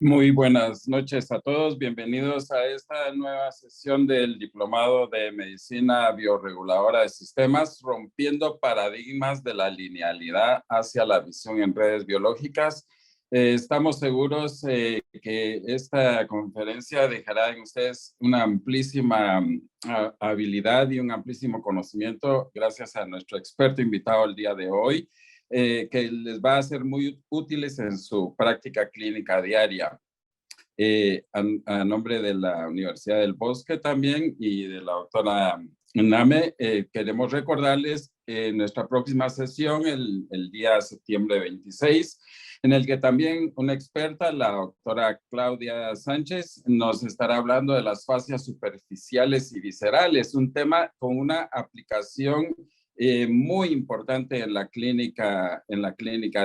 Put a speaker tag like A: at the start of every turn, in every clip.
A: Muy buenas noches a todos. Bienvenidos a esta nueva sesión del Diplomado de Medicina Bioreguladora de Sistemas, rompiendo paradigmas de la linealidad hacia la visión en redes biológicas. Estamos seguros que esta conferencia dejará en ustedes una amplísima habilidad y un amplísimo conocimiento gracias a nuestro experto invitado el día de hoy. Que les va a ser muy útiles en su práctica clínica diaria. A nombre de la Universidad del Bosque también y de la doctora Name, queremos recordarles nuestra próxima sesión el día septiembre 26, en el que también una experta, la doctora Claudia Sánchez, nos estará hablando de las fascias superficiales y viscerales, un tema con una aplicación muy importante en la clínica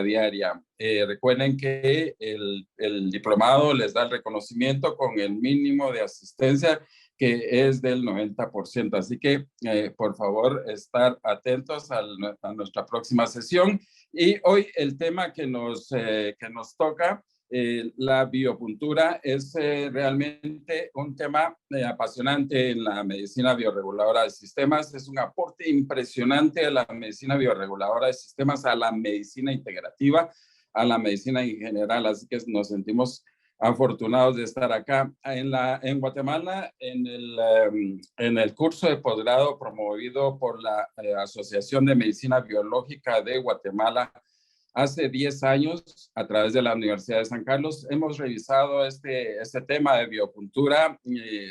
A: diaria. Recuerden que el diplomado les da el reconocimiento con el mínimo de asistencia que es del 90%. Así que, por favor, estar atentos a nuestra próxima sesión. Y hoy el tema que nos toca, la biopuntura, es realmente un tema apasionante en la medicina bioreguladora de sistemas. Es un aporte impresionante a la medicina bioreguladora de sistemas, a la medicina integrativa, a la medicina en general. Así que nos sentimos afortunados de estar acá en Guatemala en el curso de posgrado promovido por la Asociación de Medicina Biológica de Guatemala. Hace 10 años, a través de la Universidad de San Carlos, hemos revisado este tema de biopuntura,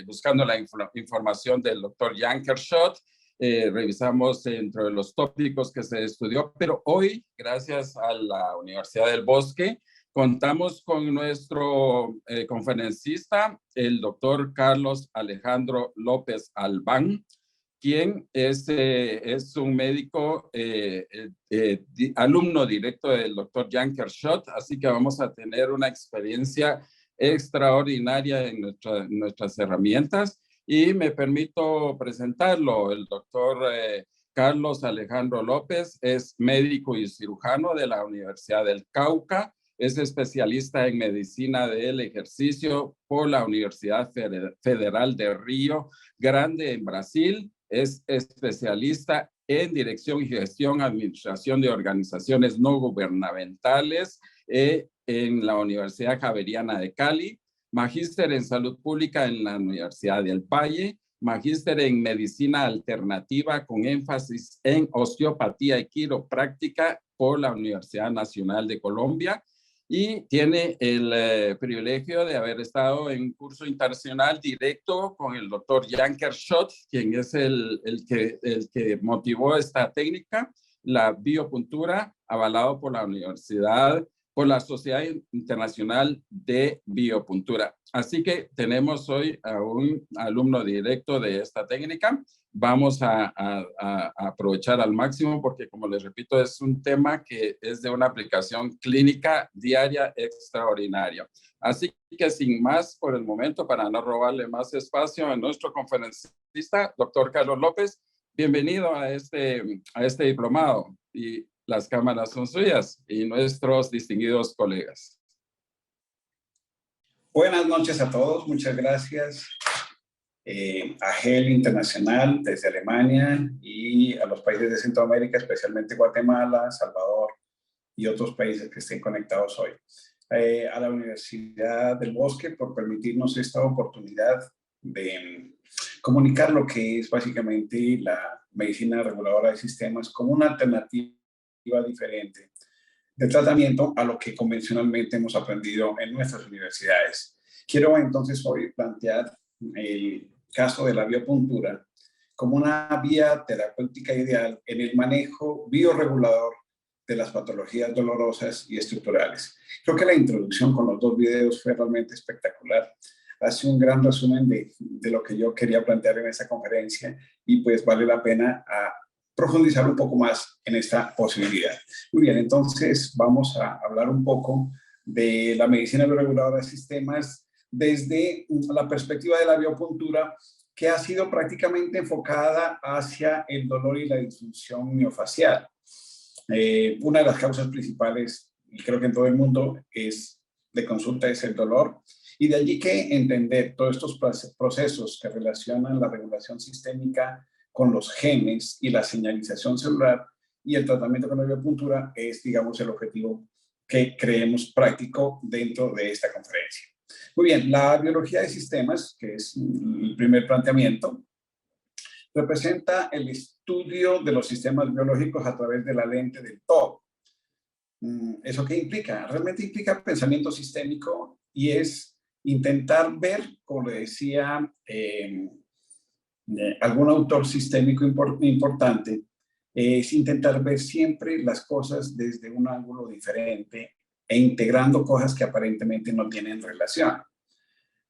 A: buscando la información del doctor Jan Kershoth. Revisamos entre los tópicos que se estudió, pero hoy, gracias a la Universidad del Bosque, contamos con nuestro conferencista, el doctor Carlos Alejandro López Albán, quien es un médico alumno directo del doctor Jan Kershoth, así que vamos a tener una experiencia extraordinaria en nuestras herramientas. Y me permito presentarlo. El doctor Carlos Alejandro López es médico y cirujano de la Universidad del Cauca, es especialista en medicina del ejercicio por la Universidad Federal de Río Grande en Brasil. Es especialista en dirección y gestión, administración de organizaciones no gubernamentales en la Universidad Javeriana de Cali, magíster en salud pública en la Universidad del Valle, magíster en medicina alternativa con énfasis en osteopatía y quiropráctica por la Universidad Nacional de Colombia, y tiene el privilegio de haber estado en un curso internacional directo con el doctor Jan Kershoth, quien es el que motivó esta técnica, la biopuntura, avalado por la Universidad, por la Sociedad Internacional de Biopuntura. Así que tenemos hoy a un alumno directo de esta técnica. Vamos a aprovechar al máximo porque, como les repito, es un tema que es de una aplicación clínica diaria extraordinaria. Así que sin más por el momento, para no robarle más espacio a nuestro conferencista, doctor Carlos López, bienvenido a este diplomado, y las cámaras son suyas y nuestros distinguidos colegas.
B: Buenas noches a todos, muchas gracias. A GEL Internacional desde Alemania y a los países de Centroamérica, especialmente Guatemala, Salvador y otros países que estén conectados hoy. A la Universidad del Bosque por permitirnos esta oportunidad de comunicar lo que es básicamente la medicina reguladora de sistemas como una alternativa diferente de tratamiento a lo que convencionalmente hemos aprendido en nuestras universidades. Quiero entonces hoy plantear el caso de la biopuntura como una vía terapéutica ideal en el manejo bioregulador de las patologías dolorosas y estructurales. Creo que la introducción con los dos videos fue realmente espectacular. Hace un gran resumen de lo que yo quería plantear en esta conferencia y pues vale la pena profundizar un poco más en esta posibilidad. Muy bien, entonces vamos a hablar un poco de la medicina bioreguladora de sistemas desde la perspectiva de la biopuntura, que ha sido prácticamente enfocada hacia el dolor y la disfunción miofacial. Una de las causas principales, y creo que en todo el mundo, es de consulta es el dolor. Y de allí que entender todos estos procesos que relacionan la regulación sistémica con los genes y la señalización celular y el tratamiento con la biopuntura es, digamos, el objetivo que creemos práctico dentro de esta conferencia. Muy bien, la biología de sistemas, que es el primer planteamiento, representa el estudio de los sistemas biológicos a través de la lente del todo. ¿Eso qué implica? Realmente implica pensamiento sistémico y es intentar ver, como le decía algún autor sistémico importante, es intentar ver siempre las cosas desde un ángulo diferente e integrando cosas que aparentemente no tienen relación.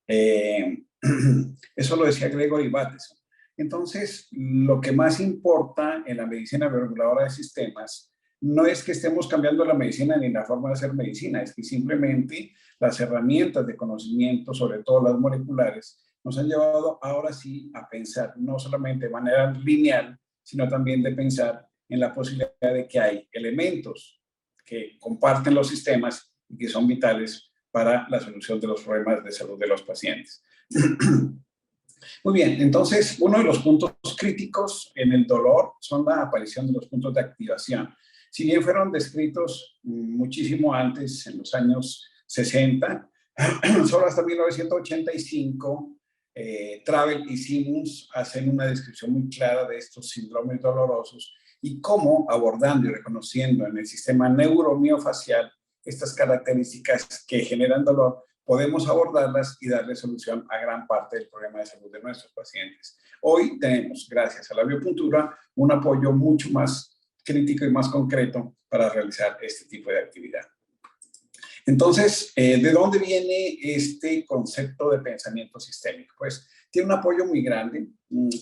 B: Eso lo decía Gregory Bateson. Entonces, lo que más importa en la medicina bioreguladora de sistemas no es que estemos cambiando la medicina ni la forma de hacer medicina, es que simplemente las herramientas de conocimiento, sobre todo las moleculares, nos han llevado ahora sí a pensar no solamente de manera lineal, sino también de pensar en la posibilidad de que hay elementos que comparten los sistemas y que son vitales para la solución de los problemas de salud de los pacientes. Muy bien, entonces uno de los puntos críticos en el dolor son la aparición de los puntos de activación. Si bien fueron descritos muchísimo antes, en los años 60, solo hasta 1985, Travel y Simmons hacen una descripción muy clara de estos síndromes dolorosos y cómo abordando y reconociendo en el sistema neuromiofacial estas características que generan dolor, podemos abordarlas y darle solución a gran parte del problema de salud de nuestros pacientes. Hoy tenemos, gracias a la biopuntura, un apoyo mucho más crítico y más concreto para realizar este tipo de actividad. Entonces, ¿de dónde viene este concepto de pensamiento sistémico? Pues tiene un apoyo muy grande.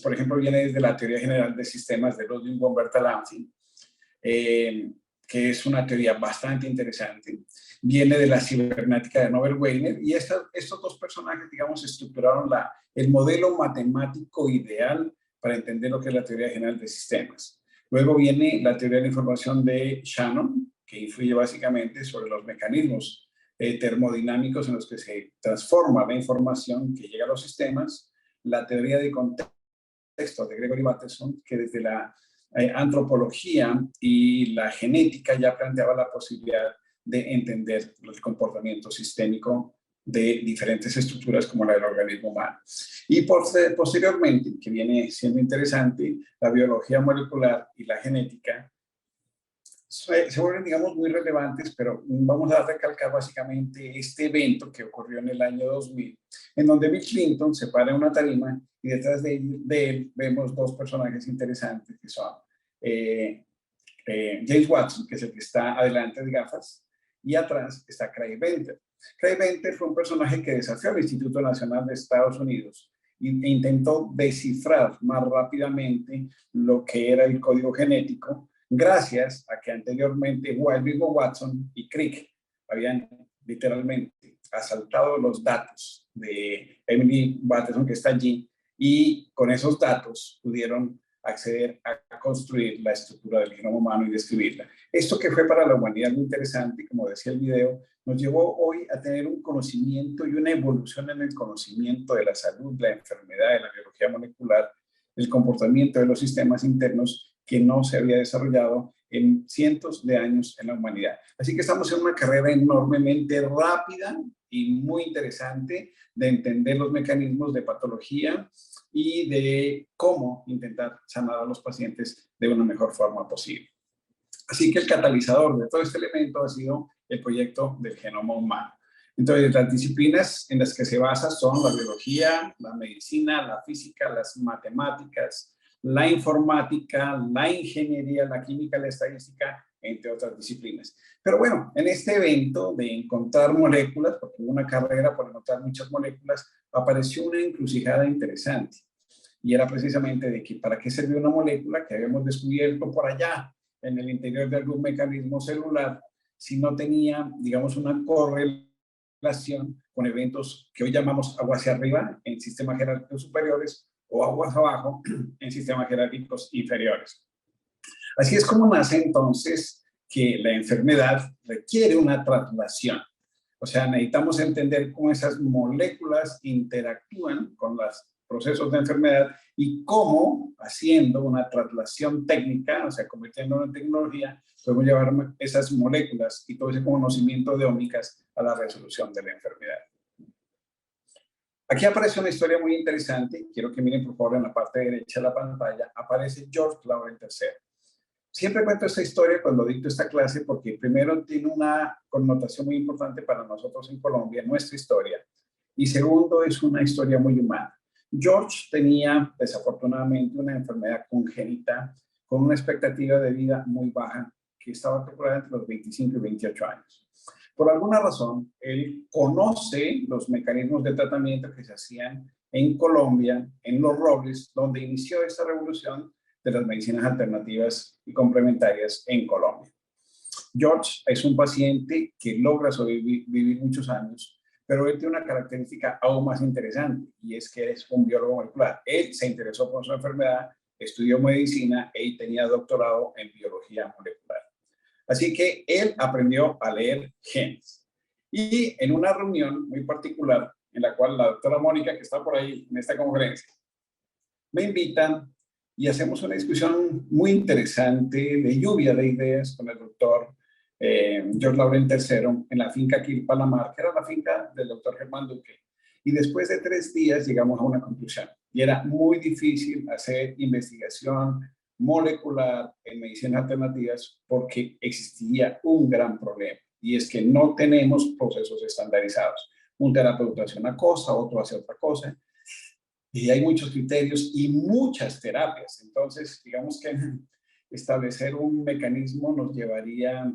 B: Por ejemplo, viene desde la teoría general de sistemas de Ludwig von Bertalanffy, que es una teoría bastante interesante. Viene de la cibernética de Norbert Wiener y estos dos personajes, digamos, estructuraron el modelo matemático ideal para entender lo que es la teoría general de sistemas. Luego viene la teoría de la información de Shannon, que influye básicamente sobre los mecanismos termodinámicos en los que se transforma la información que llega a los sistemas. La teoría de contexto de Gregory Bateson, que desde la antropología y la genética ya planteaba la posibilidad de entender el comportamiento sistémico de diferentes estructuras como la del organismo humano. Y posteriormente, que viene siendo interesante, la biología molecular y la genética se vuelven, digamos, muy relevantes, pero vamos a recalcar básicamente este evento que ocurrió en el año 2000, en donde Bill Clinton se para en una tarima y detrás de él vemos dos personajes interesantes que son James Watson, que es el que está adelante de gafas, y atrás está Craig Venter. Craig Venter fue un personaje que desafió al Instituto Nacional de Estados Unidos e intentó descifrar más rápidamente lo que era el código genético, gracias a que anteriormente el mismo Watson y Crick habían literalmente asaltado los datos de Emily Bateson, que está allí, y con esos datos pudieron acceder a construir la estructura del genoma humano y describirla. Esto que fue para la humanidad muy interesante, como decía el video, nos llevó hoy a tener un conocimiento y una evolución en el conocimiento de la salud, la enfermedad, de la biología molecular, el comportamiento de los sistemas internos que no se había desarrollado en cientos de años en la humanidad. Así que estamos en una carrera enormemente rápida y muy interesante de entender los mecanismos de patología y de cómo intentar sanar a los pacientes de una mejor forma posible. Así que el catalizador de todo este elemento ha sido el proyecto del genoma humano. Entonces, las disciplinas en las que se basa son la biología, la medicina, la física, las matemáticas, la informática, la ingeniería, la química, la estadística, entre otras disciplinas. Pero bueno, en este evento de encontrar moléculas, porque hubo una carrera por encontrar muchas moléculas, apareció una encrucijada interesante. Y era precisamente de que para qué servía una molécula que habíamos descubierto por allá, en el interior de algún mecanismo celular, si no tenía, digamos, una correlación con eventos que hoy llamamos agua hacia arriba en sistemas jerárquicos superiores o aguas abajo en sistemas jerárquicos inferiores. Así es como nace entonces que la enfermedad requiere una traslación. O sea, necesitamos entender cómo esas moléculas interactúan con los procesos de enfermedad y cómo, haciendo una traslación técnica, o sea, convirtiéndolo en tecnología, podemos llevar esas moléculas y todo ese conocimiento de ómicas a la resolución de la enfermedad. Aquí aparece una historia muy interesante. Quiero que miren, por favor, en la parte derecha de la pantalla. Aparece George Lauren III. Siempre cuento esta historia cuando dicto esta clase porque primero tiene una connotación muy importante para nosotros en Colombia, nuestra historia, y segundo es una historia muy humana. George tenía desafortunadamente una enfermedad congénita con una expectativa de vida muy baja que estaba calculada entre los 25 y 28 años. Por alguna razón, él conoce los mecanismos de tratamiento que se hacían en Colombia, en Los Robles, donde inició esta revolución de las medicinas alternativas y complementarias en Colombia. George es un paciente que logra sobrevivir muchos años, pero él tiene una característica aún más interesante y es que es un biólogo molecular. Él se interesó por su enfermedad, estudió medicina y tenía doctorado en biología molecular. Así que él aprendió a leer genes. Y en una reunión muy particular, en la cual la doctora Mónica, que está por ahí en esta conferencia, me invitan y hacemos una discusión muy interesante de lluvia de ideas con el doctor George Lauren III en la finca Quilpalamar, que era la finca del doctor Germán Duque. Y después de 3 días llegamos a una conclusión. Y era muy difícil hacer investigación molecular en medicinas alternativas porque existía un gran problema. Y es que no tenemos procesos estandarizados. Un terapeuta hace una cosa, otro hace otra cosa. Y hay muchos criterios y muchas terapias. Entonces, digamos que establecer un mecanismo nos llevaría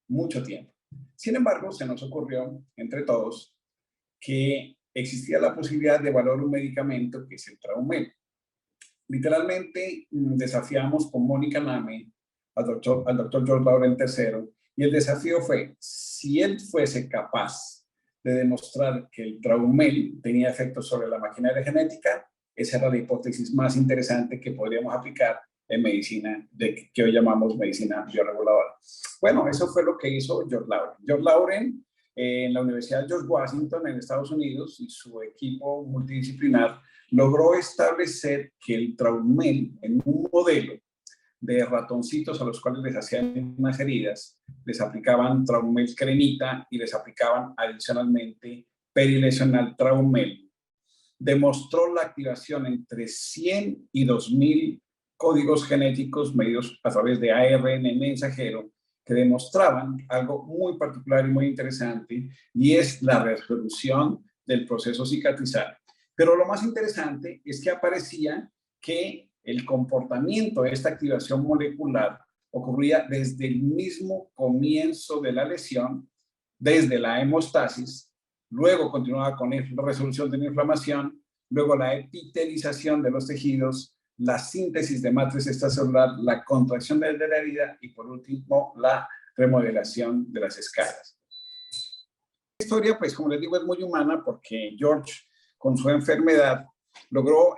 B: mucho tiempo. Sin embargo, se nos ocurrió, entre todos, que existía la posibilidad de evaluar un medicamento que es el Traumel. Literalmente desafiamos con Mónica Name al doctor George Lauren III y el desafío fue, si él fuese capaz de demostrar que el Traumel tenía efectos sobre la maquinaria genética, esa era la hipótesis más interesante que podríamos aplicar en medicina, que hoy llamamos medicina bioreguladora. Bueno, eso fue lo que hizo George Lauren. George Lauren, en la Universidad George Washington, en Estados Unidos, y su equipo multidisciplinar, logró establecer que el Traumel, en un modelo de ratoncitos a los cuales les hacían unas heridas, les aplicaban Traumel cremita y les aplicaban adicionalmente perilesional Traumel. Demostró la activación entre 100 y 2000 códigos genéticos medidos a través de ARN mensajero que demostraban algo muy particular y muy interesante, y es la resolución del proceso cicatrizal. Pero lo más interesante es que aparecía que el comportamiento de esta activación molecular ocurría desde el mismo comienzo de la lesión, desde la hemostasis, luego continuaba con la resolución de la inflamación, luego la epitelización de los tejidos, la síntesis de matriz extracelular, la contracción de la herida y por último la remodelación de las escalas. La historia, pues como les digo, es muy humana porque George, con su enfermedad, logró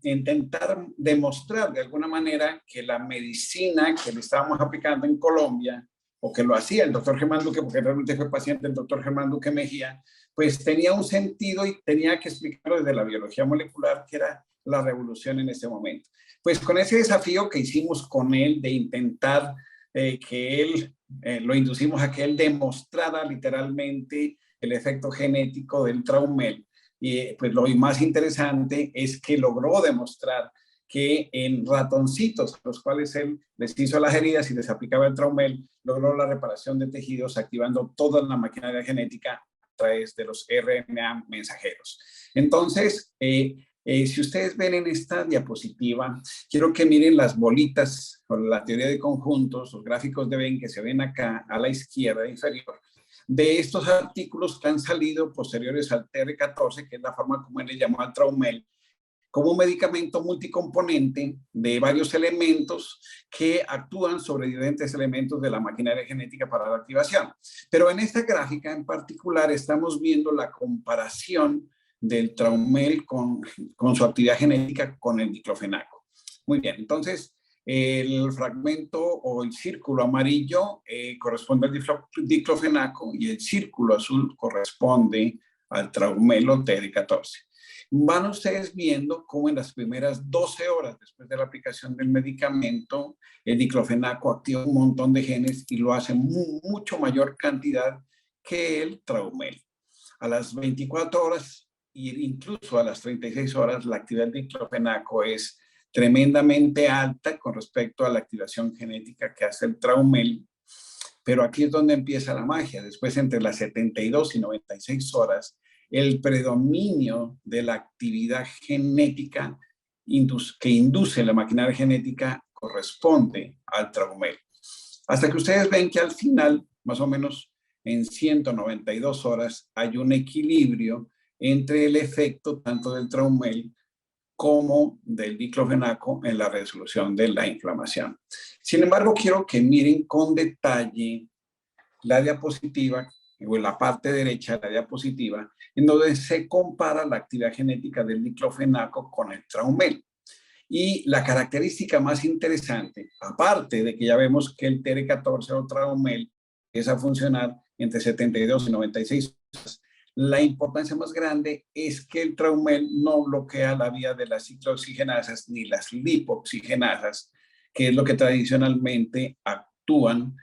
B: intentar demostrar de alguna manera que la medicina que le estábamos aplicando en Colombia, o que lo hacía el doctor Germán Duque, porque realmente fue paciente del doctor Germán Duque Mejía, pues tenía un sentido y tenía que explicarlo desde la biología molecular, que era la revolución en ese momento. Pues con ese desafío que hicimos con él de intentar que él, lo inducimos a que él demostrara literalmente el efecto genético del Traumel. Y pues lo más interesante es que logró demostrar que en ratoncitos a los cuales él les hizo las heridas y les aplicaba el Traumel, logró la reparación de tejidos activando toda la maquinaria genética a través de los RNA mensajeros. Entonces, si ustedes ven en esta diapositiva, quiero que miren las bolitas con la teoría de conjuntos, los gráficos de Venn que se ven acá a la izquierda inferior, de estos artículos que han salido posteriores al TR14, que es la forma como él le llamó al Traumel, como un medicamento multicomponente de varios elementos que actúan sobre diferentes elementos de la maquinaria genética para la activación. Pero en esta gráfica en particular estamos viendo la comparación del Traumel con su actividad genética con el diclofenaco. Muy bien, entonces El fragmento o el círculo amarillo corresponde al diclofenaco y el círculo azul corresponde al Traumelo TR14. Van ustedes viendo cómo en las primeras 12 horas después de la aplicación del medicamento, el diclofenaco activa un montón de genes y lo hace mucho mayor cantidad que el Traumelo. A las 24 horas e incluso a las 36 horas, la actividad del diclofenaco es tremendamente alta con respecto a la activación genética que hace el Traumel, pero aquí es donde empieza la magia. Después, entre las 72 y 96 horas, el predominio de la actividad genética que induce la maquinaria genética corresponde al Traumel. Hasta que ustedes ven que al final, más o menos en 192 horas, hay un equilibrio entre el efecto tanto del Traumel como del diclofenaco en la resolución de la inflamación. Sin embargo, quiero que miren con detalle la diapositiva, o en la parte derecha de la diapositiva, en donde se compara la actividad genética del diclofenaco con el Traumel. Y la característica más interesante, aparte de que ya vemos que el TR14 o Traumel empieza a funcionar entre 72 y 96 horas, la importancia más grande es que el Traumel no bloquea la vía de las ciclooxigenasas ni las lipoxigenasas, que es lo que tradicionalmente actúan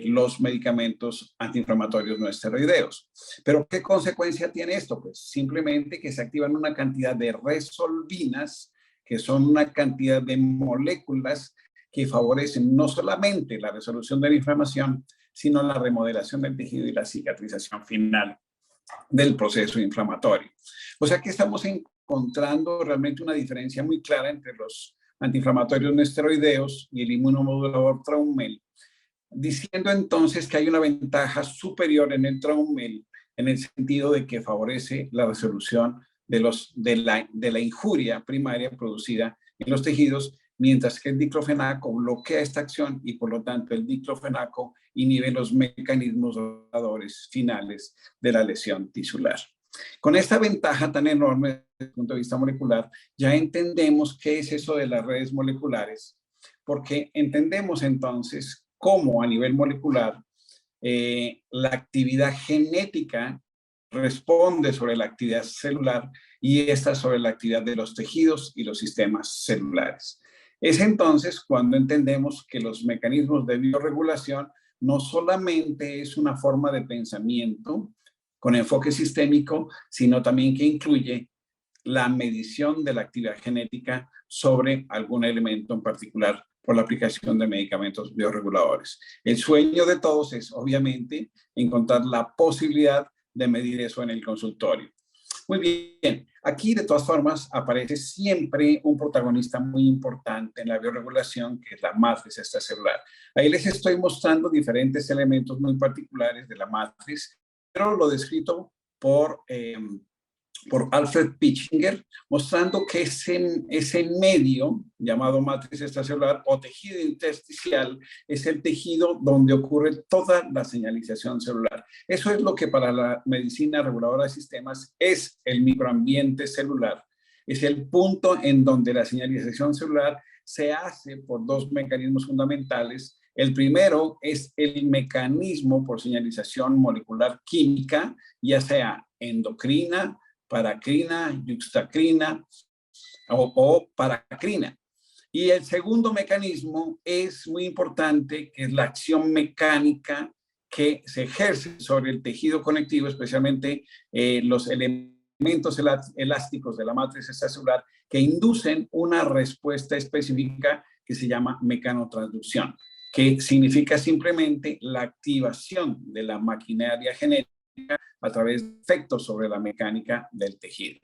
B: los medicamentos antiinflamatorios no esteroideos. Pero ¿qué consecuencia tiene esto? Pues simplemente que se activan una cantidad de resolvinas, que son una cantidad de moléculas que favorecen no solamente la resolución de la inflamación, sino la remodelación del tejido y la cicatrización final del proceso inflamatorio. O sea que estamos encontrando realmente una diferencia muy clara entre los antiinflamatorios no esteroideos y el inmunomodulador Traumel, diciendo entonces que hay una ventaja superior en el Traumel en el sentido de que favorece la resolución de la injuria primaria producida en los tejidos, mientras que el diclofenaco bloquea esta acción y por lo tanto el diclofenaco inhibe los mecanismos reguladores finales de la lesión tisular. Con esta ventaja tan enorme desde el punto de vista molecular, ya entendemos qué es eso de las redes moleculares, porque entendemos entonces cómo a nivel molecular la actividad genética responde sobre la actividad celular y esta sobre la actividad de los tejidos y los sistemas celulares. Es entonces cuando entendemos que los mecanismos de biorregulación no solamente es una forma de pensamiento con enfoque sistémico, sino también que incluye la medición de la actividad genética sobre algún elemento en particular por la aplicación de medicamentos bioreguladores. El sueño de todos es, obviamente, encontrar la posibilidad de medir eso en el consultorio. Muy bien, aquí de todas formas aparece siempre un protagonista muy importante en la bioregulación, que es la matriz extracelular. Ahí les estoy mostrando diferentes elementos muy particulares de la matriz, pero lo descrito por Alfred Pichinger, mostrando que ese medio llamado matriz extracelular o tejido intersticial es el tejido donde ocurre toda la señalización celular. Eso es lo que para la medicina reguladora de sistemas es el microambiente celular. Es el punto en donde la señalización celular se hace por dos mecanismos fundamentales. El primero es el mecanismo por señalización molecular química, ya sea endocrina, paracrina, yuxtacrina o paracrina. Y el segundo mecanismo es muy importante, que es la acción mecánica que se ejerce sobre el tejido conectivo, especialmente los elementos elásticos de la matriz extracelular que inducen una respuesta específica que se llama mecanotransducción, que significa simplemente la activación de la maquinaria genética a través de efectos sobre la mecánica del tejido.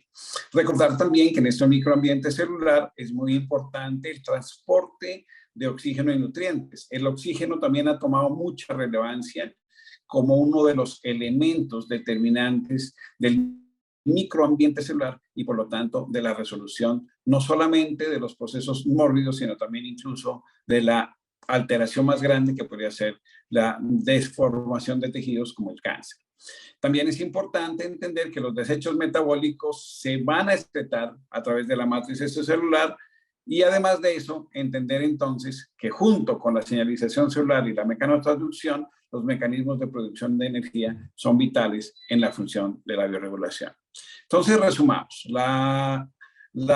B: Recordar también que en este microambiente celular es muy importante el transporte de oxígeno y nutrientes. El oxígeno también ha tomado mucha relevancia como uno de los elementos determinantes del microambiente celular y por lo tanto de la resolución no solamente de los procesos mórbidos, sino también incluso de la alteración más grande que podría ser la desformación de tejidos como el cáncer. También es importante entender que los desechos metabólicos se van a excretar a través de la matriz extracelular Y además de eso, entender entonces que junto con la señalización celular y la mecanotransducción, los mecanismos de producción de energía son vitales en la función de la biorregulación. Entonces, resumamos. La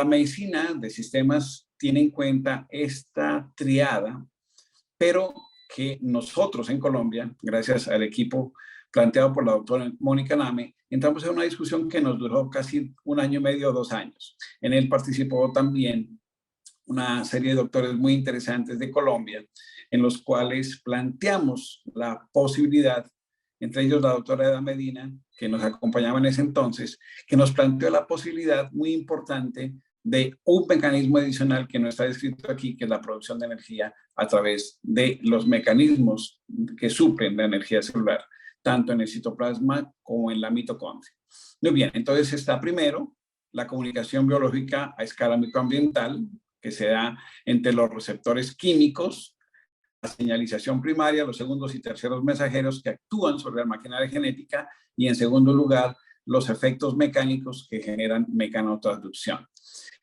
B: medicina de sistemas tiene en cuenta esta triada, pero que nosotros en Colombia, gracias al equipo planteado por la doctora Mónica Name, entramos en una discusión que nos duró casi 1 año y medio o 2 años. En él participó también una serie de doctores muy interesantes de Colombia, en los cuales planteamos la posibilidad, entre ellos la doctora Eda Medina, que nos acompañaba en ese entonces, que nos planteó la posibilidad muy importante de un mecanismo adicional que no está descrito aquí, que es la producción de energía a través de los mecanismos que suplen la energía celular, tanto en el citoplasma como en la mitocondria. Muy bien, entonces está primero la comunicación biológica a escala microambiental, que se da entre los receptores químicos, la señalización primaria, los segundos y terceros mensajeros que actúan sobre la maquinaria genética, y en segundo lugar, los efectos mecánicos que generan mecanotransducción.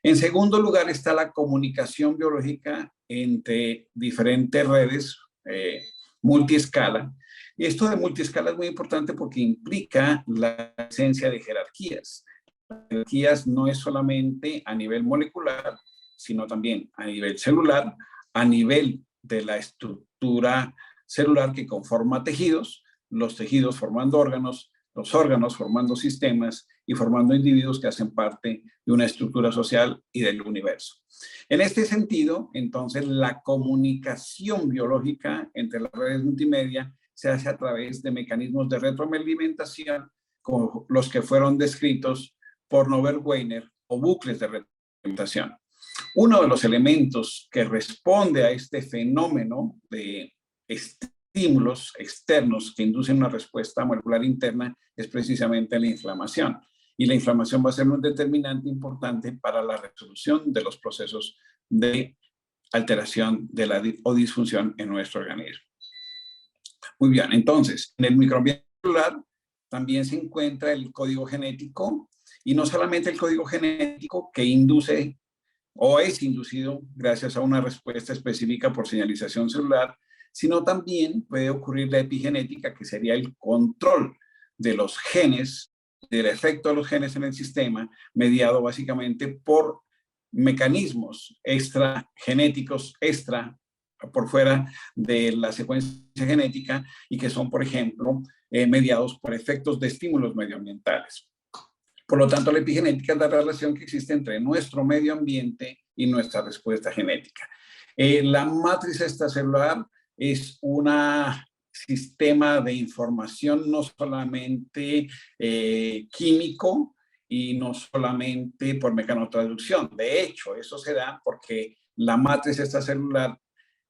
B: En segundo lugar está la comunicación biológica entre diferentes redes multiescala. Y esto de multiescala es muy importante porque implica la presencia de jerarquías. Las jerarquías no es solamente a nivel molecular, sino también a nivel celular, a nivel de la estructura celular que conforma tejidos, los tejidos formando órganos, los órganos formando sistemas y formando individuos que hacen parte de una estructura social y del universo. En este sentido, entonces, la comunicación biológica entre las redes multimedia se hace a través de mecanismos de retroalimentación, como los que fueron descritos por Norbert Wiener, o bucles de retroalimentación. Uno de los elementos que responde a este fenómeno de estímulos externos que inducen una respuesta molecular interna es precisamente la inflamación. Y la inflamación va a ser un determinante importante para la resolución de los procesos de alteración o disfunción en nuestro organismo. Muy bien, entonces, en el microambiente celular también se encuentra el código genético, y no solamente el código genético que induce o es inducido gracias a una respuesta específica por señalización celular, sino también puede ocurrir la epigenética, que sería el control de los genes, del efecto de los genes en el sistema, mediado básicamente por mecanismos extragenéticos, por fuera de la secuencia genética, y que son, por ejemplo, mediados por efectos de estímulos medioambientales. Por lo tanto, la epigenética es la relación que existe entre nuestro medio ambiente y nuestra respuesta genética. La matriz extracelular es un sistema de información no solamente químico y no solamente por mecanotransducción. De hecho, eso se da porque la matriz extracelular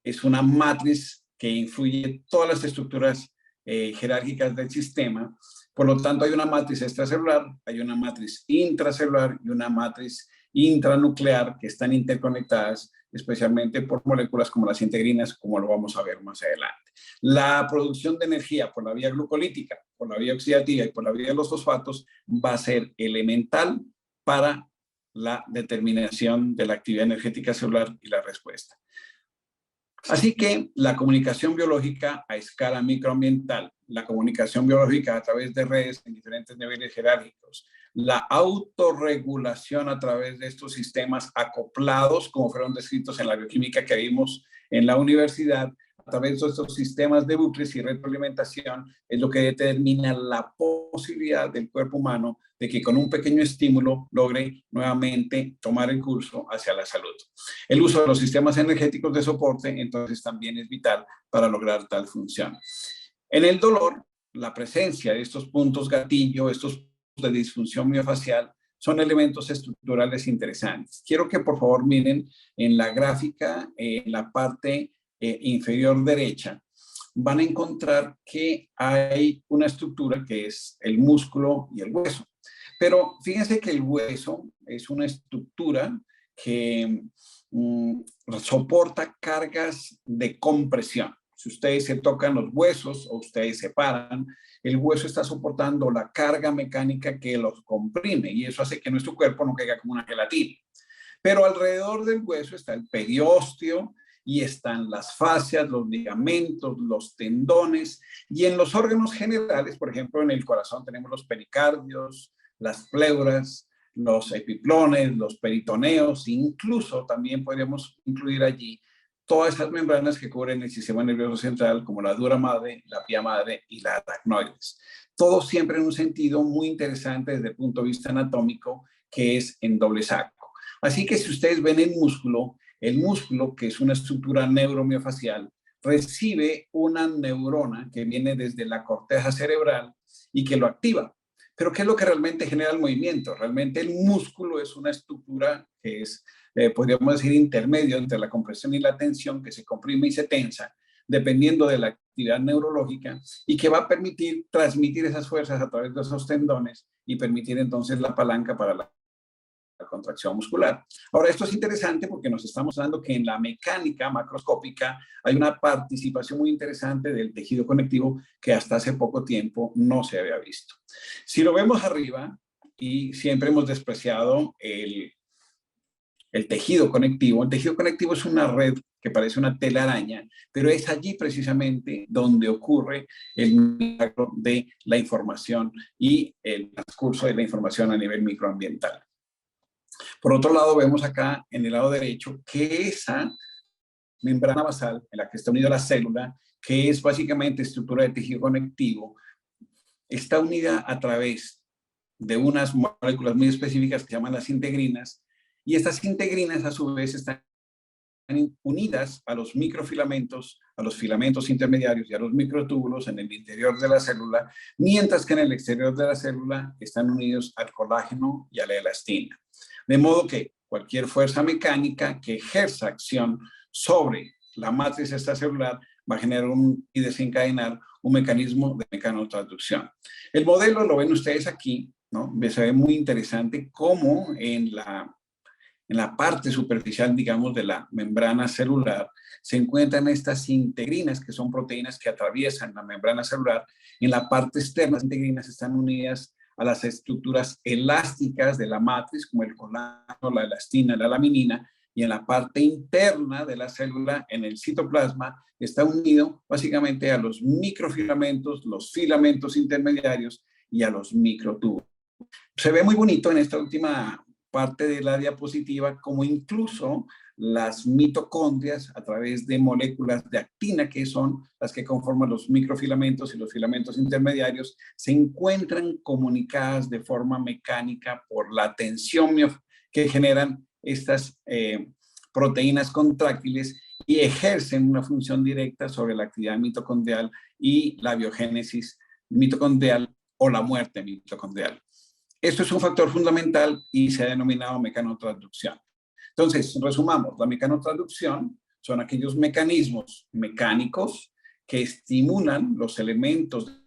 B: es una matriz que influye en todas las estructuras jerárquicas del sistema. Por lo tanto, hay una matriz extracelular, hay una matriz intracelular y una matriz intranuclear que están interconectadas, especialmente por moléculas como las integrinas, como lo vamos a ver más adelante. La producción de energía por la vía glucolítica, por la vía oxidativa y por la vía de los fosfatos va a ser elemental para la determinación de la actividad energética celular y la respuesta. Así que la comunicación biológica a escala microambiental, la comunicación biológica a través de redes en diferentes niveles jerárquicos, la autorregulación a través de estos sistemas acoplados, como fueron descritos en la bioquímica que vimos en la universidad, a través de estos sistemas de bucles y retroalimentación, es lo que determina la posibilidad del cuerpo humano de que con un pequeño estímulo logre nuevamente tomar el curso hacia la salud. El uso de los sistemas energéticos de soporte, entonces, también es vital para lograr tal función. En el dolor, la presencia de estos puntos gatillo, estos puntos de disfunción miofacial, son elementos estructurales interesantes. Quiero que por favor miren en la gráfica, en la parte inferior derecha, van a encontrar que hay una estructura que es el músculo y el hueso. Pero fíjense que el hueso es una estructura que soporta cargas de compresión. Si ustedes se tocan los huesos o ustedes se paran, el hueso está soportando la carga mecánica que los comprime, y eso hace que nuestro cuerpo no caiga como una gelatina. Pero alrededor del hueso está el periósteo y están las fascias, los ligamentos, los tendones, y en los órganos generales, por ejemplo, en el corazón tenemos los pericardios, las pleuras, los epiplones, los peritoneos, incluso también podríamos incluir allí todas esas membranas que cubren el sistema nervioso central, como la dura madre, la pía madre y la aracnoides. Todo siempre en un sentido muy interesante desde el punto de vista anatómico, que es en doble saco. Así que si ustedes ven el músculo, que es una estructura neuromiofacial, recibe una neurona que viene desde la corteza cerebral y que lo activa. Pero ¿qué es lo que realmente genera el movimiento? Realmente el músculo es una estructura que es, podríamos decir, intermedio entre la compresión y la tensión, que se comprime y se tensa, dependiendo de la actividad neurológica, y que va a permitir transmitir esas fuerzas a través de esos tendones y permitir entonces la palanca para la contracción muscular. Ahora, esto es interesante porque nos estamos dando que en la mecánica macroscópica hay una participación muy interesante del tejido conectivo que hasta hace poco tiempo no se había visto. Si lo vemos arriba, y siempre hemos despreciado el tejido conectivo. El tejido conectivo es una red que parece una telaraña, pero es allí precisamente donde ocurre el milagro de la información y el transcurso de la información a nivel microambiental. Por otro lado, vemos acá en el lado derecho que esa membrana basal en la que está unida la célula, que es básicamente estructura de tejido conectivo, está unida a través de unas moléculas muy específicas que se llaman las integrinas, y estas integrinas a su vez están unidas a los microfilamentos, a los filamentos intermediarios y a los microtúbulos en el interior de la célula, mientras que en el exterior de la célula están unidos al colágeno y a la elastina. De modo que cualquier fuerza mecánica que ejerza acción sobre la matriz extracelular va a generar y desencadenar un mecanismo de mecanotransducción. El modelo lo ven ustedes aquí, ¿no? Se ve muy interesante cómo en la parte superficial, digamos, de la membrana celular, se encuentran estas integrinas, que son proteínas que atraviesan la membrana celular. En la parte externa, las integrinas están unidas a las estructuras elásticas de la matriz, como el colágeno, la elastina, la laminina, y en la parte interna de la célula, en el citoplasma, está unido básicamente a los microfilamentos, los filamentos intermediarios y a los microtúbulos. Se ve muy bonito en esta última parte de la diapositiva como incluso las mitocondrias a través de moléculas de actina, que son las que conforman los microfilamentos y los filamentos intermediarios, se encuentran comunicadas de forma mecánica por la tensión que generan estas proteínas contráctiles y ejercen una función directa sobre la actividad mitocondrial y la biogénesis mitocondrial o la muerte mitocondrial. Esto es un factor fundamental y se ha denominado mecanotransducción. Entonces, resumamos, la mecanotransducción son aquellos mecanismos mecánicos que estimulan los elementos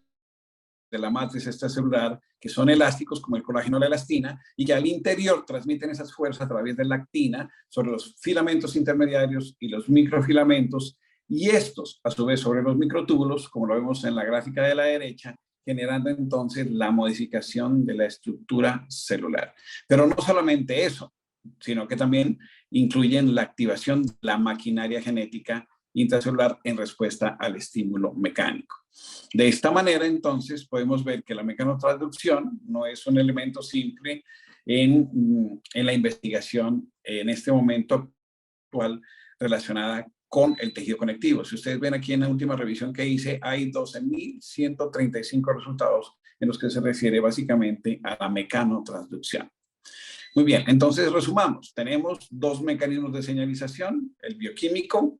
B: de la matriz extracelular que son elásticos como el colágeno o la elastina y que al interior transmiten esas fuerzas a través de la actina sobre los filamentos intermediarios y los microfilamentos, y estos a su vez sobre los microtúbulos, como lo vemos en la gráfica de la derecha, generando entonces la modificación de la estructura celular. Pero no solamente eso, sino que también incluyen la activación de la maquinaria genética intracelular en respuesta al estímulo mecánico. De esta manera, entonces, podemos ver que la mecanotransducción no es un elemento simple en la investigación en este momento actual relacionada con el tejido conectivo. Si ustedes ven aquí en la última revisión que hice, hay 12.135 resultados en los que se refiere básicamente a la mecanotransducción. Muy bien, entonces resumamos. Tenemos dos mecanismos de señalización, el bioquímico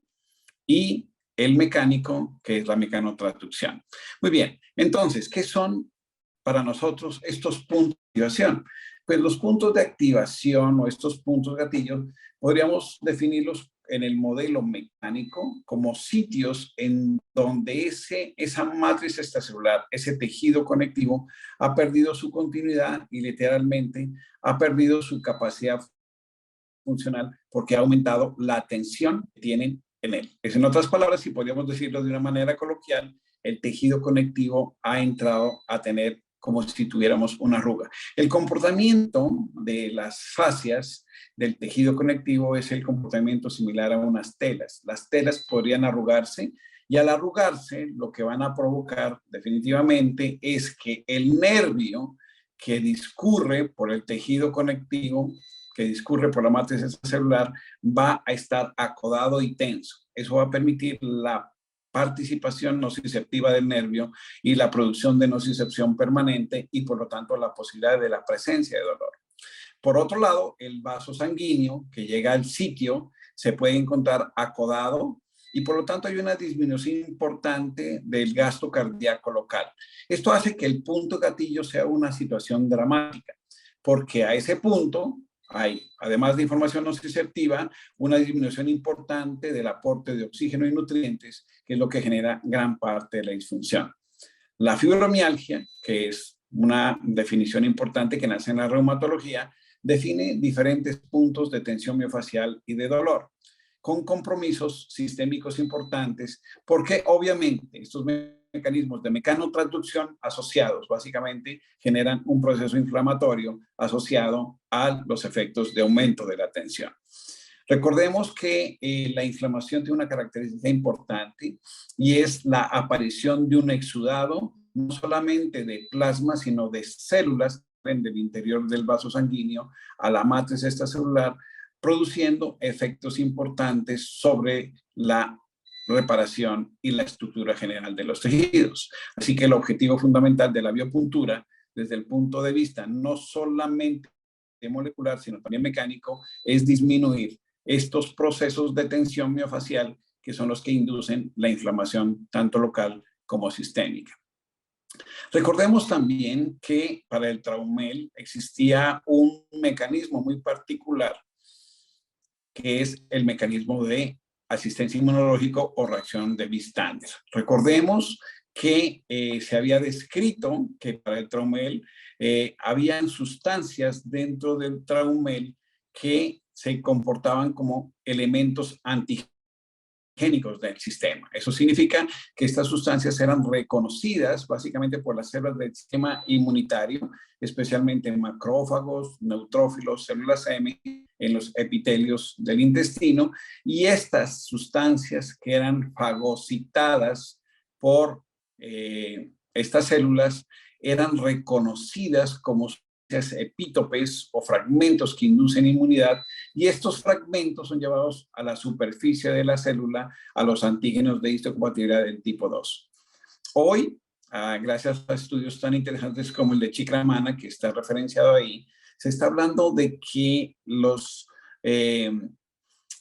B: y el mecánico, que es la mecanotransducción. Muy bien, entonces, ¿qué son para nosotros estos puntos de activación? Pues los puntos de activación o estos puntos gatillos podríamos definirlos en el modelo mecánico como sitios en donde esa matriz extracelular, ese tejido conectivo, ha perdido su continuidad y literalmente ha perdido su capacidad funcional porque ha aumentado la tensión que tienen en él. En otras palabras, si podríamos decirlo de una manera coloquial, el tejido conectivo ha entrado a tener como si tuviéramos una arruga. El comportamiento de las fascias del tejido conectivo es el comportamiento similar a unas telas. Las telas podrían arrugarse y al arrugarse lo que van a provocar definitivamente es que el nervio que discurre por el tejido conectivo, que discurre por la matriz celular, va a estar acodado y tenso. Eso va a permitir la participación nociceptiva del nervio y la producción de nocicepción permanente y por lo tanto la posibilidad de la presencia de dolor. Por otro lado, el vaso sanguíneo que llega al sitio se puede encontrar acodado y por lo tanto hay una disminución importante del gasto cardíaco local. Esto hace que el punto gatillo sea una situación dramática, porque a ese punto hay, además de información nociceptiva, una disminución importante del aporte de oxígeno y nutrientes, que es lo que genera gran parte de la disfunción. La fibromialgia, que es una definición importante que nace en la reumatología, define diferentes puntos de tensión miofacial y de dolor, con compromisos sistémicos importantes, porque obviamente estos mecanismos de mecanotransducción asociados básicamente generan un proceso inflamatorio asociado a los efectos de aumento de la tensión. Recordemos que la inflamación tiene una característica importante y es la aparición de un exudado, no solamente de plasma, sino de células del interior del vaso sanguíneo a la matriz extracelular, produciendo efectos importantes sobre la reparación y la estructura general de los tejidos. Así que el objetivo fundamental de la biopuntura, desde el punto de vista no solamente molecular, sino también mecánico, es disminuir estos procesos de tensión miofacial que son los que inducen la inflamación tanto local como sistémica. Recordemos también que para el Traumel existía un mecanismo muy particular que es el mecanismo de asistencia inmunológico o reacción de Bistander. Recordemos que se había descrito que para el Traumel habían sustancias dentro del Traumel que se comportaban como elementos antigénicos del sistema. Eso significa que estas sustancias eran reconocidas básicamente por las células del sistema inmunitario, especialmente en macrófagos, neutrófilos, células M, en los epitelios del intestino, y estas sustancias que eran fagocitadas por estas células eran reconocidas como epítopes o fragmentos que inducen inmunidad, y estos fragmentos son llevados a la superficie de la célula, a los antígenos de histocompatibilidad del tipo 2. Hoy, gracias a estudios tan interesantes como el de Chikramana, que está referenciado ahí, se está hablando de que los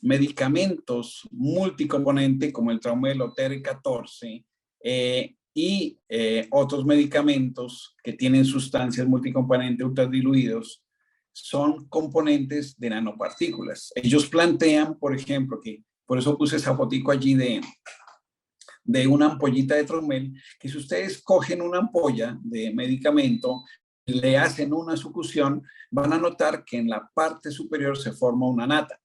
B: medicamentos multicomponente como el Traumel o TR14 y otros medicamentos que tienen sustancias multicomponentes ultradiluidos son componentes de nanopartículas. Ellos plantean, por ejemplo, que por eso puse esa fotico allí de una ampollita de Traumel, que si ustedes cogen una ampolla de medicamento, le hacen una succión, van a notar que en la parte superior se forma una nata.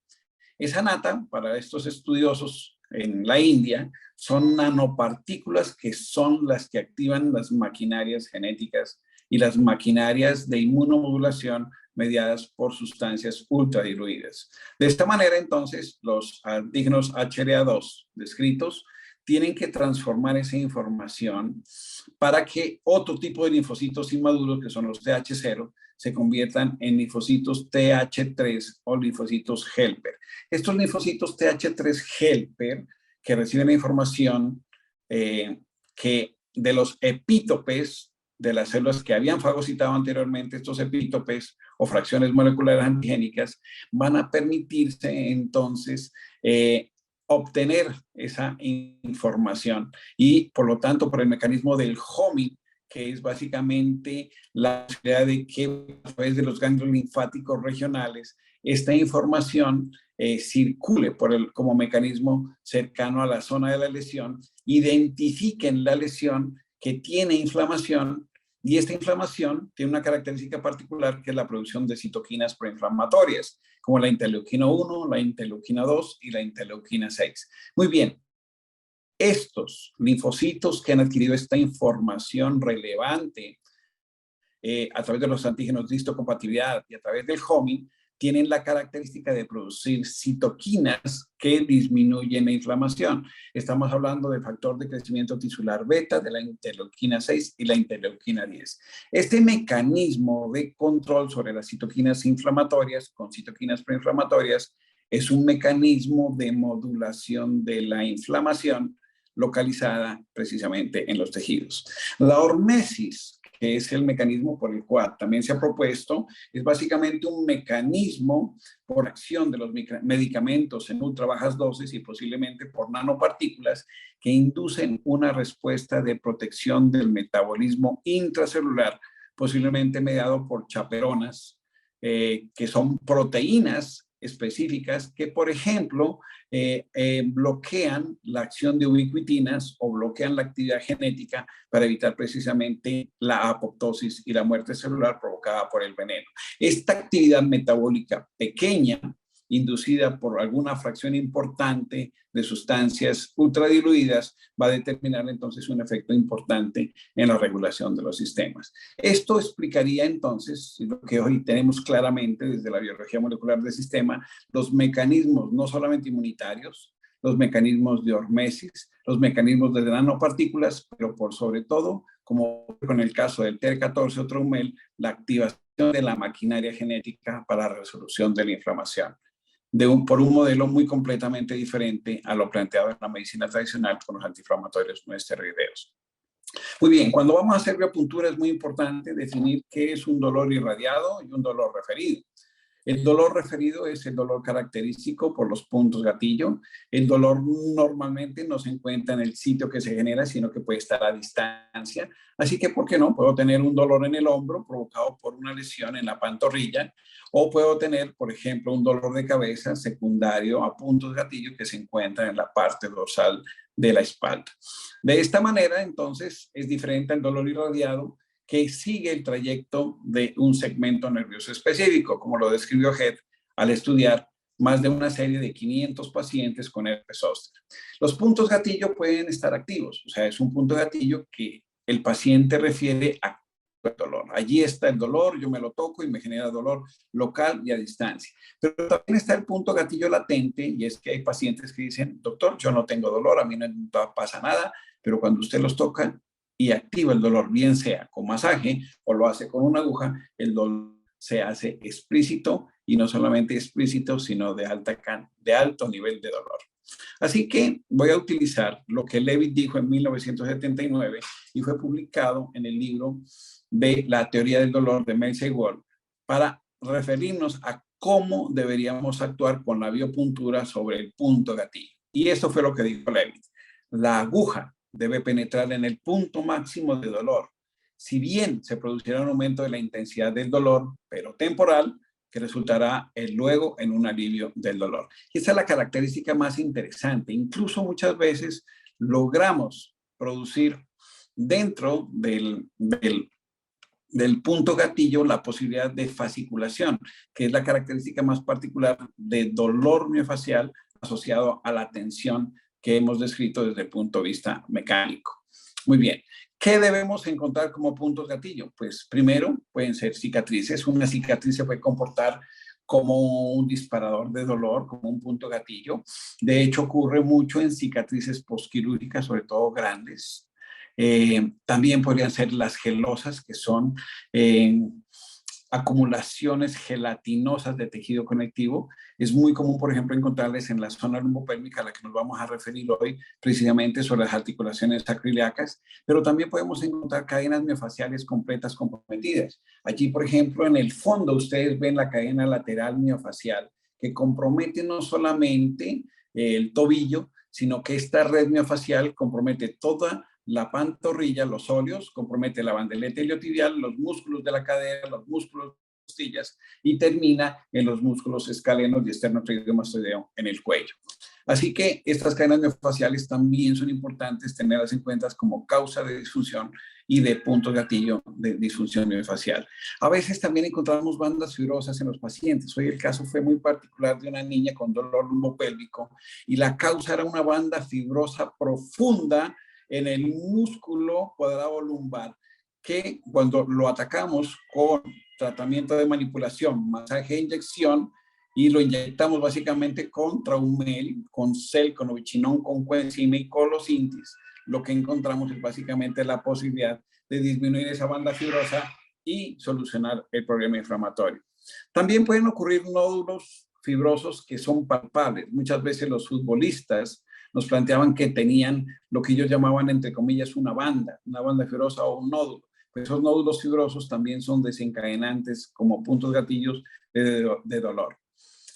B: Esa nata, para estos estudiosos en la India, son nanopartículas que son las que activan las maquinarias genéticas y las maquinarias de inmunomodulación mediadas por sustancias ultradiluidas. De esta manera, entonces, los antígenos HLA2 descritos tienen que transformar esa información para que otro tipo de linfocitos inmaduros, que son los TH0, se conviertan en linfocitos TH3 o linfocitos helper. Estos linfocitos TH3 helper que reciben la información que de los epítopes de las células que habían fagocitado anteriormente, estos epítopes o fracciones moleculares antigénicas, van a permitirse entonces obtener esa información y por lo tanto por el mecanismo del homing, que es básicamente la posibilidad de que a través de los ganglios linfáticos regionales esta información circule como mecanismo cercano a la zona de la lesión, identifiquen la lesión que tiene inflamación, y esta inflamación tiene una característica particular que es la producción de citoquinas proinflamatorias, como la interleuquina 1, la interleuquina 2 y la interleuquina 6. Muy bien, estos linfocitos que han adquirido esta información relevante a través de los antígenos de histocompatibilidad y a través del homing, tienen la característica de producir citoquinas que disminuyen la inflamación. Estamos hablando del factor de crecimiento tisular beta, de la interleuquina 6 y la interleuquina 10. Este mecanismo de control sobre las citoquinas inflamatorias con citoquinas proinflamatorias es un mecanismo de modulación de la inflamación localizada precisamente en los tejidos. La hormesis, que es el mecanismo por el cual también se ha propuesto, es básicamente un mecanismo por acción de los medicamentos en ultra bajas dosis y posiblemente por nanopartículas que inducen una respuesta de protección del metabolismo intracelular, posiblemente mediado por chaperonas, que son proteínas específicas que, por ejemplo, bloquean la acción de ubiquitinas o bloquean la actividad genética para evitar precisamente la apoptosis y la muerte celular provocada por el veneno. Esta actividad metabólica pequeña, inducida por alguna fracción importante de sustancias ultradiluidas, va a determinar entonces un efecto importante en la regulación de los sistemas. Esto explicaría entonces lo que hoy tenemos claramente desde la biología molecular del sistema, los mecanismos no solamente inmunitarios, los mecanismos de hormesis, los mecanismos de nanopartículas, pero por sobre todo, como con el caso del TER14 o Traumel, la activación de la maquinaria genética para la resolución de la inflamación. Por un modelo muy completamente diferente a lo planteado en la medicina tradicional con los antiinflamatorios no esteroideos. Muy bien, cuando vamos a hacer biopuntura es muy importante definir qué es un dolor irradiado y un dolor referido. El dolor referido es el dolor característico por los puntos gatillo. El dolor normalmente no se encuentra en el sitio que se genera, sino que puede estar a distancia. Así que, ¿por qué no? Puedo tener un dolor en el hombro provocado por una lesión en la pantorrilla, o puedo tener, por ejemplo, un dolor de cabeza secundario a puntos gatillo que se encuentran en la parte dorsal de la espalda. De esta manera, entonces, es diferente al dolor irradiado, que sigue el trayecto de un segmento nervioso específico, como lo describió Head al estudiar más de una serie de 500 pacientes con herpes zóster. Los puntos gatillo pueden estar activos, o sea, es un punto gatillo que el paciente refiere a el dolor. Allí está el dolor, yo me lo toco y me genera dolor local y a distancia. Pero también está el punto gatillo latente, y es que hay pacientes que dicen, doctor, yo no tengo dolor, a mí no pasa nada, pero cuando usted los toca y activa el dolor, bien sea con masaje o lo hace con una aguja, el dolor se hace explícito, y no solamente explícito, sino de alto nivel de dolor. Así que voy a utilizar lo que Levitt dijo en 1979 y fue publicado en el libro de la teoría del dolor de Mersey-Wald para referirnos a cómo deberíamos actuar con la biopuntura sobre el punto gatillo. Y eso fue lo que dijo Levitt. La aguja debe penetrar en el punto máximo de dolor. Si bien se producirá un aumento de la intensidad del dolor, pero temporal, que resultará luego en un alivio del dolor. Y esa es la característica más interesante. Incluso muchas veces logramos producir dentro del punto gatillo la posibilidad de fasciculación, que es la característica más particular de dolor miofacial asociado a la tensión que hemos descrito desde el punto de vista mecánico. Muy bien. ¿Qué debemos encontrar como puntos gatillo? Pues primero pueden ser cicatrices. Una cicatriz se puede comportar como un disparador de dolor, como un punto gatillo. De hecho, ocurre mucho en cicatrices postquirúrgicas, sobre todo grandes. También podrían ser las gelosas, que son acumulaciones gelatinosas de tejido conectivo. Es muy común, por ejemplo, encontrarles en la zona lumbopélvica, a la que nos vamos a referir hoy, precisamente sobre las articulaciones sacroiliacas, pero también podemos encontrar cadenas miofaciales completas comprometidas. Allí, por ejemplo, en el fondo ustedes ven la cadena lateral miofacial, que compromete no solamente el tobillo, sino que esta red miofacial compromete toda la pantorrilla, los óleos, compromete la bandeleta iliotibial, los músculos de la cadera, los músculos de las costillas, y termina en los músculos escalenos y esternocleidomastoideo en el cuello. Así que estas cadenas miofaciales también son importantes tenerlas en cuenta como causa de disfunción y de punto gatillo de disfunción miofacial. A veces también encontramos bandas fibrosas en los pacientes. Hoy el caso fue muy particular de una niña con dolor lumbopélvico, y la causa era una banda fibrosa profunda en el músculo cuadrado lumbar, que cuando lo atacamos con tratamiento de manipulación, masaje e inyección, y lo inyectamos básicamente con Traumel, con Cel, con Ovicinón, con coenzima y colosintis, lo que encontramos es básicamente la posibilidad de disminuir esa banda fibrosa y solucionar el problema inflamatorio. También pueden ocurrir nódulos fibrosos que son palpables. Muchas veces los futbolistas nos planteaban que tenían lo que ellos llamaban, entre comillas, una banda fibrosa o un nódulo. Pues esos nódulos fibrosos también son desencadenantes como puntos gatillos de dolor.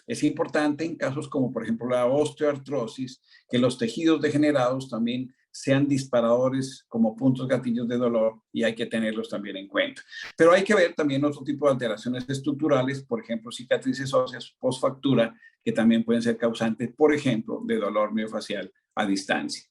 B: Es importante en casos como, por ejemplo, la osteoartrosis, que los tejidos degenerados también sean disparadores como puntos gatillos de dolor y hay que tenerlos también en cuenta. Pero hay que ver también otro tipo de alteraciones estructurales, por ejemplo, cicatrices óseas postfractura, que también pueden ser causantes, por ejemplo, de dolor miofacial a distancia.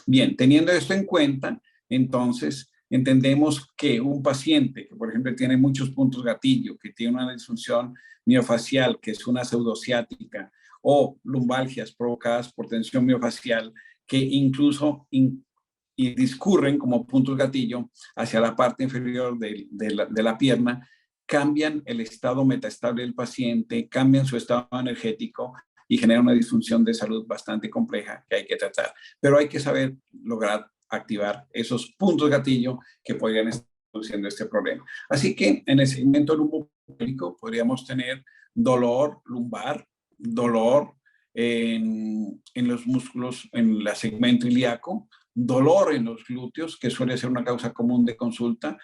B: Bien, teniendo esto en cuenta, entonces entendemos que un paciente que, por ejemplo, tiene muchos puntos gatillo, que tiene una disfunción miofacial, que es una pseudociática, o lumbalgias provocadas por tensión miofacial, que incluso y discurren como puntos gatillo hacia la parte inferior de la pierna, cambian el estado metaestable del paciente, cambian su estado energético y generan una disfunción de salud bastante compleja que hay que tratar. Pero hay que saber lograr activar esos puntos gatillo que podrían estar produciendo este problema. Así que en el segmento lumbopélvico podríamos tener dolor lumbar, dolor en los músculos, en el segmento ilíaco, dolor en los glúteos, que suele ser una causa común de consulta,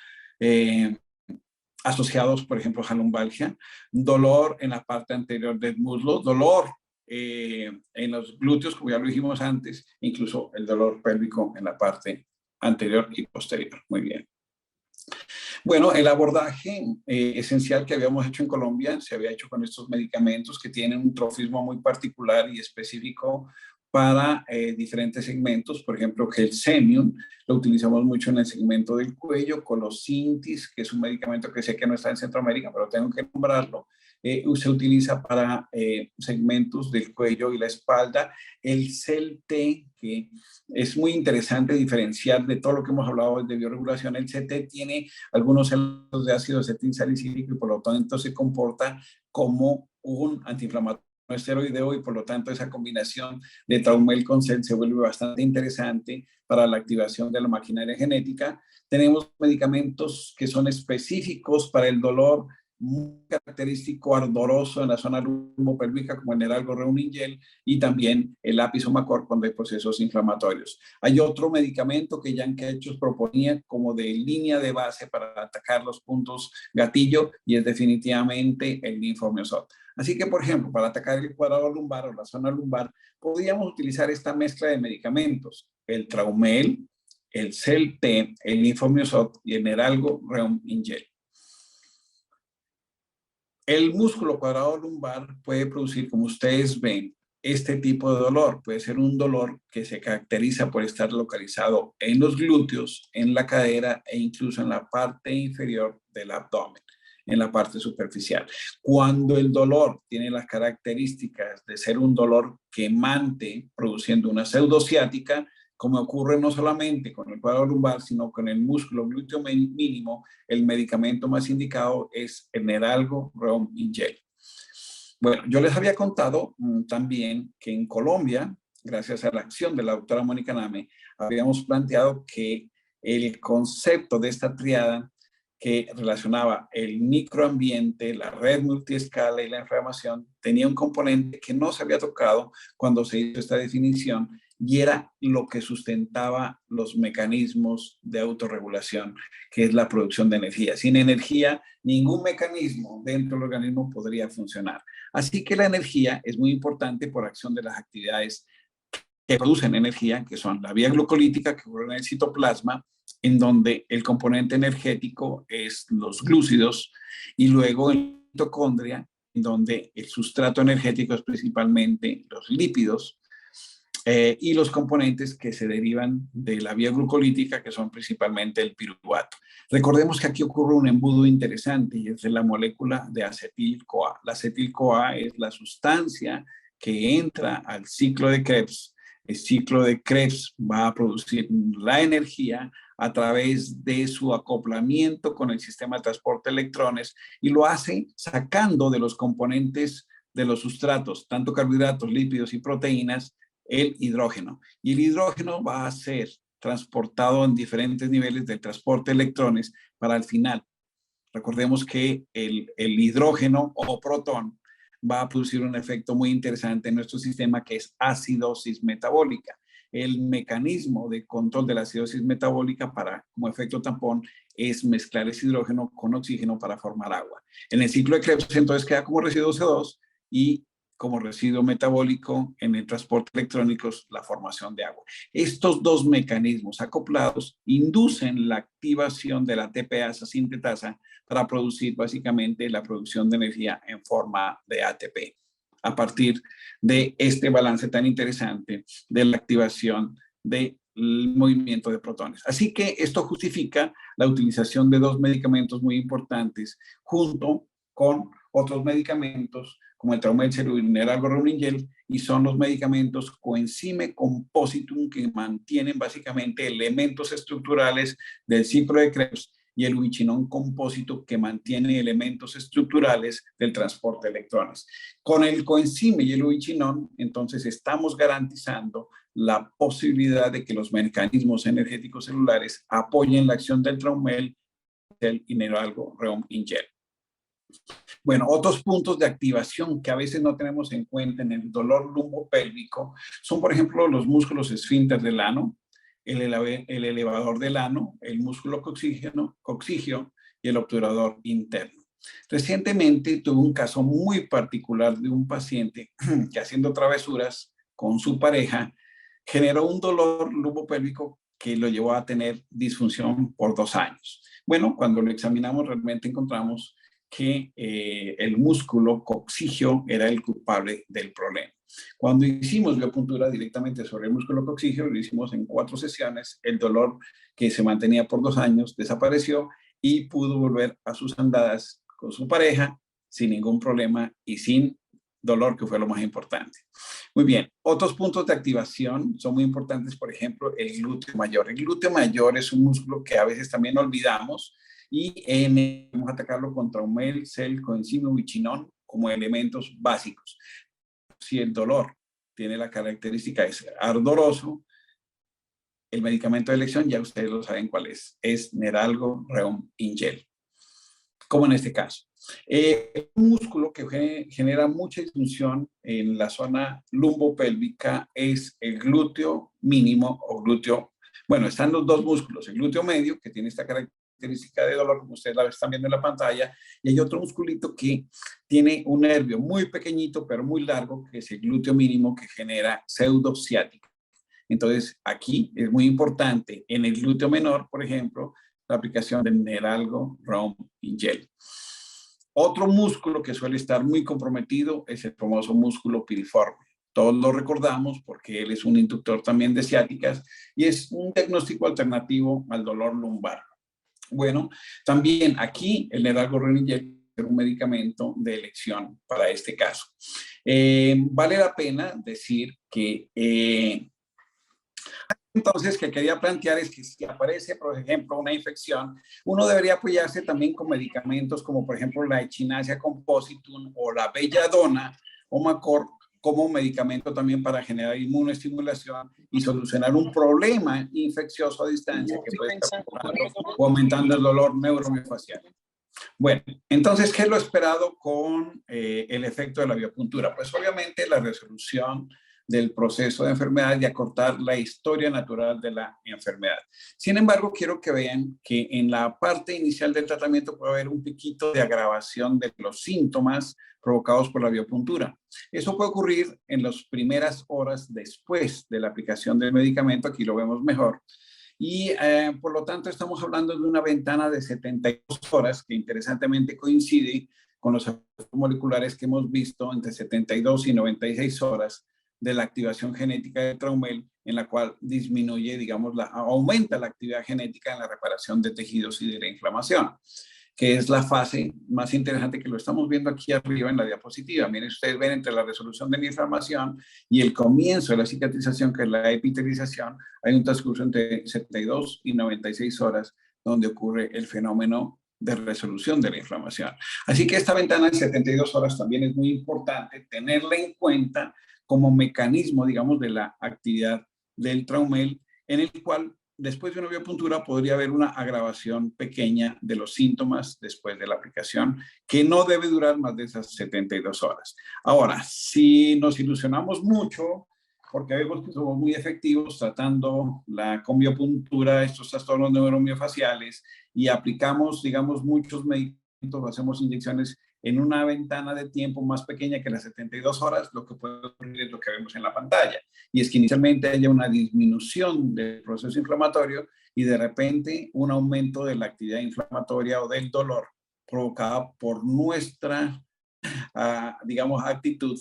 B: asociados, por ejemplo, a lumbalgia, dolor en la parte anterior del muslo, dolor en los glúteos, como ya lo dijimos antes, incluso el dolor pélvico en la parte anterior y posterior. Muy bien. Bueno, el abordaje esencial que habíamos hecho en Colombia se había hecho con estos medicamentos que tienen un trofismo muy particular y específico para diferentes segmentos. Por ejemplo, Gelsemium lo utilizamos mucho en el segmento del cuello, Colosintis, que es un medicamento que sé que no está en Centroamérica, pero tengo que nombrarlo. Se utiliza para segmentos del cuello y la espalda. El CEL-T, que es muy interesante diferenciar de todo lo que hemos hablado de bioregulación. El CT tiene algunos elementos de ácido acetilsalicílico y por lo tanto se comporta como un antiinflamatorio esteroideo y por lo tanto esa combinación de Traumel con CEL se vuelve bastante interesante para la activación de la maquinaria genética. Tenemos medicamentos que son específicos para el dolor muy característico ardoroso en la zona lumbopélvica como el Neralgo Reuningel y también el Apixomacor cuando hay procesos inflamatorios. Hay otro medicamento que Jan Ketchum proponía como de línea de base para atacar los puntos gatillo y es definitivamente el linfomiosot. Así que, por ejemplo, para atacar el cuadrado lumbar o la zona lumbar, podríamos utilizar esta mezcla de medicamentos, el Traumel, el CEL-T, el linfomiosot y el Neralgo Reuningel. El músculo cuadrado lumbar puede producir, como ustedes ven, este tipo de dolor. Puede ser un dolor que se caracteriza por estar localizado en los glúteos, en la cadera e incluso en la parte inferior del abdomen, en la parte superficial. Cuando el dolor tiene las características de ser un dolor quemante, produciendo una pseudociática, como ocurre no solamente con el cuadrado lumbar, sino con el músculo glúteo mínimo, el medicamento más indicado es el Neralgo Reuningel. Bueno, yo les había contado también que en Colombia, gracias a la acción de la doctora Mónica Name, habíamos planteado que el concepto de esta triada que relacionaba el microambiente, la red multiescala y la inflamación, tenía un componente que no se había tocado cuando se hizo esta definición y era lo que sustentaba los mecanismos de autorregulación, que es la producción de energía. Sin energía, ningún mecanismo dentro del organismo podría funcionar. Así que la energía es muy importante por acción de las actividades que producen energía, que son la vía glucolítica que ocurre en el citoplasma, en donde el componente energético es los glúcidos, y luego en la mitocondria, en donde el sustrato energético es principalmente los lípidos, y los componentes que se derivan de la vía glucolítica, que son principalmente el piruvato. Recordemos que aquí ocurre un embudo interesante y es de la molécula de acetil-CoA. La acetil-CoA es la sustancia que entra al ciclo de Krebs El ciclo de Krebs va a producir la energía a través de su acoplamiento con el sistema de transporte de electrones y lo hace sacando de los componentes de los sustratos, tanto carbohidratos, lípidos y proteínas, el hidrógeno. Y el hidrógeno va a ser transportado en diferentes niveles del transporte de electrones para al final. Recordemos que el hidrógeno o protón va a producir un efecto muy interesante en nuestro sistema que es acidosis metabólica. El mecanismo de control de la acidosis metabólica como efecto tampón es mezclar ese hidrógeno con oxígeno para formar agua. En el ciclo de Krebs entonces queda como residuo CO2 y como residuo metabólico en el transporte electrónicos la formación de agua. Estos dos mecanismos acoplados inducen la activación de la ATPasa sintetasa para producir básicamente la producción de energía en forma de ATP a partir de este balance tan interesante de la activación del movimiento de protones. Así que esto justifica la utilización de dos medicamentos muy importantes junto con otros medicamentos como el Traumel y el Neralgo Gel, y son los medicamentos coenzime compositum que mantienen básicamente elementos estructurales del ciclo de Krebs y el ubiquinón compósito que mantiene elementos estructurales del transporte de electrones. Con el coenzime y el ubiquinón, entonces estamos garantizando la posibilidad de que los mecanismos energéticos celulares apoyen la acción del Traumel y Neralgo Gel. Bueno, otros puntos de activación que a veces no tenemos en cuenta en el dolor lumbopélvico son, por ejemplo, los músculos esfínter del ano, el elevador del ano, el músculo coxígeo y el obturador interno. Recientemente tuve un caso muy particular de un paciente que haciendo travesuras con su pareja generó un dolor lumbopélvico que lo llevó a tener disfunción por 2 años. Bueno, cuando lo examinamos realmente encontramos que el músculo coxígeo era el culpable del problema. Cuando hicimos biopuntura directamente sobre el músculo coxígeo, lo hicimos en 4 sesiones, el dolor que se mantenía por 2 años desapareció y pudo volver a sus andadas con su pareja sin ningún problema y sin dolor, que fue lo más importante. Muy bien, otros puntos de activación son muy importantes, por ejemplo, el glúteo mayor. El glúteo mayor es un músculo que a veces también olvidamos, y vamos a atacarlo con Traumel, Cel, coenzime, ubiquinón como elementos básicos. Si el dolor tiene la característica de ser ardoroso, el medicamento de elección ya ustedes lo saben cuál es Neralgo Gel, como en este caso. Un músculo que genera mucha disfunción en la zona lumbopélvica es el glúteo mínimo o glúteo. Bueno, están los dos músculos, el glúteo medio, que tiene esta característica de dolor, como ustedes la están viendo en la pantalla, y hay otro musculito que tiene un nervio muy pequeñito, pero muy largo, que es el glúteo mínimo, que genera pseudociática. Entonces, aquí es muy importante, en el glúteo menor, por ejemplo, la aplicación de Neralgo Gel. Otro músculo que suele estar muy comprometido es el famoso músculo piriforme. Todos lo recordamos porque él es un inductor también de ciáticas y es un diagnóstico alternativo al dolor lumbar. Bueno, también aquí el Neralgo Gel es un medicamento de elección para este caso. Vale la pena decir que entonces, que quería plantear es que si aparece, por ejemplo, una infección, uno debería apoyarse también con medicamentos como, por ejemplo, la echinacea compositum o la belladona o macor como medicamento también para generar inmunoestimulación y solucionar un problema infeccioso a distancia que puede estar o aumentando el dolor neuromiofascial. Bueno, entonces, ¿qué es lo esperado con el efecto de la biopuntura? Pues obviamente la resolución del proceso de enfermedad y acortar la historia natural de la enfermedad. Sin embargo, quiero que vean que en la parte inicial del tratamiento puede haber un piquito de agravación de los síntomas provocados por la biopuntura. Eso puede ocurrir en las primeras horas después de la aplicación del medicamento, aquí lo vemos mejor. Y por lo tanto estamos hablando de una ventana de 72 horas que interesantemente coincide con los efectos moleculares que hemos visto entre 72 y 96 horas de la activación genética de Traumel, en la cual disminuye, digamos, aumenta la actividad genética en la reparación de tejidos y de la inflamación. que es la fase más interesante, que lo estamos viendo aquí arriba en la diapositiva. Miren, ustedes ven entre la resolución de la inflamación y el comienzo de la cicatrización, que es la epitelización, hay un transcurso entre 72 y 96 horas donde ocurre el fenómeno de resolución de la inflamación. Así que esta ventana de 72 horas también es muy importante tenerla en cuenta como mecanismo, digamos, de la actividad del traumel, en el cual después de una biopuntura podría haber una agravación pequeña de los síntomas después de la aplicación, que no debe durar más de esas 72 horas. Ahora, si nos ilusionamos mucho, porque vemos que somos muy efectivos tratando con biopuntura estos trastornos neuromiofaciales y aplicamos, digamos, muchos medicamentos, hacemos inyecciones en una ventana de tiempo más pequeña que las 72 horas, lo que puede ocurrir es lo que vemos en la pantalla. Y es que inicialmente haya una disminución del proceso inflamatorio y de repente un aumento de la actividad inflamatoria o del dolor provocada por nuestra, digamos, actitud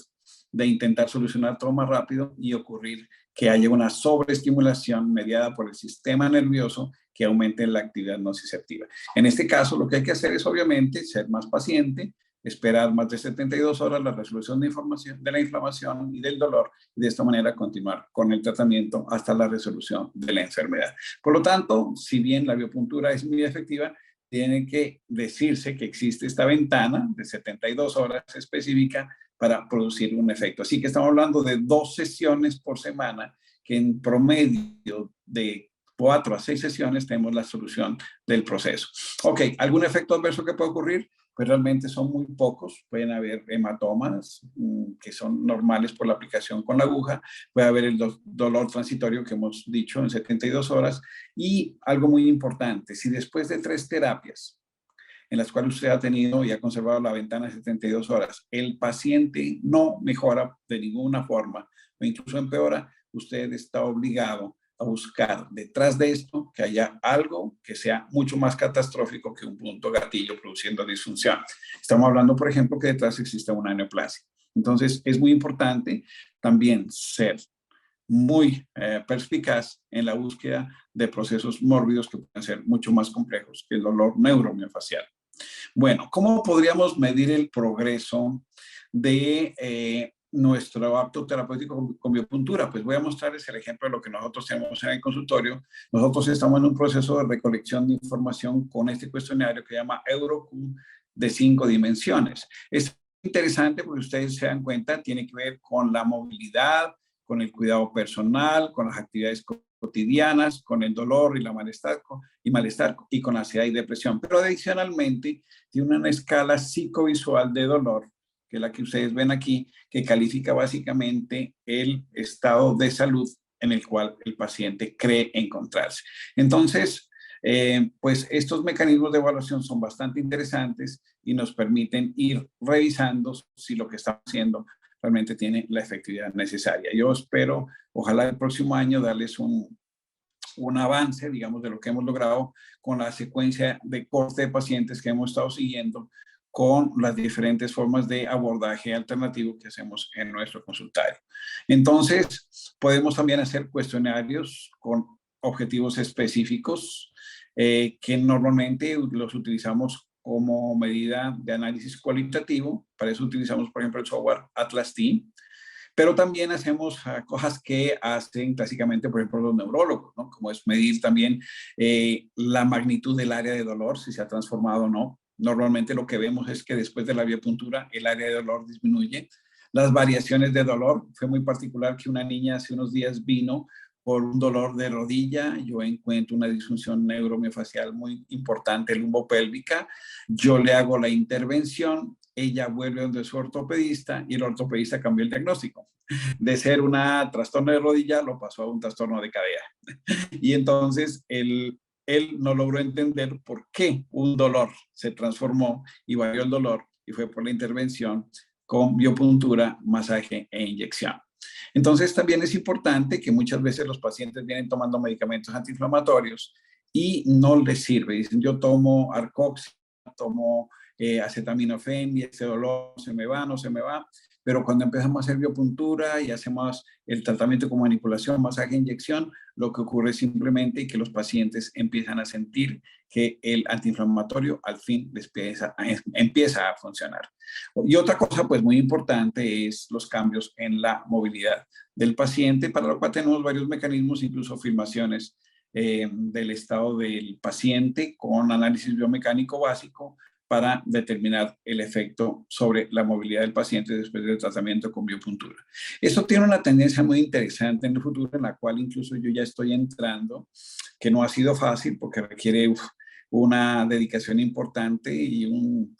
B: de intentar solucionar todo más rápido y ocurrir que haya una sobreestimulación mediada por el sistema nervioso que aumente la actividad nociceptiva. En este caso, lo que hay que hacer es obviamente ser más paciente, esperar más de 72 horas la resolución de la inflamación y del dolor, y de esta manera continuar con el tratamiento hasta la resolución de la enfermedad. Por lo tanto, si bien la biopuntura es muy efectiva, tiene que decirse que existe esta ventana de 72 horas específica para producir un efecto. Así que estamos hablando de 2 sesiones por semana, que en promedio de 4 a 6 sesiones tenemos la solución del proceso. Ok, ¿algún efecto adverso que puede ocurrir? Pues realmente son muy pocos. Pueden haber hematomas que son normales por la aplicación con la aguja. Puede haber el dolor transitorio que hemos dicho en 72 horas. Y algo muy importante, si después de 3 terapias en las cuales usted ha tenido y ha conservado la ventana de 72 horas, el paciente no mejora de ninguna forma o incluso empeora, usted está obligado a buscar detrás de esto que haya algo que sea mucho más catastrófico que un punto gatillo produciendo disfunción. Estamos hablando, por ejemplo, que detrás existe una neoplasia. Entonces, es muy importante también ser muy perspicaz en la búsqueda de procesos mórbidos que pueden ser mucho más complejos que el dolor neuromiofacial. Bueno, ¿cómo podríamos medir el progreso de nuestro acto terapéutico con biopuntura? Pues voy a mostrarles el ejemplo de lo que nosotros tenemos en el consultorio. Nosotros estamos en un proceso de recolección de información con este cuestionario que se llama EuroQ de 5 dimensiones. Es interesante porque ustedes se dan cuenta, tiene que ver con la movilidad, con el cuidado personal, con las actividades cotidianas, con el dolor y la malestar y con ansiedad y depresión. Pero adicionalmente tiene una escala psicovisual de dolor, que es la que ustedes ven aquí, que califica básicamente el estado de salud en el cual el paciente cree encontrarse. Entonces, pues estos mecanismos de evaluación son bastante interesantes y nos permiten ir revisando si lo que estamos haciendo realmente tiene la efectividad necesaria. Yo espero, ojalá el próximo año, darles un avance, digamos, de lo que hemos logrado con la secuencia de corte de pacientes que hemos estado siguiendo con las diferentes formas de abordaje alternativo que hacemos en nuestro consultorio. Entonces, podemos también hacer cuestionarios con objetivos específicos que normalmente los utilizamos como medida de análisis cualitativo. Para eso utilizamos, por ejemplo, el software Atlas T, pero también hacemos cosas que hacen clásicamente, por ejemplo, los neurólogos, ¿no? Como es medir también la magnitud del área de dolor, si se ha transformado o no. Normalmente lo que vemos es que después de la biopuntura el área de dolor disminuye. Las variaciones de dolor, fue muy particular que una niña hace unos días vino por un dolor de rodilla, yo encuentro una disfunción neuromiofacial muy importante, lumbopélvica, yo le hago la intervención, ella vuelve donde su ortopedista y el ortopedista cambió el diagnóstico. De ser una trastorno de rodilla lo pasó a un trastorno de cadera. Y entonces él no logró entender por qué un dolor se transformó y varió el dolor y fue por la intervención con biopuntura, masaje e inyección. Entonces también es importante que muchas veces los pacientes vienen tomando medicamentos antiinflamatorios y no les sirve. Dicen, yo tomo Arcoxia, tomo acetaminofén y este dolor no se me va, no se me va. Pero cuando empezamos a hacer biopuntura y hacemos el tratamiento con manipulación, masaje, inyección, lo que ocurre es simplemente que los pacientes empiezan a sentir que el antiinflamatorio al fin empieza a funcionar. Y otra cosa pues muy importante es los cambios en la movilidad del paciente, para lo cual tenemos varios mecanismos, incluso filmaciones del estado del paciente con análisis biomecánico básico, para determinar el efecto sobre la movilidad del paciente después del tratamiento con biopuntura. Esto tiene una tendencia muy interesante en el futuro, en la cual incluso yo ya estoy entrando, que no ha sido fácil porque requiere una dedicación importante y un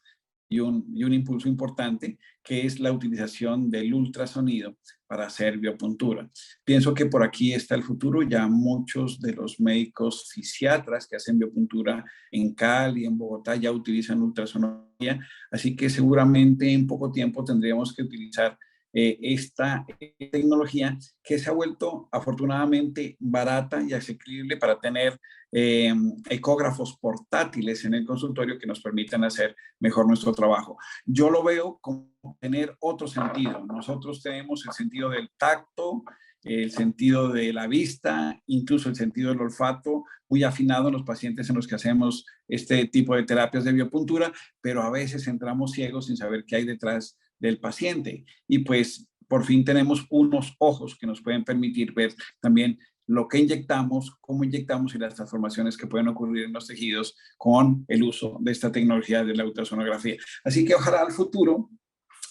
B: impulso importante, que es la utilización del ultrasonido para hacer biopuntura. Pienso que por aquí está el futuro. Ya muchos de los médicos fisiatras que hacen biopuntura en Cali, en Bogotá, ya utilizan ultrasonografía, así que seguramente en poco tiempo tendríamos que utilizar esta tecnología, que se ha vuelto afortunadamente barata y asequible para tener ecógrafos portátiles en el consultorio que nos permitan hacer mejor nuestro trabajo. Yo lo veo como tener otro sentido. Nosotros tenemos el sentido del tacto, el sentido de la vista, incluso el sentido del olfato, muy afinado en los pacientes en los que hacemos este tipo de terapias de biopuntura, pero a veces entramos ciegos sin saber qué hay detrás del paciente. Y pues por fin tenemos unos ojos que nos pueden permitir ver también lo que inyectamos, cómo inyectamos y las transformaciones que pueden ocurrir en los tejidos con el uso de esta tecnología de la ultrasonografía. Así que ojalá al futuro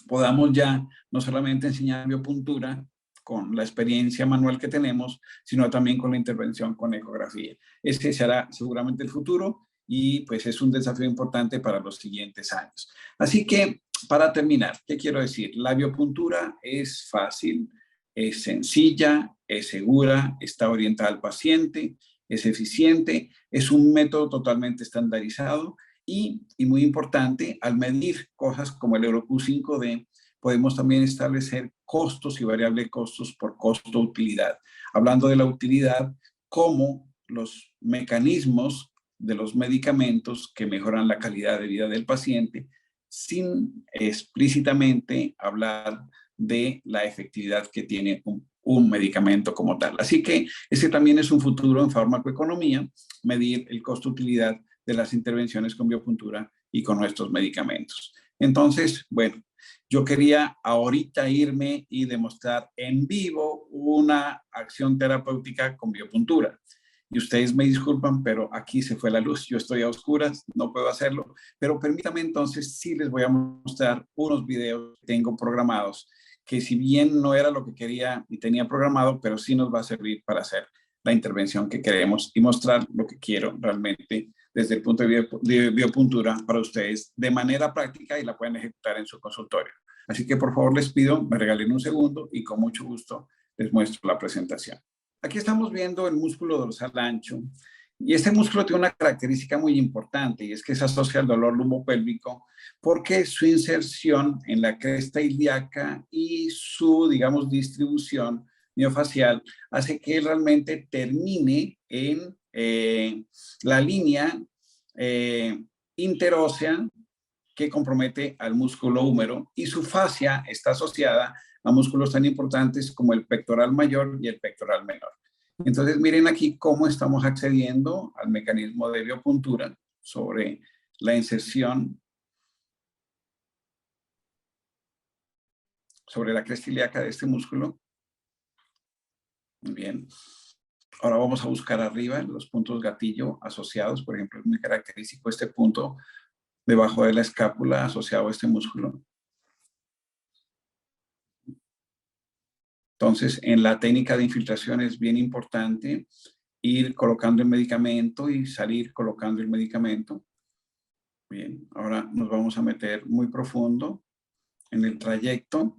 B: podamos ya no solamente enseñar biopuntura con la experiencia manual que tenemos, sino también con la intervención con ecografía. Ese será seguramente el futuro y pues es un desafío importante para los siguientes años. Así que para terminar, ¿qué quiero decir? La biopuntura es fácil, es sencilla, es segura, está orientada al paciente, es eficiente, es un método totalmente estandarizado y muy importante, al medir cosas como el EuroQ5D, podemos también establecer costos y variable de costos por costo-utilidad. Hablando de la utilidad, como los mecanismos de los medicamentos que mejoran la calidad de vida del paciente, sin explícitamente hablar de la efectividad que tiene un medicamento como tal. Así que ese también es un futuro en farmacoeconomía, medir el costo-utilidad de las intervenciones con biopuntura y con nuestros medicamentos. Entonces, bueno, yo quería ahorita irme y demostrar en vivo una acción terapéutica con biopuntura. Y ustedes me disculpan, pero aquí se fue la luz. Yo estoy a oscuras, no puedo hacerlo. Pero permítame entonces, sí les voy a mostrar unos videos que tengo programados, que si bien no era lo que quería y tenía programado, pero sí nos va a servir para hacer la intervención que queremos y mostrar lo que quiero realmente desde el punto de biopuntura para ustedes de manera práctica y la pueden ejecutar en su consultorio. Así que por favor les pido, me regalen un segundo y con mucho gusto les muestro la presentación. Aquí estamos viendo el músculo dorsal ancho y este músculo tiene una característica muy importante y es que se asocia al dolor lumbopélvico porque su inserción en la cresta ilíaca y su, digamos, distribución miofacial hace que realmente termine en la línea interósea que compromete al músculo húmero y su fascia está asociada a músculos tan importantes como el pectoral mayor y el pectoral menor. Entonces miren aquí cómo estamos accediendo al mecanismo de biopuntura sobre la inserción sobre la cresta ilíaca de este músculo. Muy bien. Ahora vamos a buscar arriba los puntos gatillo asociados. Por ejemplo, es muy característico este punto debajo de la escápula asociado a este músculo. Entonces, en la técnica de infiltración es bien importante ir colocando el medicamento y salir colocando el medicamento. Bien, ahora nos vamos a meter muy profundo en el trayecto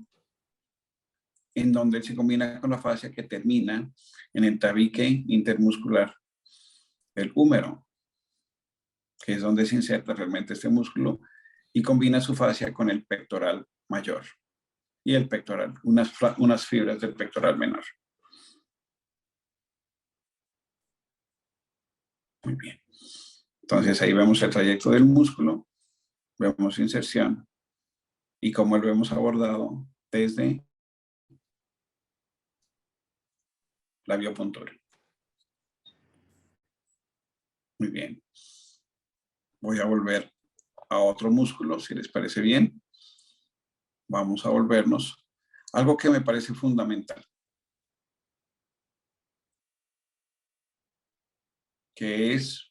B: en donde se combina con la fascia que termina en el tabique intermuscular del húmero, que es donde se inserta realmente este músculo, y combina su fascia con el pectoral mayor y el pectoral, unas fibras del pectoral menor. Muy bien. Entonces ahí vemos el trayecto del músculo. vemos inserción y cómo lo hemos abordado desde la biopuntura. Muy bien. Voy a volver a otro músculo, si les parece bien. Vamos a volvernos algo que me parece fundamental, que es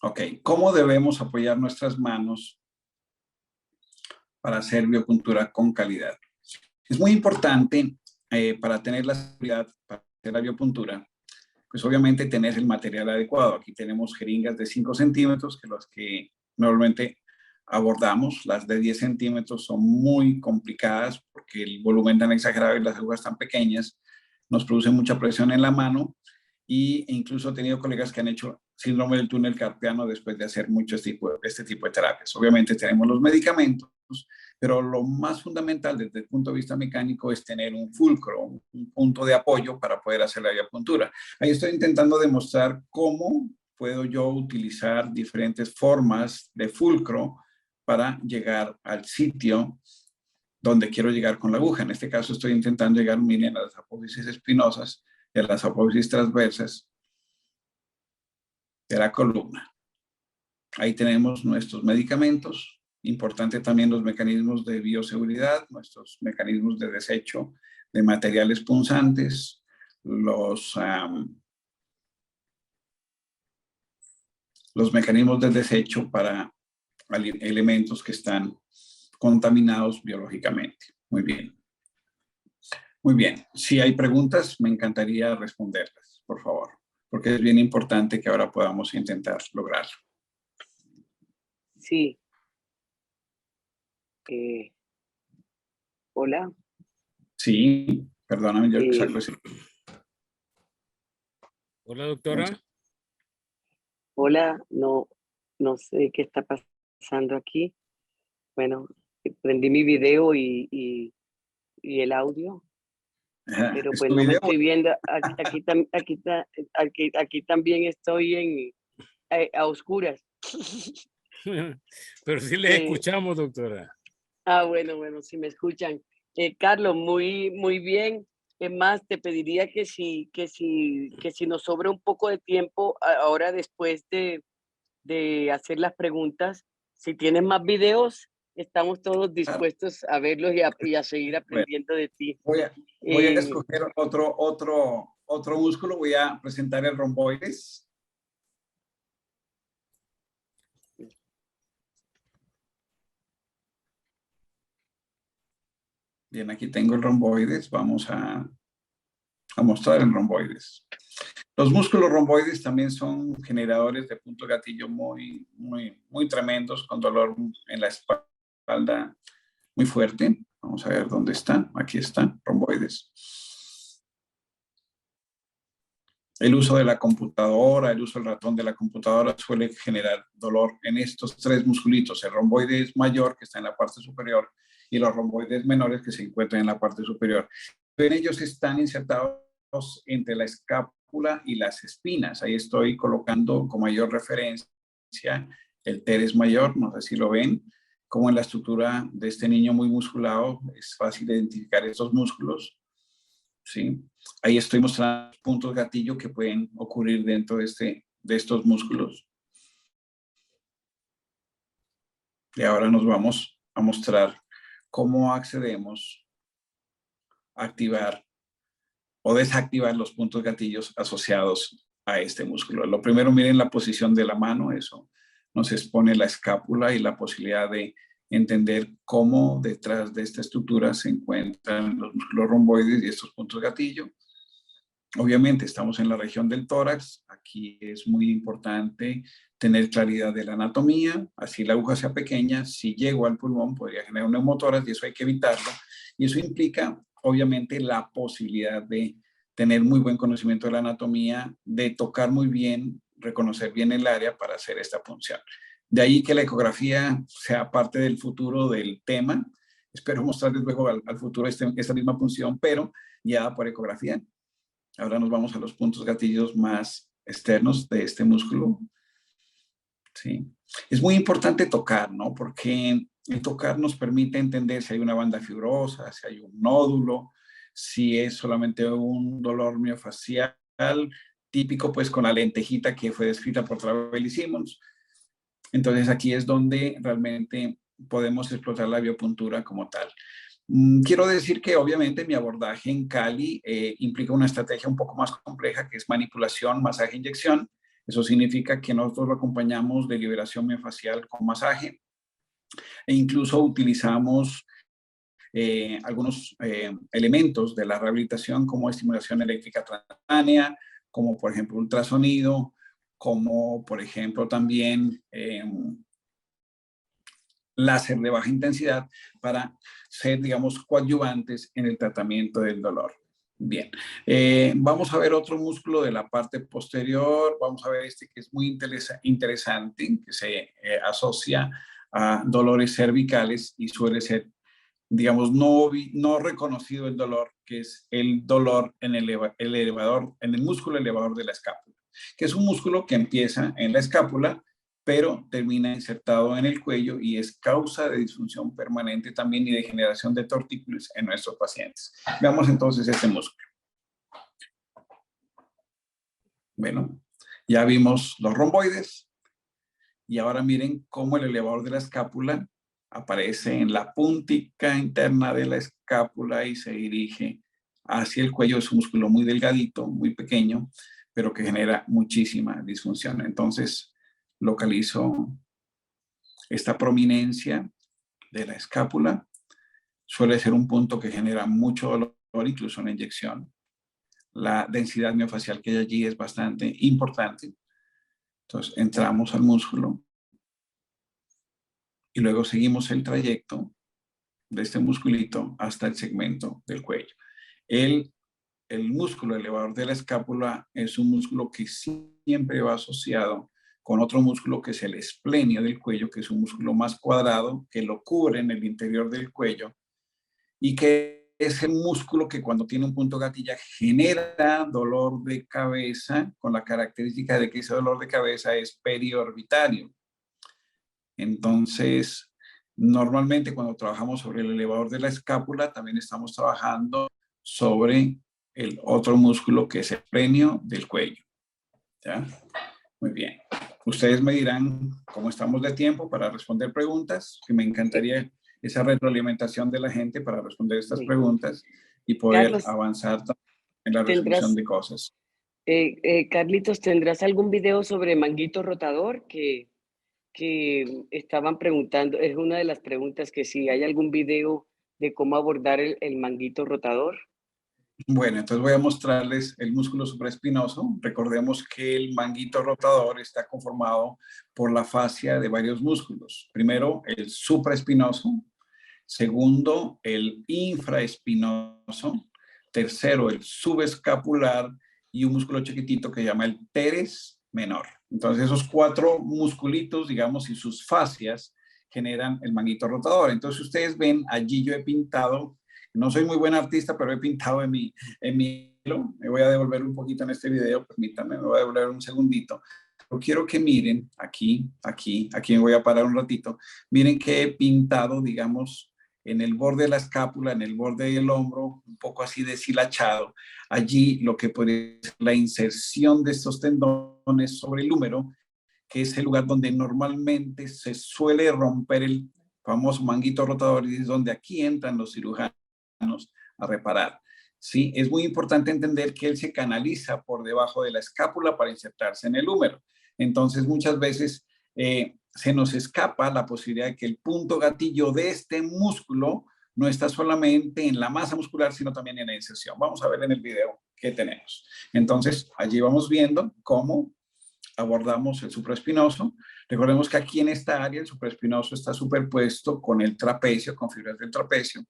B: ok, ¿cómo debemos apoyar nuestras manos para hacer biopuntura con calidad? Es muy importante para tener la seguridad, para hacer la biopuntura, pues obviamente tener el material adecuado. Aquí tenemos jeringas de 5 centímetros, que las que normalmente abordamos. Las de 10 centímetros son muy complicadas porque el volumen tan exagerado y las agujas tan pequeñas nos producen mucha presión en la mano, e incluso he tenido colegas que han hecho síndrome del túnel carpiano después de hacer mucho este tipo de terapias. Obviamente tenemos los medicamentos, pero lo más fundamental desde el punto de vista mecánico es tener un fulcro, un punto de apoyo para poder hacer la biopuntura. Ahí estoy intentando demostrar cómo puedo yo utilizar diferentes formas de fulcro para llegar al sitio donde quiero llegar con la aguja. En este caso estoy intentando llegar, miren, a las apófisis espinosas y a las apófisis transversas de la columna. Ahí tenemos nuestros medicamentos. Importante también los mecanismos de bioseguridad, nuestros mecanismos de desecho de materiales punzantes, los mecanismos de desecho para elementos que están contaminados biológicamente. Muy bien. Muy bien. Si hay preguntas, me encantaría responderlas, por favor, porque es bien importante que ahora podamos intentar lograrlo.
C: Sí. Hola.
B: Sí, perdóname, yo saco ese.
D: Hola, doctora.
C: Hola, no sé qué está pasando aquí. Bueno, prendí mi video y el audio, pero pues no me estoy viendo. Aquí también estoy a oscuras.
D: Pero sí les escuchamos, doctora.
C: Bueno, si me escuchan. Carlos, muy bien. Es más, te pediría que si nos sobra un poco de tiempo ahora después de hacer las preguntas, si tienes más videos, estamos todos dispuestos a verlos y a seguir aprendiendo de ti.
B: Voy a escoger otro músculo, voy a presentar el romboides. Bien, aquí tengo el romboides, vamos a mostrar el romboides. Los músculos romboides también son generadores de punto gatillo muy tremendos, con dolor en la espalda muy fuerte. Vamos a ver dónde está. Aquí está, romboides. El uso de la computadora, el uso del ratón de la computadora suele generar dolor en estos tres musculitos. El romboides mayor, que está en la parte superior, y los romboides menores, que se encuentran en la parte superior. En ellos están insertados entre la escápula y las espinas. Ahí estoy colocando con mayor referencia el teres mayor, no sé si lo ven, como en la estructura de este niño muy musculado, es fácil identificar estos músculos, ¿sí? Ahí estoy mostrando puntos gatillo que pueden ocurrir dentro de estos músculos. Y ahora nos vamos a mostrar cómo accedemos a activar o desactivar los puntos gatillos asociados a este músculo. Lo primero, miren la posición de la mano, eso nos expone la escápula y la posibilidad de entender cómo detrás de esta estructura se encuentran los músculos romboides y estos puntos gatillo. Obviamente estamos en la región del tórax, aquí es muy importante tener claridad de la anatomía, así la aguja sea pequeña, si llego al pulmón podría generar un neumotórax y eso hay que evitarlo, y eso implica obviamente la posibilidad de tener muy buen conocimiento de la anatomía, de tocar muy bien, reconocer bien el área para hacer esta punción. De ahí que la ecografía sea parte del futuro del tema. Espero mostrarles luego al futuro esta misma punción, pero guiada por ecografía. Ahora nos vamos a los puntos gatillos más externos de este músculo. Sí. Es muy importante tocar, ¿no? Porque el tocar nos permite entender si hay una banda fibrosa, si hay un nódulo, si es solamente un dolor miofacial típico, pues con la lentejita que fue descrita por Travel y Simmons. Entonces aquí es donde realmente podemos explotar la biopuntura como tal. Quiero decir que obviamente mi abordaje en Cali implica una estrategia un poco más compleja, que es manipulación, masaje, inyección. Eso significa que nosotros lo acompañamos de liberación miofascial con masaje e incluso utilizamos algunos elementos de la rehabilitación como estimulación eléctrica transcutánea, como por ejemplo ultrasonido, como por ejemplo también láser de baja intensidad para ser, digamos, coadyuvantes en el tratamiento del dolor. Bien, vamos a ver otro músculo de la parte posterior, vamos a ver este que es muy interesante, que se asocia a dolores cervicales y suele ser, digamos, no reconocido el dolor, que es el dolor en el músculo elevador de la escápula, que es un músculo que empieza en la escápula, pero termina insertado en el cuello y es causa de disfunción permanente también y de generación de tortícolis en nuestros pacientes. Veamos entonces este músculo. Bueno, ya vimos los romboides y ahora miren cómo el elevador de la escápula aparece en la puntica interna de la escápula y se dirige hacia el cuello. Es un músculo muy delgadito, muy pequeño, pero que genera muchísima disfunción. Entonces, localizo esta prominencia de la escápula. Suele ser un punto que genera mucho dolor, incluso en la inyección. La densidad miofacial que hay allí es bastante importante. Entonces, entramos al músculo y luego seguimos el trayecto de este musculito hasta el segmento del cuello. El músculo elevador de la escápula es un músculo que siempre va asociado con otro músculo que es el esplenio del cuello, que es un músculo más cuadrado, que lo cubre en el interior del cuello y que es el músculo que cuando tiene un punto gatilla genera dolor de cabeza, con la característica de que ese dolor de cabeza es periorbitario. Entonces, normalmente cuando trabajamos sobre el elevador de la escápula, también estamos trabajando sobre el otro músculo que es el esplenio del cuello. ¿Ya? Muy bien. Ustedes me dirán cómo estamos de tiempo para responder preguntas, que me encantaría esa retroalimentación de la gente para responder estas preguntas y poder
C: Carlos,
B: avanzar en la resolución de cosas.
C: Carlitos, ¿tendrás algún video sobre manguito rotador que estaban preguntando? Es una de las preguntas, que si hay algún video de cómo abordar el manguito rotador.
B: Bueno, entonces voy a mostrarles el músculo supraespinoso. Recordemos que el manguito rotador está conformado por la fascia de varios músculos. Primero, el supraespinoso. Segundo, el infraespinoso. Tercero, el subescapular. Y un músculo chiquitito que se llama el teres menor. Entonces, esos cuatro musculitos, digamos, y sus fascias generan el manguito rotador. Entonces, ustedes ven, allí yo he pintado. No soy muy buen artista, pero he pintado en mi hilo. Me voy a devolver un poquito en este video, permítanme, me voy a devolver un segundito. Pero quiero que miren, aquí me voy a parar un ratito. Miren que he pintado, digamos, en el borde de la escápula, en el borde del hombro, un poco así deshilachado. Allí lo que puede ser la inserción de estos tendones sobre el húmero, que es el lugar donde normalmente se suele romper el famoso manguito rotador, y es donde aquí entran los cirujanos a reparar. ¿Sí? Es muy importante entender que él se canaliza por debajo de la escápula para insertarse en el húmero. Entonces, muchas veces se nos escapa la posibilidad de que el punto gatillo de este músculo no está solamente en la masa muscular, sino también en la inserción. Vamos a ver en el video qué tenemos. Entonces, allí vamos viendo cómo abordamos el supraespinoso. Recordemos que aquí en esta área el supraespinoso está superpuesto con el trapecio, con fibras del trapecio.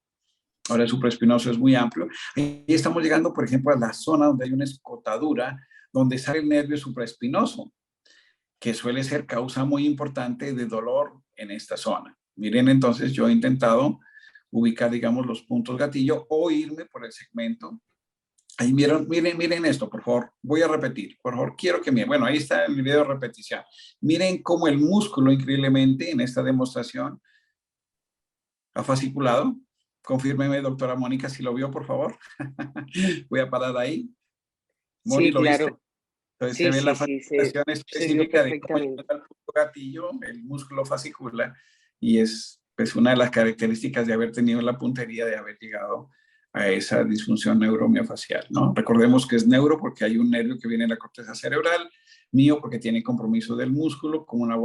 B: Ahora el supraespinoso es muy amplio. Ahí estamos llegando, por ejemplo, a la zona donde hay una escotadura, donde sale el nervio supraespinoso, que suele ser causa muy importante de dolor en esta zona. Miren, entonces yo he intentado ubicar, digamos, los puntos gatillo o irme por el segmento. Ahí miren esto, por favor. Voy a repetir, por favor, quiero que miren. Bueno, ahí está el video de repetición. Miren cómo el músculo, increíblemente, en esta demostración, ha fasciculado. Confírmeme, doctora Mónica, si lo vio, por favor. Voy a parar ahí. Moni,
C: Sí,
B: ¿lo viste?
C: claro.
B: Entonces se
C: Sí,
B: ve la
C: sí,
B: fasciculación
C: se vio
B: específica de cómo llega
C: perfectamente.
B: al punto gatillo, el músculo fascicula, y es pues una de las características de haber tenido la puntería de haber llegado a esa disfunción neuromiofascial, ¿no? Recordemos que es neuro porque hay un nervio que viene de la corteza cerebral, mío porque tiene compromiso del músculo, como una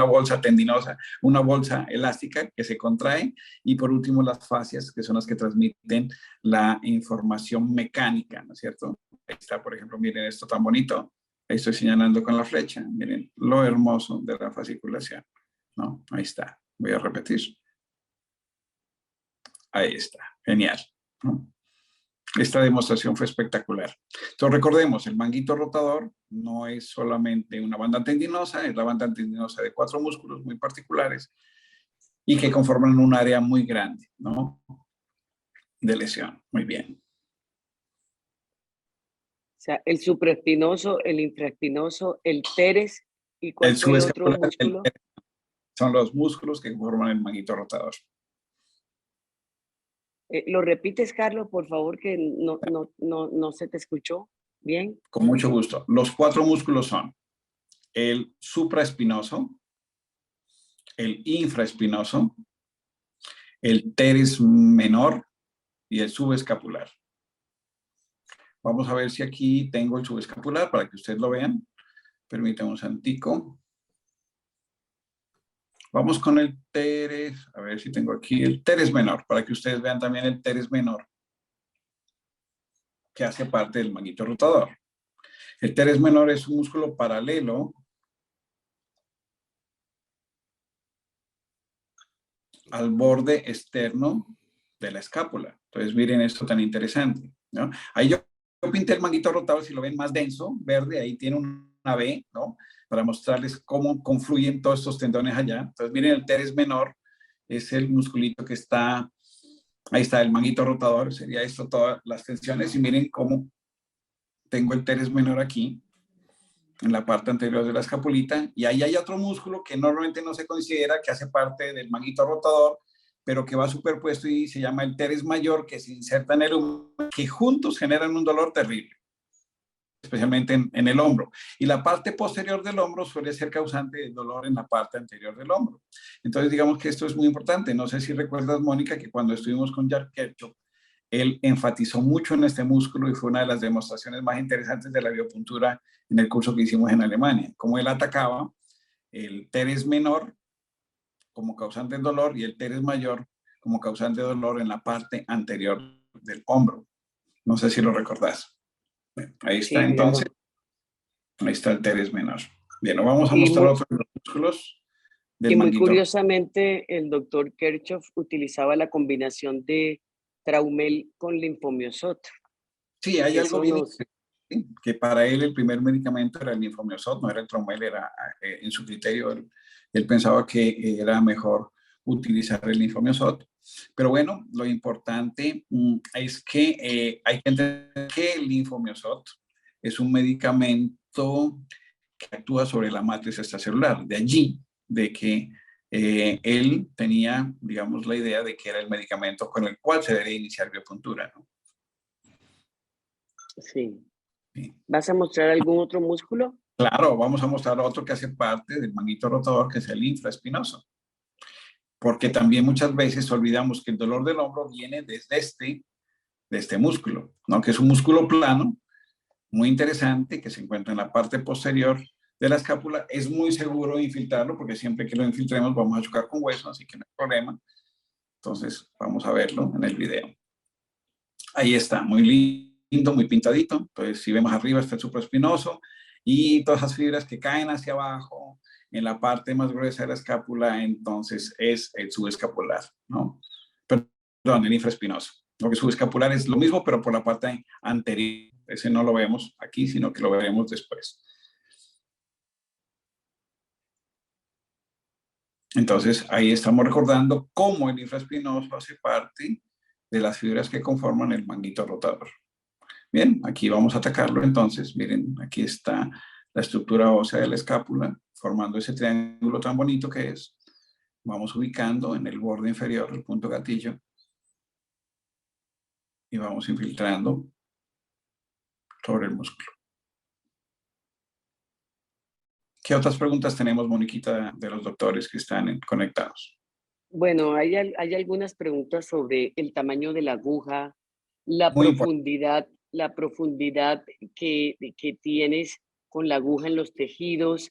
B: bolsa tendinosa, una bolsa elástica que se contrae, y por último las fascias, que son las que transmiten la información mecánica, ¿no es cierto? Ahí está, por ejemplo, miren esto tan bonito. Ahí estoy señalando con la flecha. Miren lo hermoso de la fasciculación, ¿no? Ahí está. Voy a repetir. Ahí está. Genial, ¿no? Esta demostración fue espectacular. Entonces recordemos, el manguito rotador no es solamente una banda tendinosa, es la banda tendinosa de 4 músculos muy particulares y que conforman un área muy grande, ¿no? De lesión. Muy bien.
C: O sea, el supraespinoso, el infraespinoso, el teres, ¿y cuál
B: El
C: fue el otro
B: subescapular
C: músculo?
B: son los músculos que conforman el manguito rotador.
C: ¿Lo repites, Carlos, por favor, que no se te escuchó bien?
B: Con mucho gusto. Los 4 músculos son el supraespinoso, el infraespinoso, el teres menor y el subescapular. Vamos a ver si aquí tengo el subescapular para que ustedes lo vean. Permítanme un santico. Vamos con el teres, a ver si tengo aquí el teres menor, para que ustedes vean también el teres menor, que hace parte del manguito rotador. El teres menor es un músculo paralelo al borde externo de la escápula. Entonces, miren esto tan interesante, ¿no? Ahí yo pinté el manguito rotador, si lo ven más denso, verde, ahí tiene una V, ¿no? Para mostrarles cómo confluyen todos estos tendones allá. Entonces, miren, el teres menor es el musculito que está, ahí está el manguito rotador, sería esto todas las tensiones, y miren cómo tengo el teres menor aquí, en la parte anterior de la escapulita, y ahí hay otro músculo que normalmente no se considera, que hace parte del manguito rotador, pero que va superpuesto y se llama el teres mayor, que se inserta en el húmero, que juntos generan un dolor terrible, especialmente en el hombro. Y la parte posterior del hombro suele ser causante de dolor en la parte anterior del hombro. Entonces, digamos que esto es muy importante. No sé si recuerdas, Mónica, que cuando estuvimos con Jack Kirchhoff, él enfatizó mucho en este músculo y fue una de las demostraciones más interesantes de la biopuntura en el curso que hicimos en Alemania. Cómo él atacaba el teres menor como causante de dolor y el teres mayor como causante de dolor en la parte anterior del hombro. No sé si lo recordás. Ahí está,
C: Sí,
B: entonces.
C: claro.
B: Ahí está el teres menor. Bien, vamos a
C: Y
B: mostrar
C: muy,
B: otros músculos del
C: y muy
B: manguito.
C: curiosamente, el doctor Kirchhoff utilizaba la combinación de Traumel con linfomiosot.
B: Sí, hay algo
C: Eso
B: bien
C: nos,
B: interesante, que para él el primer medicamento era el linfomiosot, no era el Traumel, era en su criterio, él pensaba que era mejor utilizar el linfomiosot. Pero bueno, lo importante es que hay que entender que el linfomiosot es un medicamento que actúa sobre la matriz extracelular. De allí, de que él tenía, digamos, la idea de que era el medicamento con el cual se debería iniciar biopuntura, ¿no?
C: sí.
B: Sí.
C: ¿Vas a mostrar algún otro músculo?
B: Claro, vamos a mostrar otro que hace parte del manguito rotador, que es el infraespinoso. Porque también muchas veces olvidamos que el dolor del hombro viene desde de este músculo, ¿no? Que es un músculo plano, muy interesante, que se encuentra en la parte posterior de la escápula. Es muy seguro infiltrarlo, porque siempre que lo infiltremos vamos a chocar con hueso, así que no hay problema. Entonces, vamos a verlo en el video. Ahí está, muy lindo, muy pintadito. Entonces, si vemos arriba está el supraespinoso y todas esas fibras que caen hacia abajo en la parte más gruesa de la escápula, entonces es el subescapular, ¿no? Pero perdón, el infraespinoso. Lo que subescapular es lo mismo, pero por la parte anterior. Ese no lo vemos aquí, sino que lo veremos después. Entonces, ahí estamos recordando cómo el infraespinoso hace parte de las fibras que conforman el manguito rotador. Bien, aquí vamos a atacarlo entonces. Miren, aquí está la estructura ósea de la escápula, formando ese triángulo tan bonito que es. Vamos ubicando en el borde inferior el punto gatillo y vamos infiltrando sobre el músculo. ¿Qué otras preguntas tenemos, Moniquita, de los doctores que están conectados?
C: Bueno, hay algunas preguntas sobre el tamaño de la aguja, la
B: Muy importante.
C: profundidad que tienes con la aguja en los tejidos.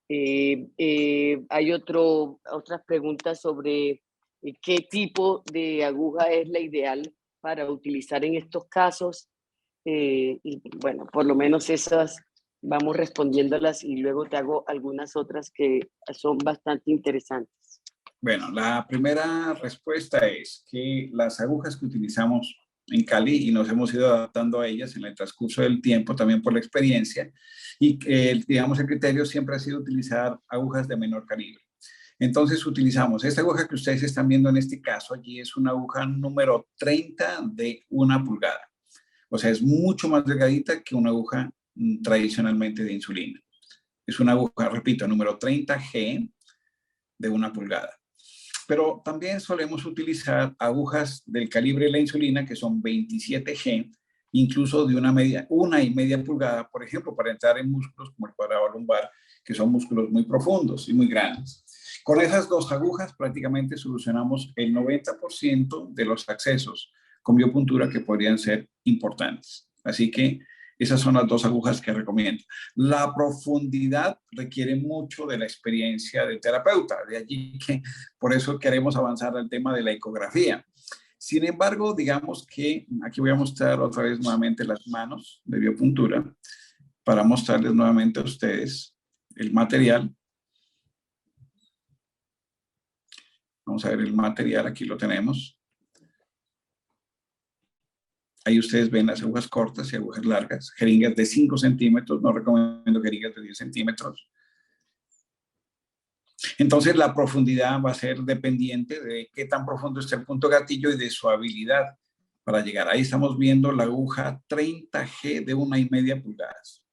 C: Hay otras preguntas sobre qué tipo de aguja es la ideal para utilizar en estos casos. Y bueno, por lo menos esas vamos respondiéndolas y luego te hago algunas otras que son bastante interesantes.
B: Bueno, la primera respuesta es que las agujas que utilizamos en Cali y nos hemos ido adaptando a ellas en el transcurso del tiempo, también por la experiencia, y digamos el criterio siempre ha sido utilizar agujas de menor calibre. Entonces utilizamos esta aguja que ustedes están viendo en este caso, allí es una aguja número 30 de 1 pulgada. O sea, es mucho más delgadita que una aguja tradicionalmente de insulina. Es una aguja, repito, número 30G de 1 pulgada. Pero también solemos utilizar agujas del calibre de la insulina, que son 27G, incluso de 1,5 pulgada, por ejemplo, para entrar en músculos como el cuadrado lumbar, que son músculos muy profundos y muy grandes. Con esas dos agujas prácticamente solucionamos el 90% de los accesos con biopuntura que podrían ser importantes. Así que esas son las dos agujas que recomiendo. La profundidad requiere mucho de la experiencia del terapeuta, de allí que por eso queremos avanzar al tema de la ecografía. Sin embargo, digamos que aquí voy a mostrar otra vez nuevamente las manos de biopuntura para mostrarles nuevamente a ustedes el material. Vamos a ver el material, aquí lo tenemos. Ahí ustedes ven las agujas cortas y agujas largas, jeringas de 5 centímetros, no recomiendo jeringas de 10 centímetros. Entonces la profundidad va a ser dependiente de qué tan profundo esté el punto gatillo y de su habilidad para llegar. Ahí estamos viendo la aguja 30G de 1,5 pulgadas.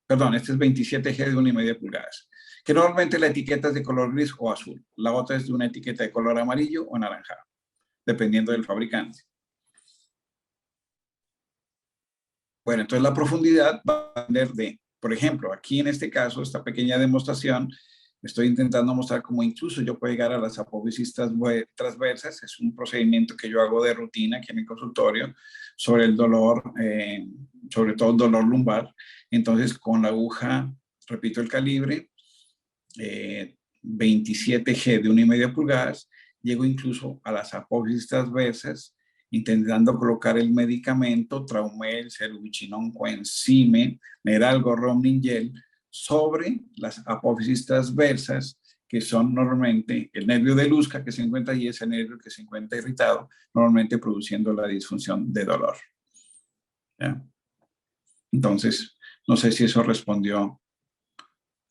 B: Perdón, este es 27G de 1,5 pulgadas. Que normalmente la etiqueta es de color gris o azul. La otra es de una etiqueta de color amarillo o anaranjado, dependiendo del fabricante. Bueno, entonces la profundidad va a depender de, por ejemplo, aquí en este caso, esta pequeña demostración, estoy intentando mostrar cómo incluso yo puedo llegar a las apófisis transversas. Es un procedimiento que yo hago de rutina aquí en mi consultorio sobre el dolor, sobre todo el dolor lumbar. Entonces, con la aguja, repito el calibre, 27G de 1,5 pulgadas, llego incluso a las apófisis transversas, intentando colocar el medicamento Traumel, Cerubicinón, Coenzime, Neralgo, Romningel, sobre las apófisis transversas, que son normalmente el nervio de Lusca que se encuentra allí, es el nervio que se encuentra irritado, normalmente produciendo la disfunción de dolor. ¿Ya? Entonces, no sé si eso respondió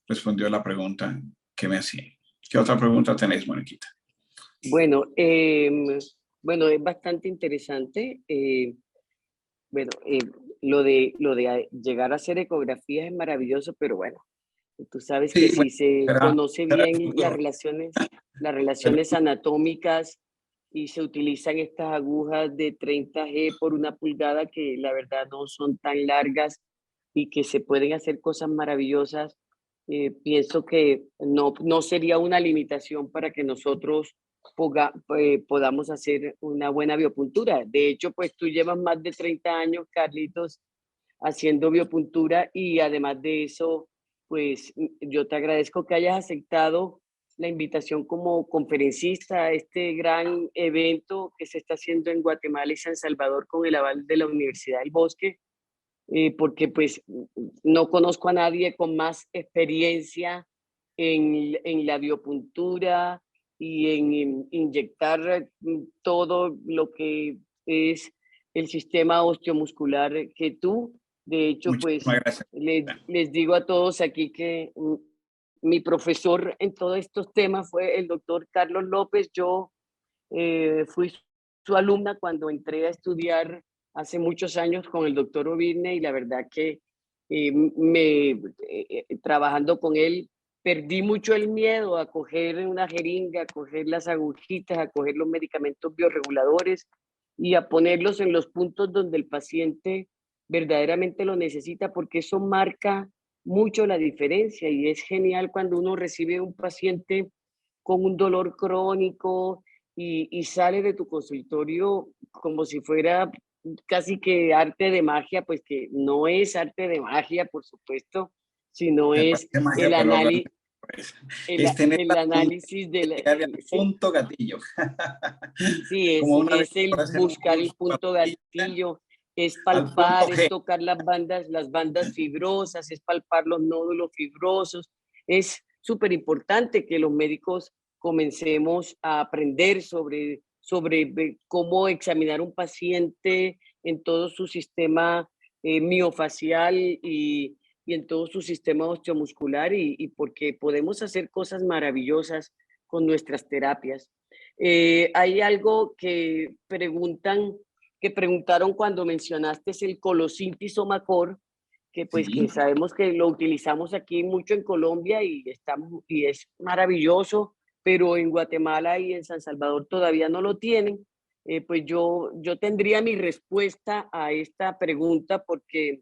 B: a la pregunta que me hacía. ¿Qué otra pregunta tenéis, Moniquita?
C: Bueno, bueno, es bastante interesante. Bueno, lo de llegar a hacer ecografías es maravilloso, pero bueno, tú sabes que
B: Sí,
C: si
B: bueno,
C: se conoce
B: será el
C: bien
B: futuro.
C: las relaciones anatómicas y se utilizan estas agujas de 30G por 1 pulgada que la verdad no son tan largas y que se pueden hacer cosas maravillosas, pienso que no sería una limitación para que nosotros podamos hacer una buena biopuntura. De hecho, pues tú llevas más de 30 años, Carlitos, haciendo biopuntura y además de eso, pues yo te agradezco que hayas aceptado la invitación como conferencista a este gran evento que se está haciendo en Guatemala y San Salvador con el aval de la Universidad del Bosque, porque pues no conozco a nadie con más experiencia en la biopuntura y en inyectar todo lo que es el sistema osteomuscular que tú. De hecho, pues
B: Muchísimas gracias.
C: les digo a todos aquí que mi profesor en todos estos temas fue el doctor Carlos López. Yo fui su alumna cuando entré a estudiar hace muchos años con el doctor Ovirne y la verdad que trabajando con él perdí mucho el miedo a coger una jeringa, a coger las agujitas, a coger los medicamentos bioreguladores y a ponerlos en los puntos donde el paciente verdaderamente lo necesita, porque eso marca mucho la diferencia y es genial cuando uno recibe un paciente con un dolor crónico y sale de tu consultorio como si fuera casi que arte de magia, pues que no es arte de magia, por supuesto, sino
B: Me
C: es
B: parece magia,
C: el
B: pero
C: análisis.
B: pues,
C: El,
B: es tener
C: el
B: la punta,
C: análisis de la,
B: llegar al
C: sí,
B: punto gatillo.
C: sí,
B: Como una vez
C: es el
B: por hacer un
C: buscar el
B: curso
C: punto gatillo, es
B: al punto
C: palpar, es
B: G.
C: tocar las bandas fibrosas, es palpar los nódulos fibrosos. Es súper importante que los médicos comencemos a aprender sobre cómo examinar un paciente en todo su sistema miofacial y en todo su sistema osteomuscular y porque podemos hacer cosas maravillosas con nuestras terapias. Hay algo que preguntaron cuando mencionaste es el Colosintis somacor, que pues que
B: Sí,
C: sabemos que lo utilizamos aquí mucho en Colombia y es maravilloso, pero en Guatemala y en San Salvador todavía no lo tienen. Pues yo tendría mi respuesta a esta pregunta porque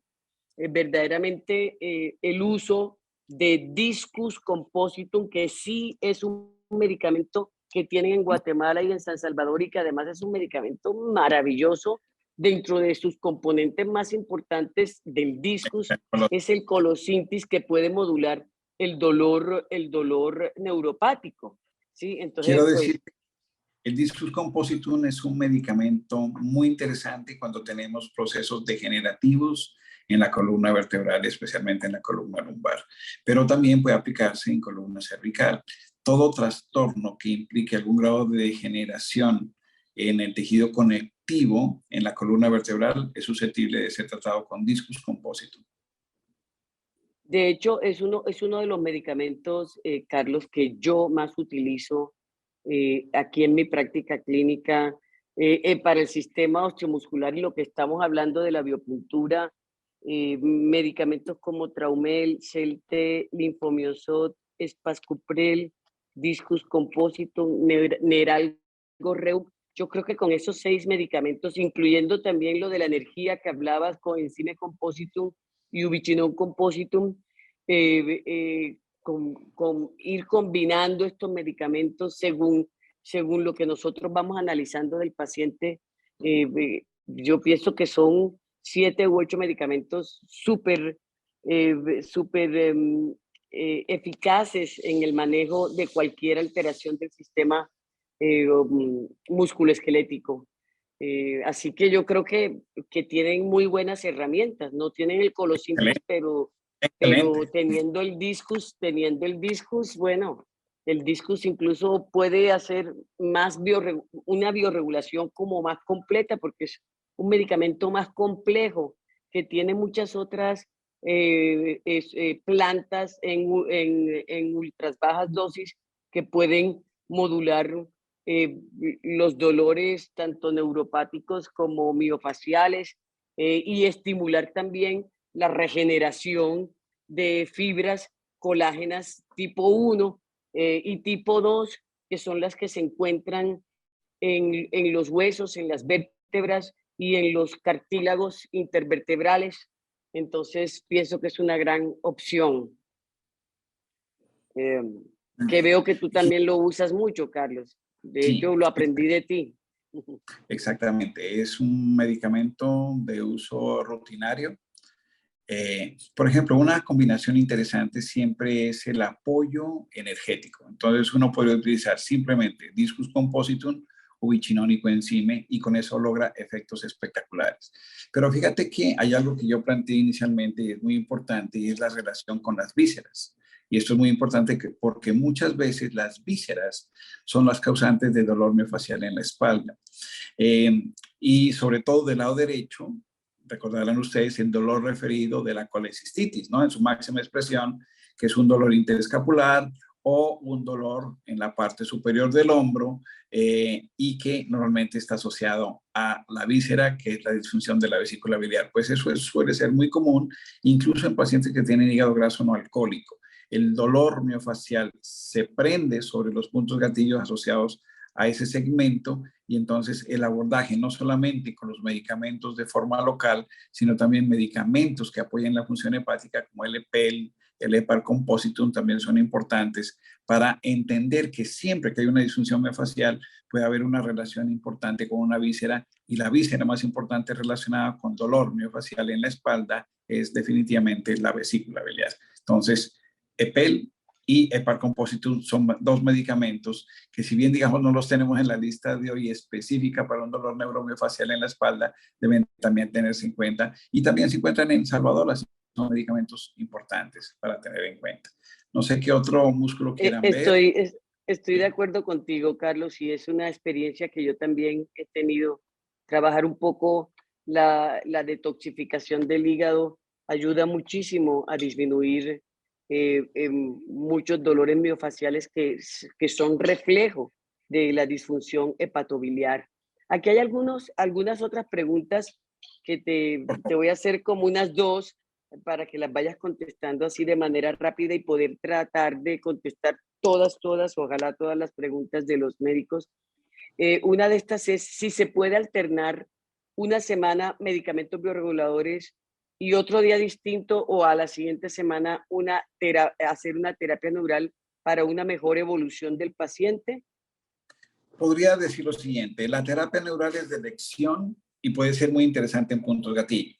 C: verdaderamente el uso de Discus compositum, que sí es un medicamento que tienen en Guatemala y en San Salvador y que además es un medicamento maravilloso. Dentro de sus componentes más importantes del Discus es el colosintis que puede modular el dolor neuropático. ¿Sí? Entonces,
B: quiero
C: pues
B: decir, el Discus compositum es un medicamento muy interesante cuando tenemos procesos degenerativos en la columna vertebral, especialmente en la columna lumbar, pero también puede aplicarse en columna cervical. Todo trastorno que implique algún grado de degeneración en el tejido conectivo en la columna vertebral es susceptible de ser tratado con Discus compositum.
C: de hecho es uno de los medicamentos, Carlos, que yo más utilizo aquí en mi práctica clínica para el sistema osteomuscular y lo que estamos hablando de la biopuntura, medicamentos como Traumel, Celte, Linfomiosot, Espascuprel, Discus compositum, Neralgo Reu. Yo creo que con esos 6 medicamentos, incluyendo también lo de la energía que hablabas, coenzime compositum y ubiquinol compositum, con ir combinando estos medicamentos según lo que nosotros vamos analizando del paciente. Yo pienso que son 7 u 8 medicamentos súper eficaces en el manejo de cualquier alteración del sistema musculoesquelético. Así que yo creo que tienen muy buenas herramientas. No tienen el colosintis, pero
B: Excelente.
C: teniendo el discus, bueno, el discus incluso puede hacer una bioregulación como más completa porque es un medicamento más complejo que tiene muchas otras plantas en ultras bajas dosis que pueden modular eh, los dolores tanto neuropáticos como miofaciales y estimular también la regeneración de fibras colágenas tipo 1 y tipo 2, que son las que se encuentran en los huesos, en las vértebras y en los cartílagos intervertebrales. Entonces, pienso que es una gran opción. Que veo que tú también lo usas mucho, Carlos. De
B: Sí,
C: hecho, lo aprendí de ti.
B: exactamente. Es un medicamento de uso rutinario. Por ejemplo, una combinación interesante siempre es el apoyo energético. Entonces, uno puede utilizar simplemente Discus compositum, ubiquinol y coenzime y con eso logra efectos espectaculares. Pero fíjate que hay algo que yo planteé inicialmente y es muy importante y es la relación con las vísceras. Y esto es muy importante porque muchas veces las vísceras son las causantes de dolor miofascial en la espalda. Y sobre todo del lado derecho, recordarán ustedes el dolor referido de la colecistitis, ¿no? En su máxima expresión, que es un dolor interescapular o un dolor en la parte superior del hombro y que normalmente está asociado a la víscera, que es la disfunción de la vesícula biliar. Pues eso suele ser muy común, incluso en pacientes que tienen hígado graso no alcohólico. El dolor miofascial se prende sobre los puntos gatillos asociados a ese segmento y entonces el abordaje no solamente con los medicamentos de forma local, sino también medicamentos que apoyen la función hepática como el EPEL, el Heparin Compositum también son importantes para entender que siempre que hay una disfunción miofascial puede haber una relación importante con una víscera y la víscera más importante relacionada con dolor miofascial en la espalda es definitivamente la vesícula biliar. Entonces, EPEL y Heparin Compositum son dos medicamentos que si bien digamos no los tenemos en la lista de hoy específica para un dolor neuromiofascial en la espalda, deben también tenerse en cuenta y también se encuentran en Salvador, así son medicamentos importantes para tener en cuenta. No sé qué otro músculo quieran ver.
C: Estoy de acuerdo contigo, Carlos, y es una experiencia que yo también he tenido. Trabajar un poco la detoxificación del hígado ayuda muchísimo a disminuir muchos dolores miofaciales que son reflejo de la disfunción hepatobiliar. Aquí hay algunas otras preguntas que te voy a hacer como unas dos para que las vayas contestando así de manera rápida y poder tratar de contestar todas, ojalá todas las preguntas de los médicos. Una de estas es si se puede alternar una semana medicamentos bioreguladores y otro día distinto o a la siguiente semana hacer una terapia neural para una mejor evolución del paciente.
B: Podría decir lo siguiente, la terapia neural es de elección y puede ser muy interesante en puntos gatillo.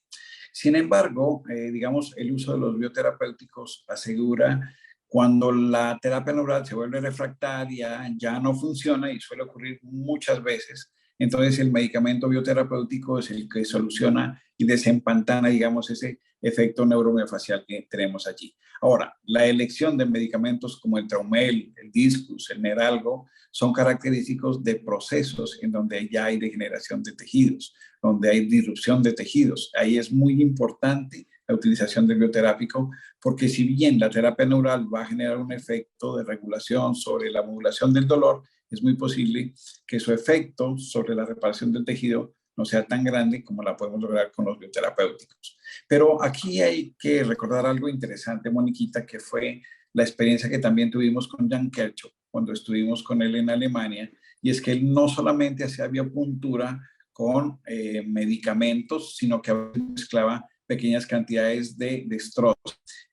B: Sin embargo, digamos, el uso de los bioterapéuticos asegura cuando la terapia neural se vuelve refractaria, ya no funciona y suele ocurrir muchas veces. Entonces, el medicamento bioterapéutico es el que soluciona y desempantana, digamos, ese efecto neuromiofascial que tenemos allí. Ahora, la elección de medicamentos como el Traumel, el Discus, el Neralgo, son característicos de procesos en donde ya hay degeneración de tejidos, donde hay disrupción de tejidos. Ahí es muy importante la utilización del bioterápico, porque si bien la terapia neural va a generar un efecto de regulación sobre la modulación del dolor, es muy posible que su efecto sobre la reparación del tejido no sea tan grande como la podemos lograr con los bioterapéuticos. Pero aquí hay que recordar algo interesante, Moniquita, que fue la experiencia que también tuvimos con Jan Kirchhoff cuando estuvimos con él en Alemania, y es que él no solamente hacía biopuntura con medicamentos, sino que mezclaba pequeñas cantidades de destroza.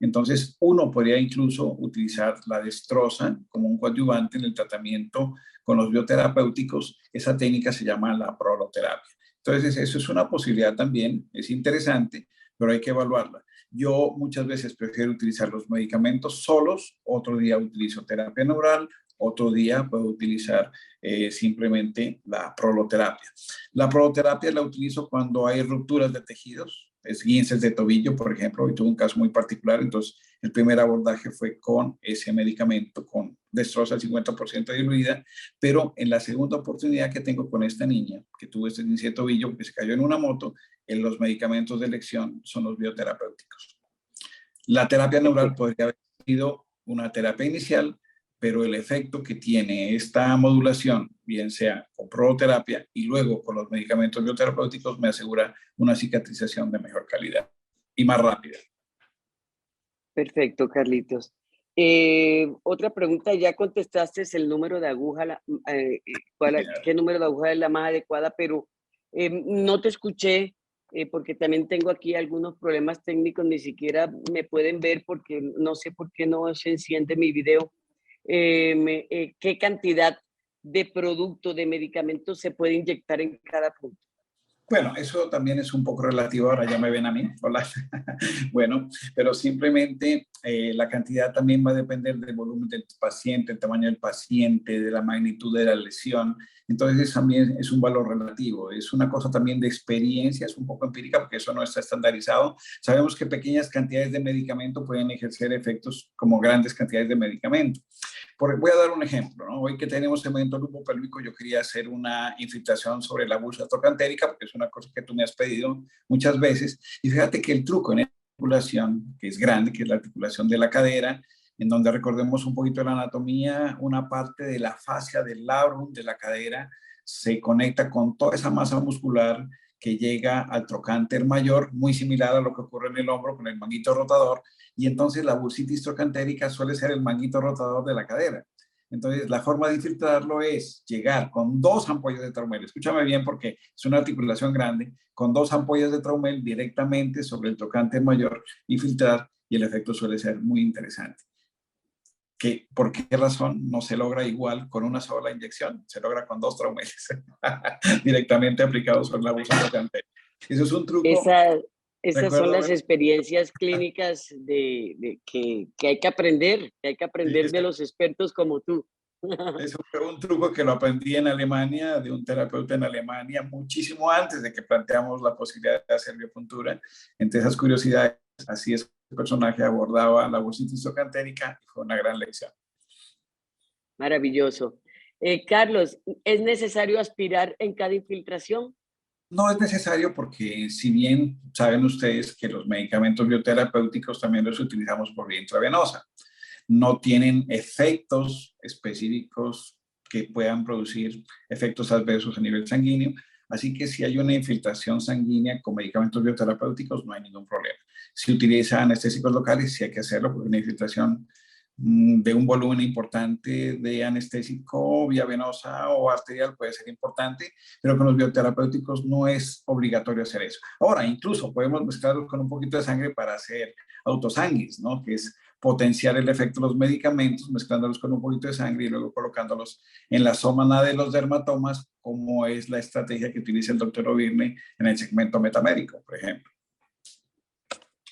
B: Entonces, uno podría incluso utilizar la destroza como un coadyuvante en el tratamiento con los bioterapéuticos. Esa técnica se llama la proloterapia. Entonces, eso es una posibilidad también, es interesante, pero hay que evaluarla. Yo muchas veces prefiero utilizar los medicamentos solos, otro día utilizo terapia neural, otro día puedo utilizar simplemente la proloterapia. La proloterapia la utilizo cuando hay rupturas de tejidos, esguinces de tobillo, por ejemplo. Hoy tuve un caso muy particular, entonces el primer abordaje fue con ese medicamento, con destroza al 50% diluida, pero en la segunda oportunidad que tengo con esta niña, que tuvo este esguince de tobillo, que se cayó en una moto, los medicamentos de elección son los bioterapéuticos. La terapia neural podría haber sido una terapia inicial, pero el efecto que tiene esta modulación, bien sea con proloterapia y luego con los medicamentos bioterapéuticos, me asegura una cicatrización de mejor calidad y más rápida.
C: Perfecto, Carlitos. Otra pregunta, ya contestaste el número de aguja, qué número de aguja es la más adecuada, pero no te escuché porque también tengo aquí algunos problemas técnicos, ni siquiera me pueden ver porque no sé por qué no se enciende mi video. ¿Qué cantidad de producto, de medicamentos se puede inyectar en cada punto?
B: Bueno, eso también es un poco relativo, ahora ya me ven a mí, hola. Bueno, pero simplemente la cantidad también va a depender del volumen del paciente, el tamaño del paciente, de la magnitud de la lesión. Entonces también es un valor relativo, es una cosa también de experiencia, es un poco empírica porque eso no está estandarizado. Sabemos que pequeñas cantidades de medicamento pueden ejercer efectos como grandes cantidades de medicamento. Voy a dar un ejemplo, ¿no? Hoy que tenemos cemento lumbo-pélvico, yo quería hacer una infiltración sobre la bursa trocantérica, porque es una cosa que tú me has pedido muchas veces. Y fíjate que el truco en la articulación, que es grande, que es la articulación de la cadera, en donde recordemos un poquito de la anatomía, una parte de la fascia del labrum de la cadera se conecta con toda esa masa muscular que llega al trocánter mayor, muy similar a lo que ocurre en el hombro con el manguito rotador, y entonces la bursitis trocantérica suele ser el manguito rotador de la cadera. Entonces, la forma de infiltrarlo es llegar con 2 ampollas de Traumel, escúchame bien porque es una articulación grande, con 2 ampollas de Traumel directamente sobre el trocánter mayor, infiltrar, y el efecto suele ser muy interesante. ¿Por qué razón no se logra igual con una sola inyección? Se logra con 2 Traumeles directamente aplicados sobre la bursa trocantérica. Eso es un truco.
C: Esas son las experiencias clínicas que hay que aprender, de los expertos como tú.
B: Es un truco que lo aprendí en Alemania, de un terapeuta en Alemania, muchísimo antes de que planteamos la posibilidad de hacer biopuntura. Entre esas curiosidades, así es que el personaje abordaba la bursitis trocantérica y fue una gran lección.
C: Maravilloso. Carlos, ¿es necesario aspirar en cada infiltración?
B: No es necesario porque si bien saben ustedes que los medicamentos bioterapéuticos también los utilizamos por vía intravenosa, no tienen efectos específicos que puedan producir efectos adversos a nivel sanguíneo, así que si hay una infiltración sanguínea con medicamentos bioterapéuticos no hay ningún problema. Si utiliza anestésicos locales sí hay que hacerlo porque una infiltración de un volumen importante de anestésico vía venosa o arterial puede ser importante, pero con los bioterapéuticos no es obligatorio hacer eso. Ahora, incluso podemos mezclarlos con un poquito de sangre para hacer autosanguis, ¿no? Que es potenciar el efecto de los medicamentos, mezclándolos con un poquito de sangre y luego colocándolos en la zona de los dermatomas, como es la estrategia que utiliza el doctor O'Byrne en el segmento metamédico, por ejemplo.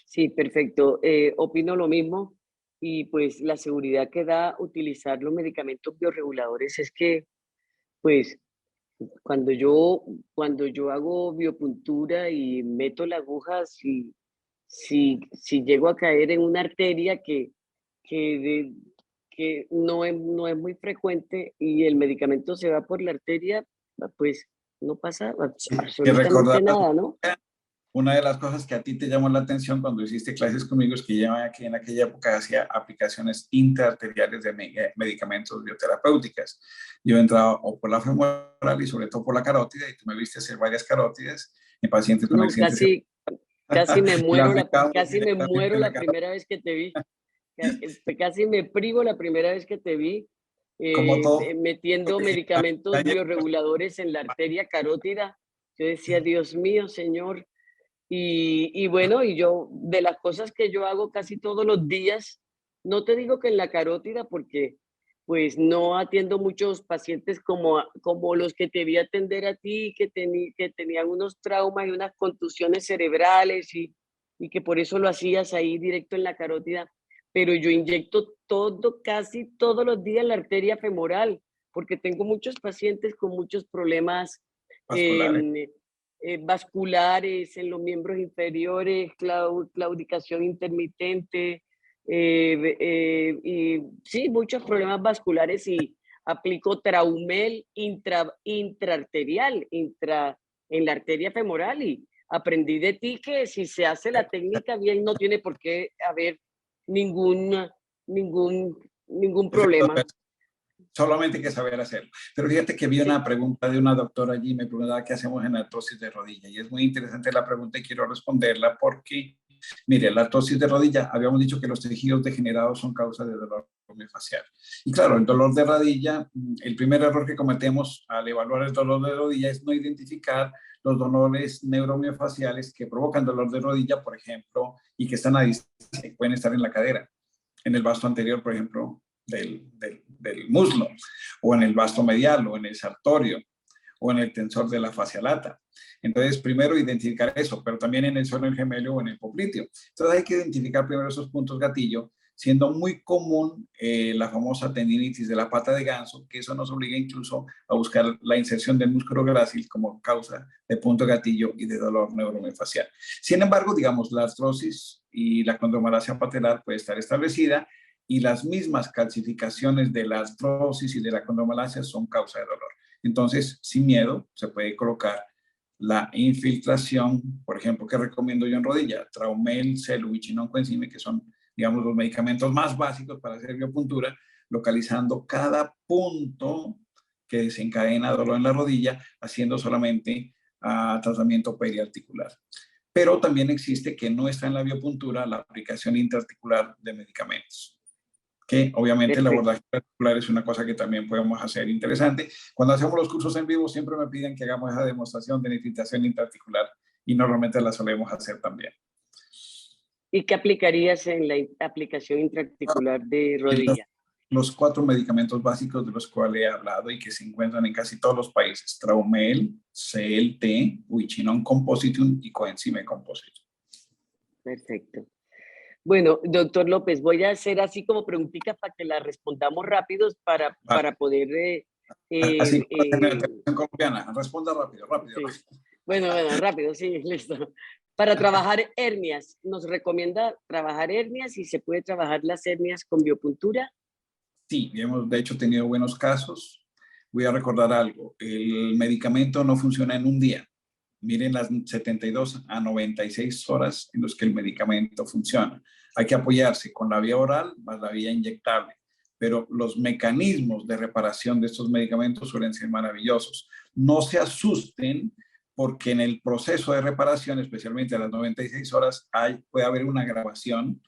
C: Sí, perfecto. Opino lo mismo. Y pues la seguridad que da utilizar los medicamentos bioreguladores es que, pues, cuando yo hago biopuntura y meto la aguja, si llego a caer en una arteria que no es muy frecuente y el medicamento se va por la arteria, pues no pasa absolutamente nada, ¿no?
B: Una de las cosas que a ti te llamó la atención cuando hiciste clases conmigo es que yo aquí en aquella época hacía aplicaciones intraarteriales de medicamentos bioterapéuticas. Yo entraba o por la femoral y sobre todo por la carótida, y tú me viste hacer varias carótidas en pacientes con accidentes.
C: Casi me muero la primera vez que te vi. Casi me privo la primera vez que te vi metiendo medicamentos bioreguladores en la arteria carótida. Yo decía, Dios mío, Señor. Y bueno, y yo, de las cosas que yo hago casi todos los días, no te digo que en la carótida, porque pues no atiendo muchos pacientes como los que te vi atender a ti, que tenían unos traumas y unas contusiones cerebrales y que por eso lo hacías ahí directo en la carótida, pero yo inyecto casi todos los días la arteria femoral, porque tengo muchos pacientes con muchos problemas vasculares en los miembros inferiores, claudicación intermitente, y sí, muchos problemas vasculares, y aplico Traumel intraarterial en la arteria femoral, y aprendí de ti que si se hace la técnica bien no tiene por qué haber ningún problema.
B: Solamente hay que saber hacerlo. Pero fíjate que vi una pregunta de una doctora allí, me preguntaba qué hacemos en la artrosis de rodilla, y es muy interesante la pregunta y quiero responderla porque, mire, la artrosis de rodilla, habíamos dicho que los tejidos degenerados son causa de dolor miofascial. Y claro, el dolor de rodilla, el primer error que cometemos al evaluar el dolor de rodilla es no identificar los dolores neuromiofaciales que provocan dolor de rodilla, por ejemplo, y que están a distancia, y pueden estar en la cadera, en el vasto anterior, por ejemplo, del muslo, o en el vasto medial, o en el sartorio, o en el tensor de la fascia lata. Entonces, primero identificar eso, pero también en el suelo gemelo o en el popliteo. Entonces, hay que identificar primero esos puntos gatillo, siendo muy común la famosa tendinitis de la pata de ganso, que eso nos obliga incluso a buscar la inserción del músculo grácil como causa de punto gatillo y de dolor neuromiofascial. Sin embargo, digamos, la artrosis y la condromalacia patelar puede estar establecida y las mismas calcificaciones de la artrosis y de la condromalacia son causa de dolor. Entonces, sin miedo, se puede colocar la infiltración, por ejemplo, que recomiendo yo en rodilla, Traumel, Celu, coenzime, que son, digamos, los medicamentos más básicos para hacer biopuntura, localizando cada punto que desencadena dolor en la rodilla, haciendo solamente tratamiento periarticular. Pero también existe, que no está en la biopuntura, la aplicación intraarticular de medicamentos, que obviamente el abordaje articular es una cosa que también podemos hacer interesante. Cuando hacemos los cursos en vivo siempre me piden que hagamos esa demostración de infiltración intraarticular y normalmente la solemos hacer también.
C: ¿Y qué aplicarías en la aplicación intraarticular de rodilla?
B: Los 4 medicamentos básicos de los cuales he hablado y que se encuentran en casi todos los países: Traumel, CLT, Uichinon Compositum y Coenzime Compositum.
C: Perfecto. Bueno, doctor López, voy a hacer así como preguntitas para que las respondamos rápidos para poder...
B: así, en la televisión colombiana, responda rápido.
C: Sí. Bueno, rápido, sí, listo. Para trabajar hernias, ¿nos recomienda trabajar hernias y se puede trabajar las hernias con biopuntura?
B: Sí, hemos de hecho tenido buenos casos. Voy a recordar algo: el medicamento no funciona en un día. Miren las 72 a 96 horas en los que el medicamento funciona. Hay que apoyarse con la vía oral más la vía inyectable, pero los mecanismos de reparación de estos medicamentos suelen ser maravillosos. No se asusten, porque en el proceso de reparación, especialmente a las 96 horas, puede haber una agravación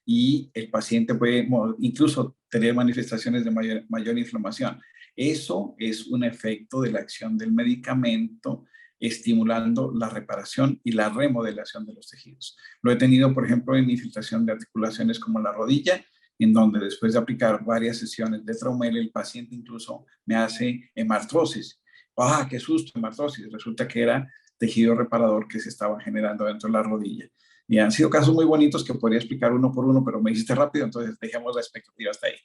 B: y el paciente puede incluso tener manifestaciones de mayor inflamación. Eso es un efecto de la acción del medicamento estimulando la reparación y la remodelación de los tejidos. Lo he tenido, por ejemplo, en infiltración de articulaciones como la rodilla, en donde después de aplicar varias sesiones de Traumel, el paciente incluso me hace hemartrosis. ¡Ah, qué susto, hemartrosis! Resulta que era tejido reparador que se estaba generando dentro de la rodilla. Y han sido casos muy bonitos que podría explicar uno por uno, pero me hiciste rápido, entonces dejemos la expectativa hasta ahí.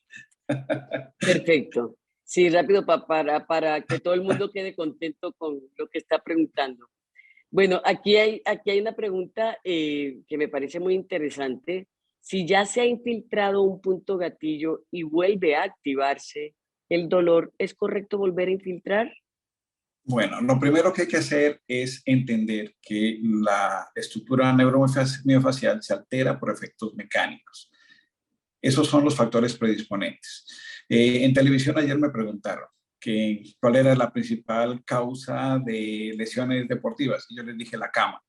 C: Perfecto. Sí, rápido para que todo el mundo quede contento con lo que está preguntando. Bueno, aquí hay una pregunta que me parece muy interesante. Si ya se ha infiltrado un punto gatillo y vuelve a activarse el dolor, ¿es correcto volver a infiltrar?
B: Bueno, lo primero que hay que hacer es entender que la estructura neuromiofascial se altera por efectos mecánicos. Esos son los factores predisponentes. En televisión ayer me preguntaron cuál era la principal causa de lesiones deportivas y yo les dije: la cama.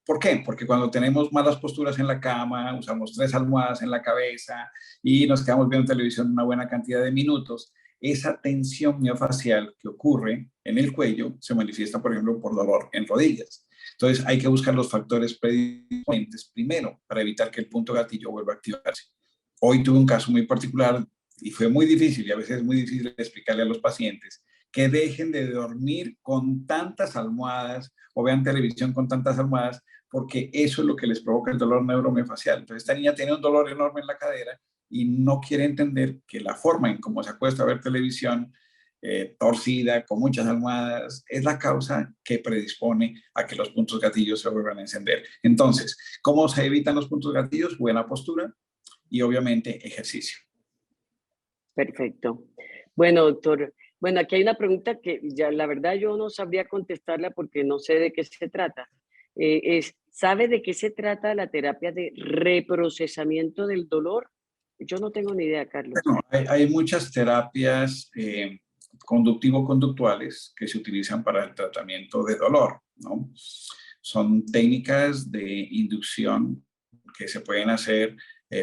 B: ¿Por qué? Porque cuando tenemos malas posturas en la cama, usamos 3 almohadas en la cabeza y nos quedamos viendo televisión una buena cantidad de minutos, esa tensión miofacial que ocurre en el cuello se manifiesta, por ejemplo, por dolor en rodillas. Entonces hay que buscar los factores predisponentes primero para evitar que el punto gatillo vuelva a activarse. Hoy tuve un caso muy particular y fue muy difícil, y a veces es muy difícil explicarle a los pacientes que dejen de dormir con tantas almohadas o vean televisión con tantas almohadas, porque eso es lo que les provoca el dolor neuromiofascial. Entonces esta niña tiene un dolor enorme en la cadera y no quiere entender que la forma en cómo se acuesta a ver televisión torcida, con muchas almohadas, es la causa que predispone a que los puntos gatillos se vuelvan a encender. Entonces, ¿cómo se evitan los puntos gatillos? Buena postura y obviamente ejercicio.
C: Perfecto. Bueno, doctor. Bueno, aquí hay una pregunta que ya la verdad yo no sabría contestarla porque no sé de qué se trata. ¿Sabe de qué se trata la terapia de reprocesamiento del dolor? Yo no tengo ni idea, Carlos.
B: Bueno, hay muchas terapias conductivo-conductuales que se utilizan para el tratamiento de dolor, ¿no? Son técnicas de inducción que se pueden hacer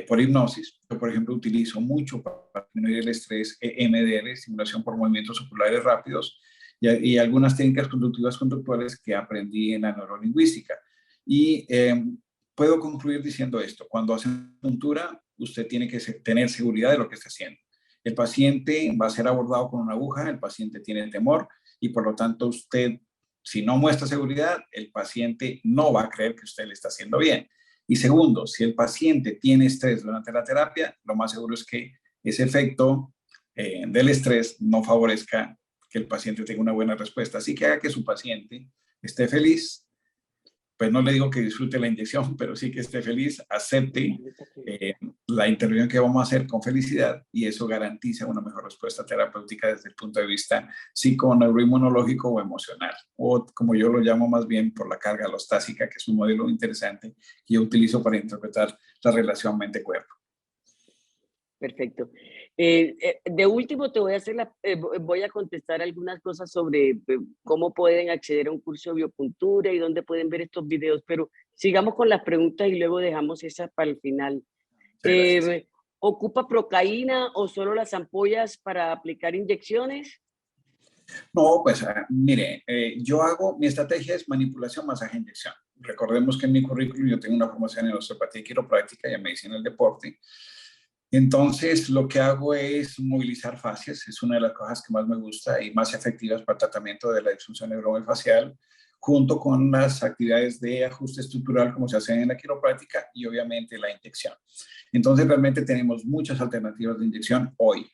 B: por hipnosis. Yo, por ejemplo, utilizo mucho para disminuir el estrés EMDR, estimulación por movimientos oculares rápidos, y algunas técnicas conductivas conductuales que aprendí en la neurolingüística. Y puedo concluir diciendo esto: cuando hace acupuntura, usted tiene que tener seguridad de lo que está haciendo. El paciente va a ser abordado con una aguja, el paciente tiene temor y por lo tanto usted si no muestra seguridad, el paciente no va a creer que usted le está haciendo bien. Y segundo, si el paciente tiene estrés durante la terapia, lo más seguro es que ese efecto del estrés no favorezca que el paciente tenga una buena respuesta. Así que haga que su paciente esté feliz. Pues no le digo que disfrute la inyección, pero sí que esté feliz, acepte la intervención que vamos a hacer con felicidad, y eso garantiza una mejor respuesta terapéutica desde el punto de vista psiconeuroinmunológico o emocional, o como yo lo llamo más bien por la carga alostásica, que es un modelo interesante que yo utilizo para interpretar la relación mente-cuerpo.
C: Perfecto. De último, te voy a hacer voy a contestar algunas cosas sobre cómo pueden acceder a un curso de biopuntura y dónde pueden ver estos videos, pero sigamos con las preguntas y luego dejamos esas para el final. ¿Ocupa procaína o solo las ampollas para aplicar inyecciones?
B: No, pues mire, mi estrategia es manipulación, masaje, inyección. Recordemos que en mi currículum yo tengo una formación en osteopatía y quiropráctica y en medicina del deporte. Entonces, lo que hago es movilizar fascias, es una de las cosas que más me gusta y más efectivas para el tratamiento de la disfunción neurofacial, junto con las actividades de ajuste estructural como se hacen en la quiropráctica y obviamente la inyección. Entonces, realmente tenemos muchas alternativas de inyección hoy.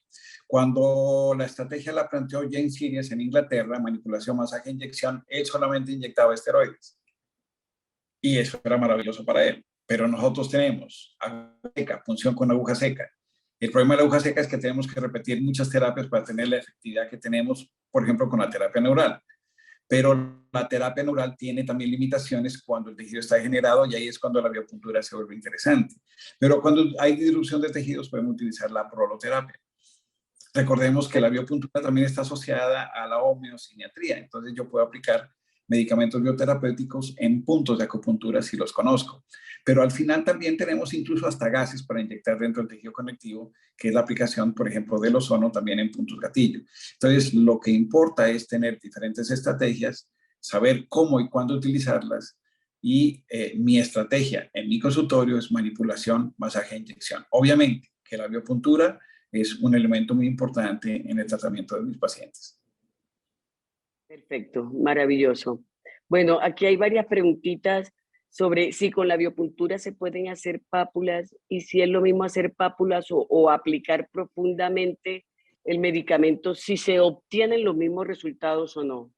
B: Cuando la estrategia la planteó James Sirius en Inglaterra, manipulación, masaje, inyección, él solamente inyectaba esteroides. Y eso era maravilloso para él. Pero nosotros tenemos aguja seca, punción con aguja seca. El problema de la aguja seca es que tenemos que repetir muchas terapias para tener la efectividad que tenemos, por ejemplo, con la terapia neural. Pero la terapia neural tiene también limitaciones cuando el tejido está degenerado, y ahí es cuando la biopuntura se vuelve interesante. Pero cuando hay disrupción de tejidos, podemos utilizar la proloterapia. Recordemos que la biopuntura también está asociada a la homeosiniatría, entonces yo puedo aplicar medicamentos bioterapéuticos en puntos de acupuntura si los conozco. Pero al final también tenemos incluso hasta gases para inyectar dentro del tejido conectivo, que es la aplicación, por ejemplo, del ozono también en puntos gatillo. Entonces, lo que importa es tener diferentes estrategias, saber cómo y cuándo utilizarlas, y mi estrategia en mi consultorio es manipulación, masaje e inyección. Obviamente que la biopuntura es un elemento muy importante en el tratamiento de mis pacientes.
C: Perfecto, maravilloso. Bueno, aquí hay varias preguntitas sobre si con la biopuntura se pueden hacer pápulas y si es lo mismo hacer pápulas o aplicar profundamente el medicamento, si se obtienen los mismos resultados o no.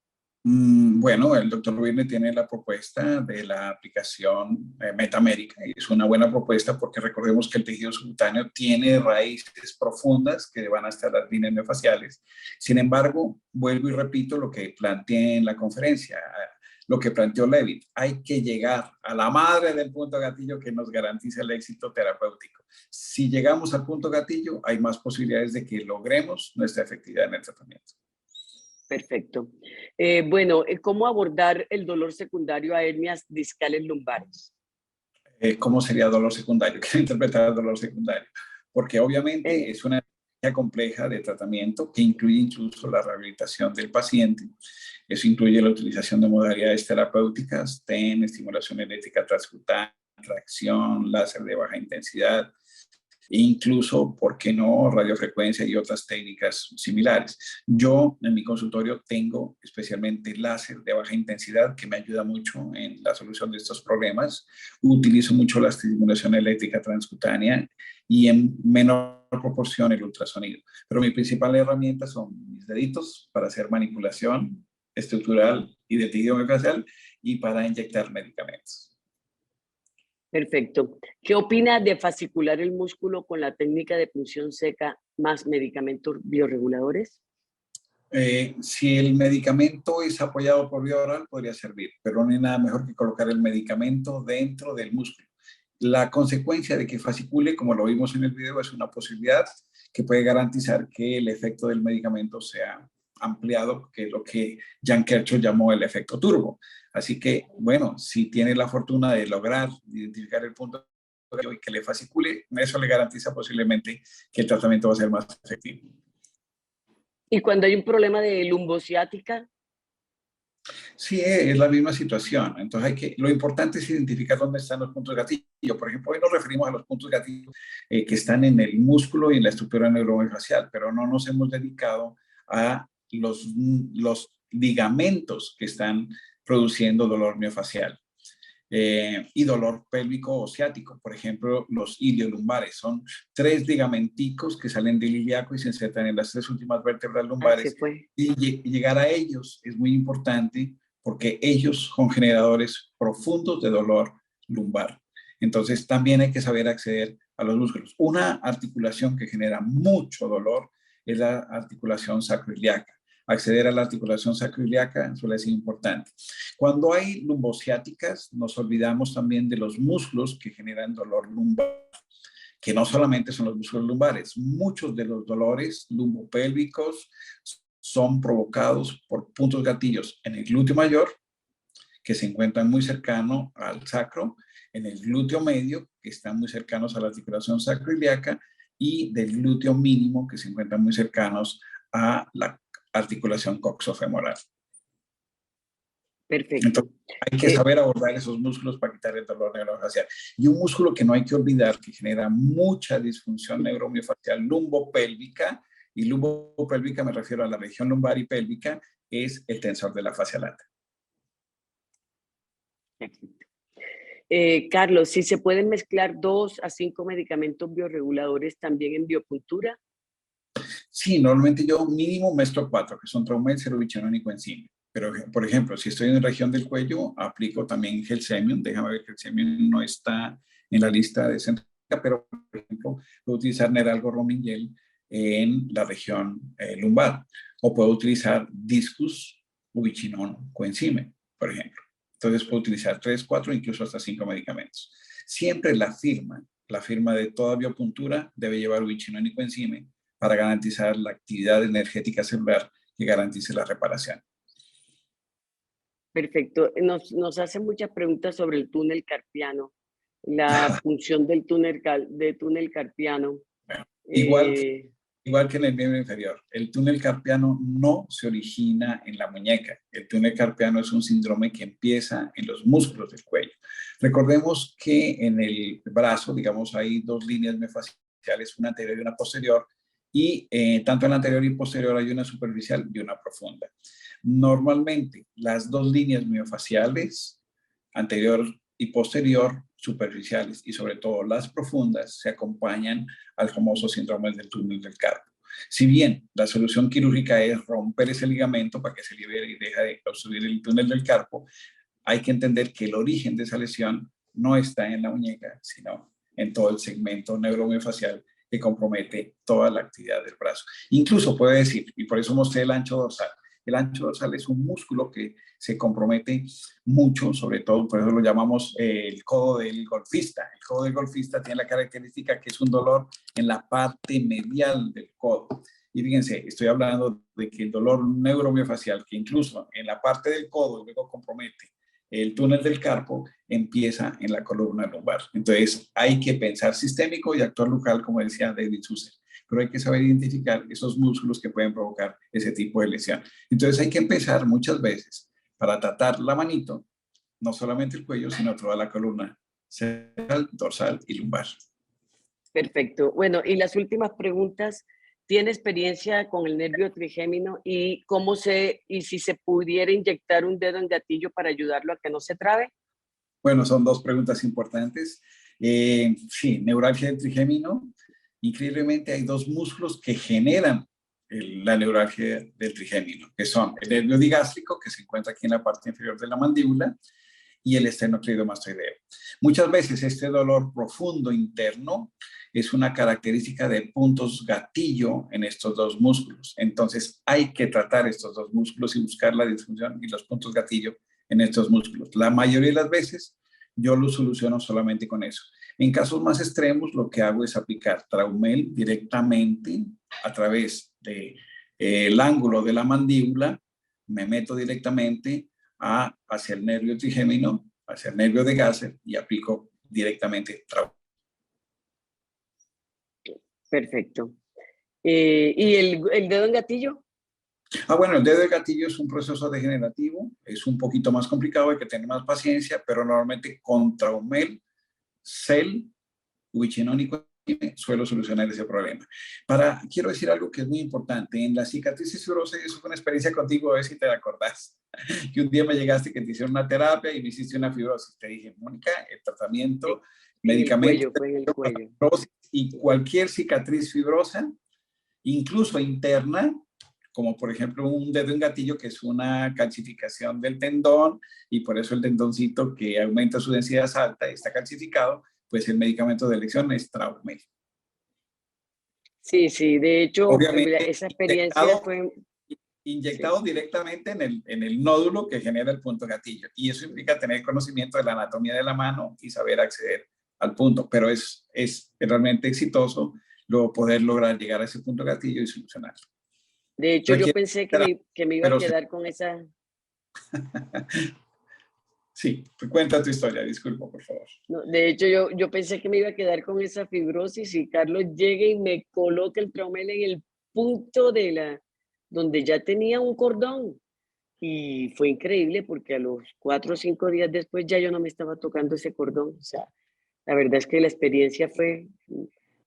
B: Bueno, el doctor Rubirne tiene la propuesta de la aplicación metamérica, y es una buena propuesta porque recordemos que el tejido subcutáneo tiene raíces profundas que van hasta las líneas miofasciales. Sin embargo, vuelvo y repito lo que planteé en la conferencia, lo que planteó Levitt: hay que llegar a la madre del punto gatillo que nos garantiza el éxito terapéutico. Si llegamos al punto gatillo, hay más posibilidades de que logremos nuestra efectividad en el tratamiento.
C: Perfecto. Bueno, ¿cómo abordar el dolor secundario a hernias discales lumbares?
B: ¿Cómo sería dolor secundario? Quiero interpretar el dolor secundario, porque obviamente es una estrategia compleja de tratamiento que incluye incluso la rehabilitación del paciente. Eso incluye la utilización de modalidades terapéuticas, TEN, estimulación eléctrica transcutánea, tracción, láser de baja intensidad, incluso, ¿por qué no?, radiofrecuencia y otras técnicas similares. Yo en mi consultorio tengo especialmente láser de baja intensidad, que me ayuda mucho en la solución de estos problemas. Utilizo mucho la estimulación eléctrica transcutánea y en menor proporción el ultrasonido. Pero mi principal herramienta son mis deditos para hacer manipulación estructural y de tejido miofascial y para inyectar medicamentos.
C: Perfecto. ¿Qué opina de fascicular el músculo con la técnica de punción seca más medicamentos bioreguladores?
B: Si el medicamento es apoyado por vía oral, podría servir, pero no hay nada mejor que colocar el medicamento dentro del músculo. La consecuencia de que fascicule, como lo vimos en el video, es una posibilidad que puede garantizar que el efecto del medicamento sea ampliado, que es lo que Jan Kirchhoff llamó el efecto turbo. Así que, bueno, si tiene la fortuna de lograr identificar el punto y que le fascicule, eso le garantiza posiblemente que el tratamiento va a ser más efectivo.
C: ¿Y cuando hay un problema de lumbociática?
B: Sí, es la misma situación. Entonces lo importante es identificar dónde están los puntos gatillo. Por ejemplo, hoy nos referimos a los puntos gatillo que están en el músculo y en la estructura neurofacial, pero no nos hemos dedicado a los ligamentos que están produciendo dolor miofacial. Y dolor pélvico o ciático. Por ejemplo, los iliolumbares son 3 ligamenticos que salen del ilíaco y se insertan en las 3 últimas vértebras lumbares. Y llegar a ellos es muy importante porque ellos son generadores profundos de dolor lumbar. Entonces, también hay que saber acceder a los músculos. Una articulación que genera mucho dolor es la articulación sacroiliaca. Acceder a la articulación sacroiliaca suele ser importante. Cuando hay lumbociáticas, nos olvidamos también de los músculos que generan dolor lumbar, que no solamente son los músculos lumbares. Muchos de los dolores lumbopélvicos son provocados por puntos gatillos en el glúteo mayor, que se encuentran muy cercano al sacro, en el glúteo medio, que están muy cercanos a la articulación sacroiliaca, y del glúteo mínimo, que se encuentran muy cercanos a la articulación coxofemoral.
C: Perfecto.
B: Entonces, hay que saber abordar esos músculos para quitar el dolor neurofacial. Y un músculo que no hay que olvidar, que genera mucha disfunción neuromiofacial lumbopélvica, y lumbopélvica me refiero a la región lumbar y pélvica, es el tensor de la fascia lata.
C: Carlos, si se pueden mezclar 2 a 5 medicamentos bioreguladores también en biopuntura.
B: Sí, normalmente yo mínimo mezclo 4, que son Traumel, Cerubichonol y coenzima. Pero, por ejemplo, si estoy en la región del cuello, aplico también Gelsemium. Déjame ver que el Gelsemium no está en la lista de Centroamérica, pero, por ejemplo, puedo utilizar Neralgo Romingel en la región lumbar. O puedo utilizar Discus, Ubiquinol, coenzima, por ejemplo. Entonces puedo utilizar 3, 4, incluso hasta 5 medicamentos. Siempre la firma de toda biopuntura debe llevar ubiquinol y coenzima para garantizar la actividad energética celular que garantice la reparación.
C: Perfecto. Nos hacen muchas preguntas sobre el túnel carpiano, la función del túnel carpiano.
B: Bueno, igual que en el miembro inferior, el túnel carpiano no se origina en la muñeca. El túnel carpiano es un síndrome que empieza en los músculos del cuello. Recordemos que en el brazo, digamos, hay 2 líneas miofaciales, una anterior y una posterior, y tanto en la anterior y posterior hay una superficial y una profunda. Normalmente, las 2 líneas miofaciales, anterior y posterior, superficiales y sobre todo las profundas, se acompañan al famoso síndrome del túnel del carpo. Si bien la solución quirúrgica es romper ese ligamento para que se libere y deje de obstruir el túnel del carpo, hay que entender que el origen de esa lesión no está en la muñeca, sino en todo el segmento neuromiofacial que compromete toda la actividad del brazo. Incluso puede decir, y por eso mostré el ancho dorsal. El ancho dorsal es un músculo que se compromete mucho, sobre todo, por eso lo llamamos el codo del golfista. El codo del golfista tiene la característica que es un dolor en la parte medial del codo. Y fíjense, estoy hablando de que el dolor neuromiofacial, que incluso en la parte del codo luego compromete el túnel del carpo, empieza en la columna lumbar. Entonces, hay que pensar sistémico y actuar local, como decía David Susser. Pero hay que saber identificar esos músculos que pueden provocar ese tipo de lesión. Entonces, hay que empezar muchas veces para tratar la manito, no solamente el cuello, sino toda la columna central, dorsal y lumbar.
C: Perfecto. Bueno, y las últimas preguntas. ¿Tiene experiencia con el nervio trigémino y si se pudiera inyectar un dedo en gatillo para ayudarlo a que no se trabe?
B: Bueno, son 2 preguntas importantes. Sí, neuralgia del trigémino. Increíblemente hay 2 músculos que generan la neuralgia del trigémino, que son el nervio digástrico, que se encuentra aquí en la parte inferior de la mandíbula, y el esternocleidomastoideo. Muchas veces este dolor profundo interno es una característica de puntos gatillo en estos 2 músculos. Entonces hay que tratar estos 2 músculos y buscar la disfunción y los puntos gatillo en estos músculos. La mayoría de las veces yo lo soluciono solamente con eso. En casos más extremos, lo que hago es aplicar Traumel directamente a través del ángulo de la mandíbula, me meto directamente hacia el nervio trigémino, hacia el nervio de Gasser y aplico directamente Traumel.
C: Perfecto. ¿Y el dedo en gatillo?
B: Bueno, el dedo de gatillo es un proceso degenerativo, es un poquito más complicado, hay que tener más paciencia, pero normalmente con Traumel, Cel, ubiquinol y suelo solucionar ese problema. Quiero decir algo que es muy importante. En las cicatrices fibrosas, eso fue una experiencia contigo, a ver si te acordás. Que un día me llegaste que te hicieron una terapia y me hiciste una fibrosis. Te dije, Mónica, el tratamiento, medicamentos,
C: fue en el cuello.
B: Y cualquier cicatriz fibrosa, incluso interna, como por ejemplo un dedo en gatillo, que es una calcificación del tendón, y por eso el tendoncito que aumenta su densidad es alta y está calcificado, pues el medicamento de elección es Traumel.
C: Sí, sí, de hecho,
B: Obviamente,
C: esa experiencia fue...
B: inyectado directamente en el nódulo que genera el punto gatillo. Y eso implica tener conocimiento de la anatomía de la mano y saber acceder al punto. Pero es realmente exitoso luego poder lograr llegar a ese punto gatillo y solucionarlo.
C: De hecho, yo pensé que me iba a quedar con esa...
B: Sí, cuenta tu historia, disculpa, por favor.
C: No, de hecho, yo pensé que me iba a quedar con esa fibrosis y Carlos llega y me coloca el Traumel en el punto donde ya tenía un cordón. Y fue increíble porque a los 4 o 5 días después ya yo no me estaba tocando ese cordón. O sea, la verdad es que la experiencia fue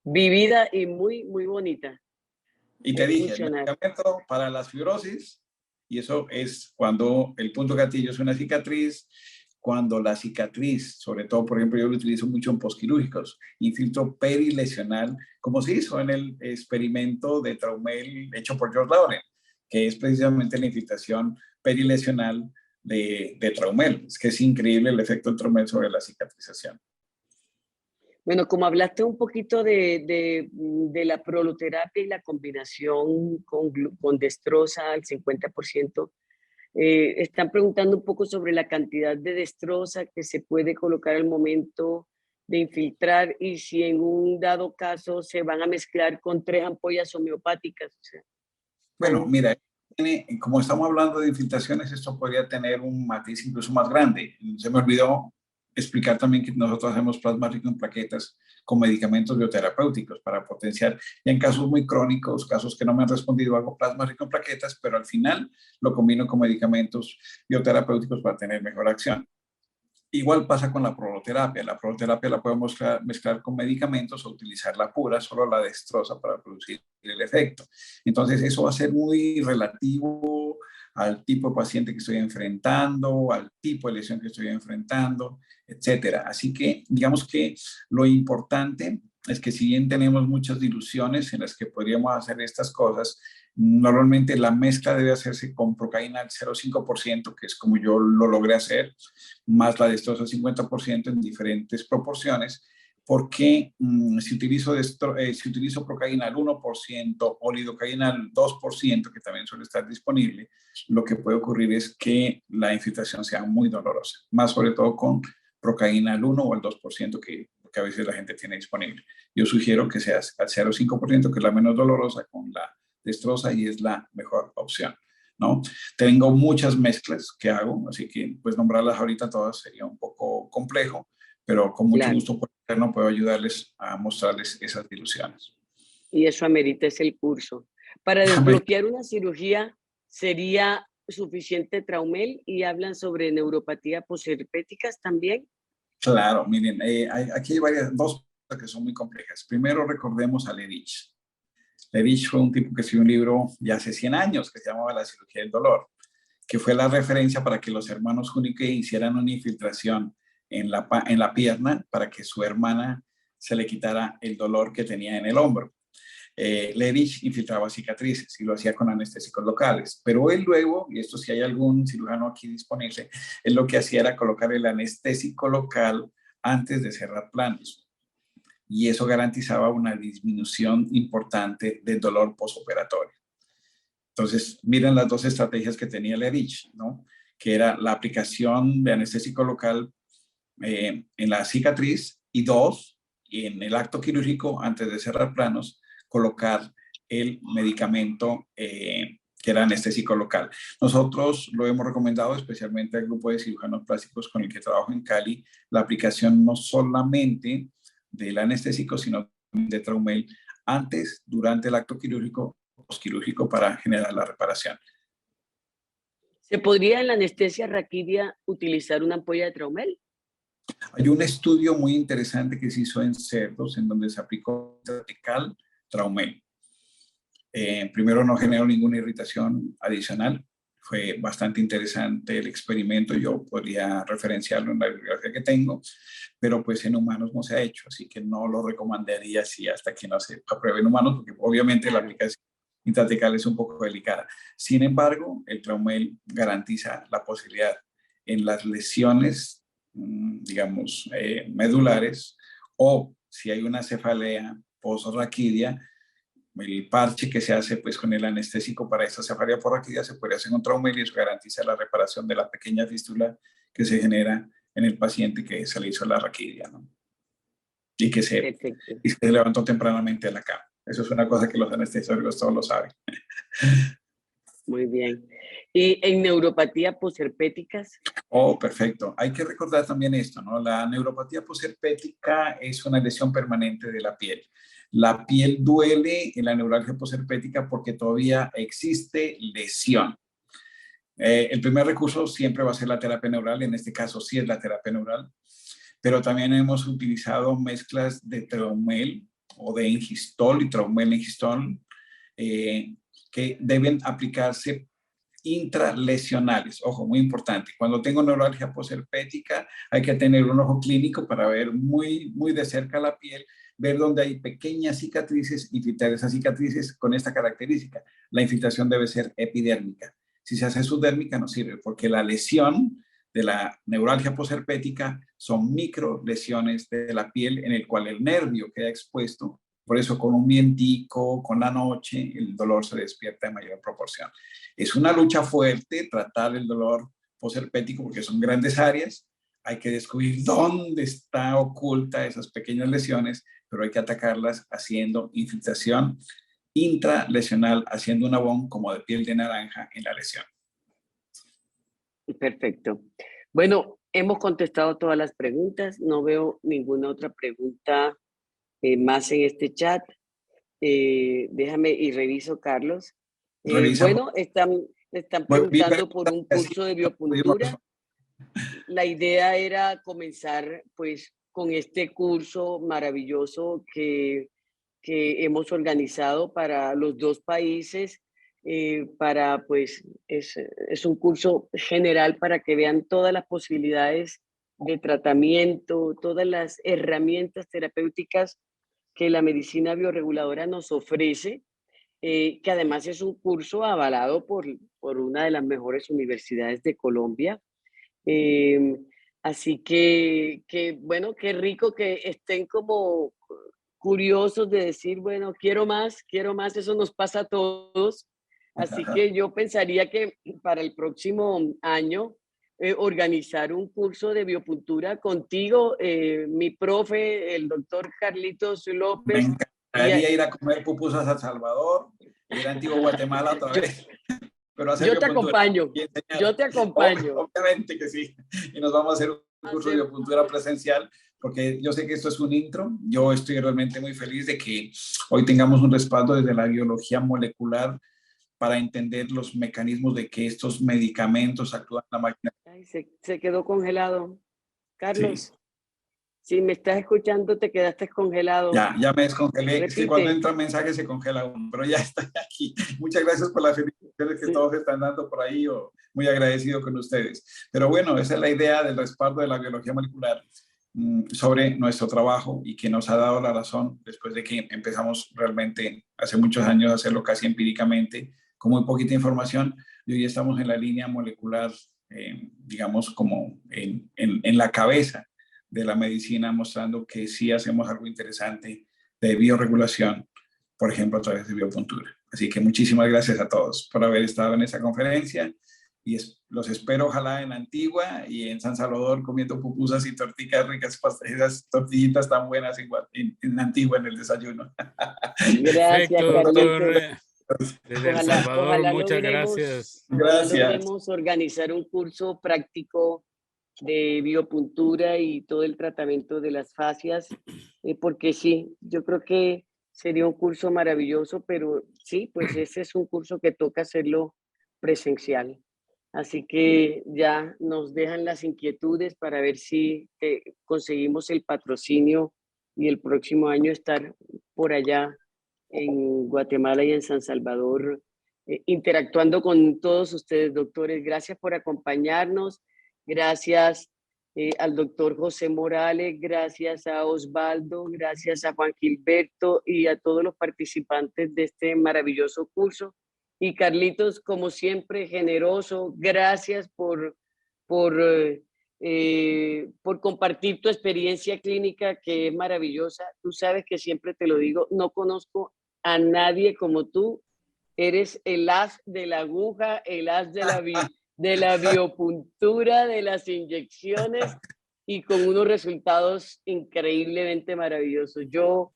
C: vivida y muy, muy bonita.
B: Y te dije, el medicamento para las fibrosis, y eso es cuando el punto gatillo es una cicatriz, cuando la cicatriz, sobre todo, por ejemplo, yo lo utilizo mucho en posquirúrgicos, infiltro perilesional, como se hizo en el experimento de Traumel hecho por George Lauren, que es precisamente la infiltración perilesional de Traumel. Es que es increíble el efecto del Traumel sobre la cicatrización.
C: Bueno, como hablaste un poquito de la proloterapia y la combinación con destroza al 50%, están preguntando un poco sobre la cantidad de destroza que se puede colocar al momento de infiltrar y si en un dado caso se van a mezclar con 3 ampollas homeopáticas. O sea,
B: bueno, mira, como estamos hablando de infiltraciones, esto podría tener un matiz incluso más grande. Se me olvidó explicar también que nosotros hacemos plasma rico en plaquetas con medicamentos bioterapéuticos para potenciar. Y en casos muy crónicos, casos que no me han respondido, hago plasma rico en plaquetas, pero al final lo combino con medicamentos bioterapéuticos para tener mejor acción. Igual pasa con la proloterapia. La proloterapia la podemos mezclar con medicamentos o utilizarla pura, solo la destroza para producir el efecto. Entonces, eso va a ser muy relativo al tipo de paciente que estoy enfrentando, al tipo de lesión que estoy enfrentando, etcétera. Así que, digamos que lo importante es que si bien tenemos muchas diluciones en las que podríamos hacer estas cosas, normalmente la mezcla debe hacerse con procaína al 0,5%, que es como yo lo logré hacer, más la destroza al 50% en diferentes proporciones, porque si utilizo procaína al 1% o lidocaína al 2%, que también suele estar disponible, lo que puede ocurrir es que la infiltración sea muy dolorosa, más sobre todo con procaína al 1 o al 2% que a veces la gente tiene disponible. Yo sugiero que sea al 0,5%, que es la menos dolorosa, con la destroza y es la mejor opción, ¿no? Tengo muchas mezclas que hago, así que pues nombrarlas ahorita todas sería un poco complejo, pero con mucho gusto por interno puedo ayudarles a mostrarles esas diluciones.
C: Y eso amerita el curso. Para desbloquear una cirugía sería suficiente Traumel y hablan sobre neuropatía posherpéticas también.
B: Claro, miren, aquí hay dos cosas que son muy complejas. Primero recordemos a Lerich. Lerich fue un tipo que escribió un libro ya hace 100 años que se llamaba La cirugía del dolor, que fue la referencia para que los hermanos Hunicke hicieran una infiltración en la pierna para que su hermana se le quitara el dolor que tenía en el hombro. Lerich infiltraba cicatrices y lo hacía con anestésicos locales, pero él luego, y esto si hay algún cirujano aquí disponible, él lo que hacía era colocar el anestésico local antes de cerrar planos. Y eso garantizaba una disminución importante del dolor postoperatorio. Entonces, miren las dos estrategias que tenía Lerich, ¿no? Que era la aplicación de anestésico local en la cicatriz y dos, en el acto quirúrgico, antes de cerrar planos, colocar el medicamento que era anestésico local. Nosotros lo hemos recomendado especialmente al grupo de cirujanos plásticos con el que trabajo en Cali, la aplicación no solamente del anestésico, sino de Traumel antes, durante el acto quirúrgico, postquirúrgico para generar la reparación.
C: ¿Se podría en la anestesia raquídea utilizar una ampolla de Traumel?
B: Hay un estudio muy interesante que se hizo en cerdos, en donde se aplicó intratecal Traumel. Primero no generó ninguna irritación adicional. Fue bastante interesante el experimento. Yo podría referenciarlo en la bibliografía que tengo, pero pues en humanos no se ha hecho, así que no lo recomendaría así hasta que no se apruebe en humanos, porque obviamente la aplicación intratecal es un poco delicada. Sin embargo, el Traumel garantiza la posibilidad en las lesiones, digamos, medulares, o si hay una cefalea posraquidia, el parche que se hace pues con el anestésico para esta cefalea posraquidia se puede hacer un Traumel y eso garantiza la reparación de la pequeña fístula que se genera en el paciente que se le hizo la raquidia, ¿no? Y que se levantó tempranamente de la cama. Eso es una cosa que los anestesiólogos todos lo saben.
C: Muy bien. ¿Y en neuropatía posherpéticas?
B: Oh, perfecto. Hay que recordar también esto, ¿no? La neuropatía posherpética es una lesión permanente de la piel. La piel duele en la neuralgia posherpética porque todavía existe lesión. El primer recurso siempre va a ser la terapia neural, en este caso sí es la terapia neural, pero también hemos utilizado mezclas de Traumel o de Engistol y Traumel Engistol que deben aplicarse intralesionales. Ojo, muy importante. Cuando tengo neuralgia posherpética hay que tener un ojo clínico para ver muy de cerca la piel, ver dónde hay pequeñas cicatrices y filtrar esas cicatrices con esta característica. La infiltración debe ser epidérmica. Si se hace subdérmica no sirve porque la lesión de la neuralgia posherpética son micro lesiones de la piel en el cual el nervio queda expuesto. Por eso con un vientico, con la noche, el dolor se despierta en mayor proporción. Es una lucha fuerte tratar el dolor posherpético porque son grandes áreas. Hay que descubrir dónde está oculta esas pequeñas lesiones, pero hay que atacarlas haciendo infiltración intralesional, haciendo un abón como de piel de naranja en la lesión.
C: Perfecto. Bueno, hemos contestado todas las preguntas. No veo ninguna otra pregunta más en este chat. Déjame y reviso, Carlos. Bueno, están preguntando por un curso de biopuntura. La idea era comenzar pues con este curso maravilloso que hemos organizado para los dos países, para pues es un curso general para que vean todas las posibilidades de tratamiento, todas las herramientas terapéuticas que la medicina bioreguladora nos ofrece, que además es un curso avalado por una de las mejores universidades de Colombia. Así que, bueno, qué rico que estén como curiosos de decir, bueno, quiero más, eso nos pasa a todos. Así que yo pensaría que para el próximo año organizar un curso de biopuntura contigo, mi profe, el doctor Carlitos López.
B: Me encantaría ir a comer pupusas a Salvador, ir a Antigua Guatemala otra vez. Pero hacer
C: yo te acompaño,
B: Obviamente que sí. Y nos vamos a hacer un curso de biopuntura presencial, porque yo sé que esto es un intro. Yo estoy realmente muy feliz de que hoy tengamos un respaldo desde la biología molecular para entender los mecanismos de que estos medicamentos actúan en la máquina.
C: Ay, se quedó congelado. Carlos, sí. Si me estás escuchando, te quedaste congelado.
B: Ya me descongelé. Es que cuando entra mensaje se congela uno, pero ya estoy aquí. Muchas gracias por las felicitaciones que todos están dando por ahí. Muy agradecido con ustedes. Pero bueno, esa es la idea del respaldo de la biología molecular sobre nuestro trabajo y que nos ha dado la razón después de que empezamos realmente hace muchos años a hacerlo casi empíricamente, con muy poquita información. Y hoy estamos en la línea molecular, digamos, como en la cabeza de la medicina, mostrando que sí hacemos algo interesante de bioregulación, por ejemplo, a través de biopuntura. Así que muchísimas gracias a todos por haber estado en esta conferencia y los espero ojalá en Antigua y en San Salvador comiendo pupusas y tortillas ricas, esas tortillitas tan buenas en Antigua en el desayuno.
C: Gracias, doctor.
D: Desde El Salvador, muchas gracias.
B: Gracias.
C: Logremos organizar un curso práctico de biopuntura y todo el tratamiento de las fascias, porque sí, yo creo que sería un curso maravilloso, pero sí, pues ese es un curso que toca hacerlo presencial. Así que ya nos dejan las inquietudes para ver si conseguimos el patrocinio y el próximo año estar por allá en Guatemala y en San Salvador, interactuando con todos ustedes, doctores. Gracias por acompañarnos. Gracias al doctor José Morales, gracias a Osvaldo, gracias a Juan Gilberto y a todos los participantes de este maravilloso curso. Y Carlitos, como siempre, generoso, gracias por compartir tu experiencia clínica, que es maravillosa. Tú sabes que siempre te lo digo, no conozco a nadie como tú. Eres el as de la aguja, el as de la biopuntura, de las inyecciones, y con unos resultados increíblemente maravillosos. Yo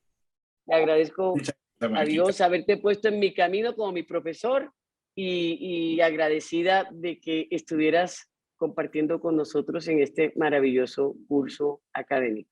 C: le agradezco a Dios haberte puesto en mi camino como mi profesor, y agradecida de que estuvieras compartiendo con nosotros en este maravilloso curso académico.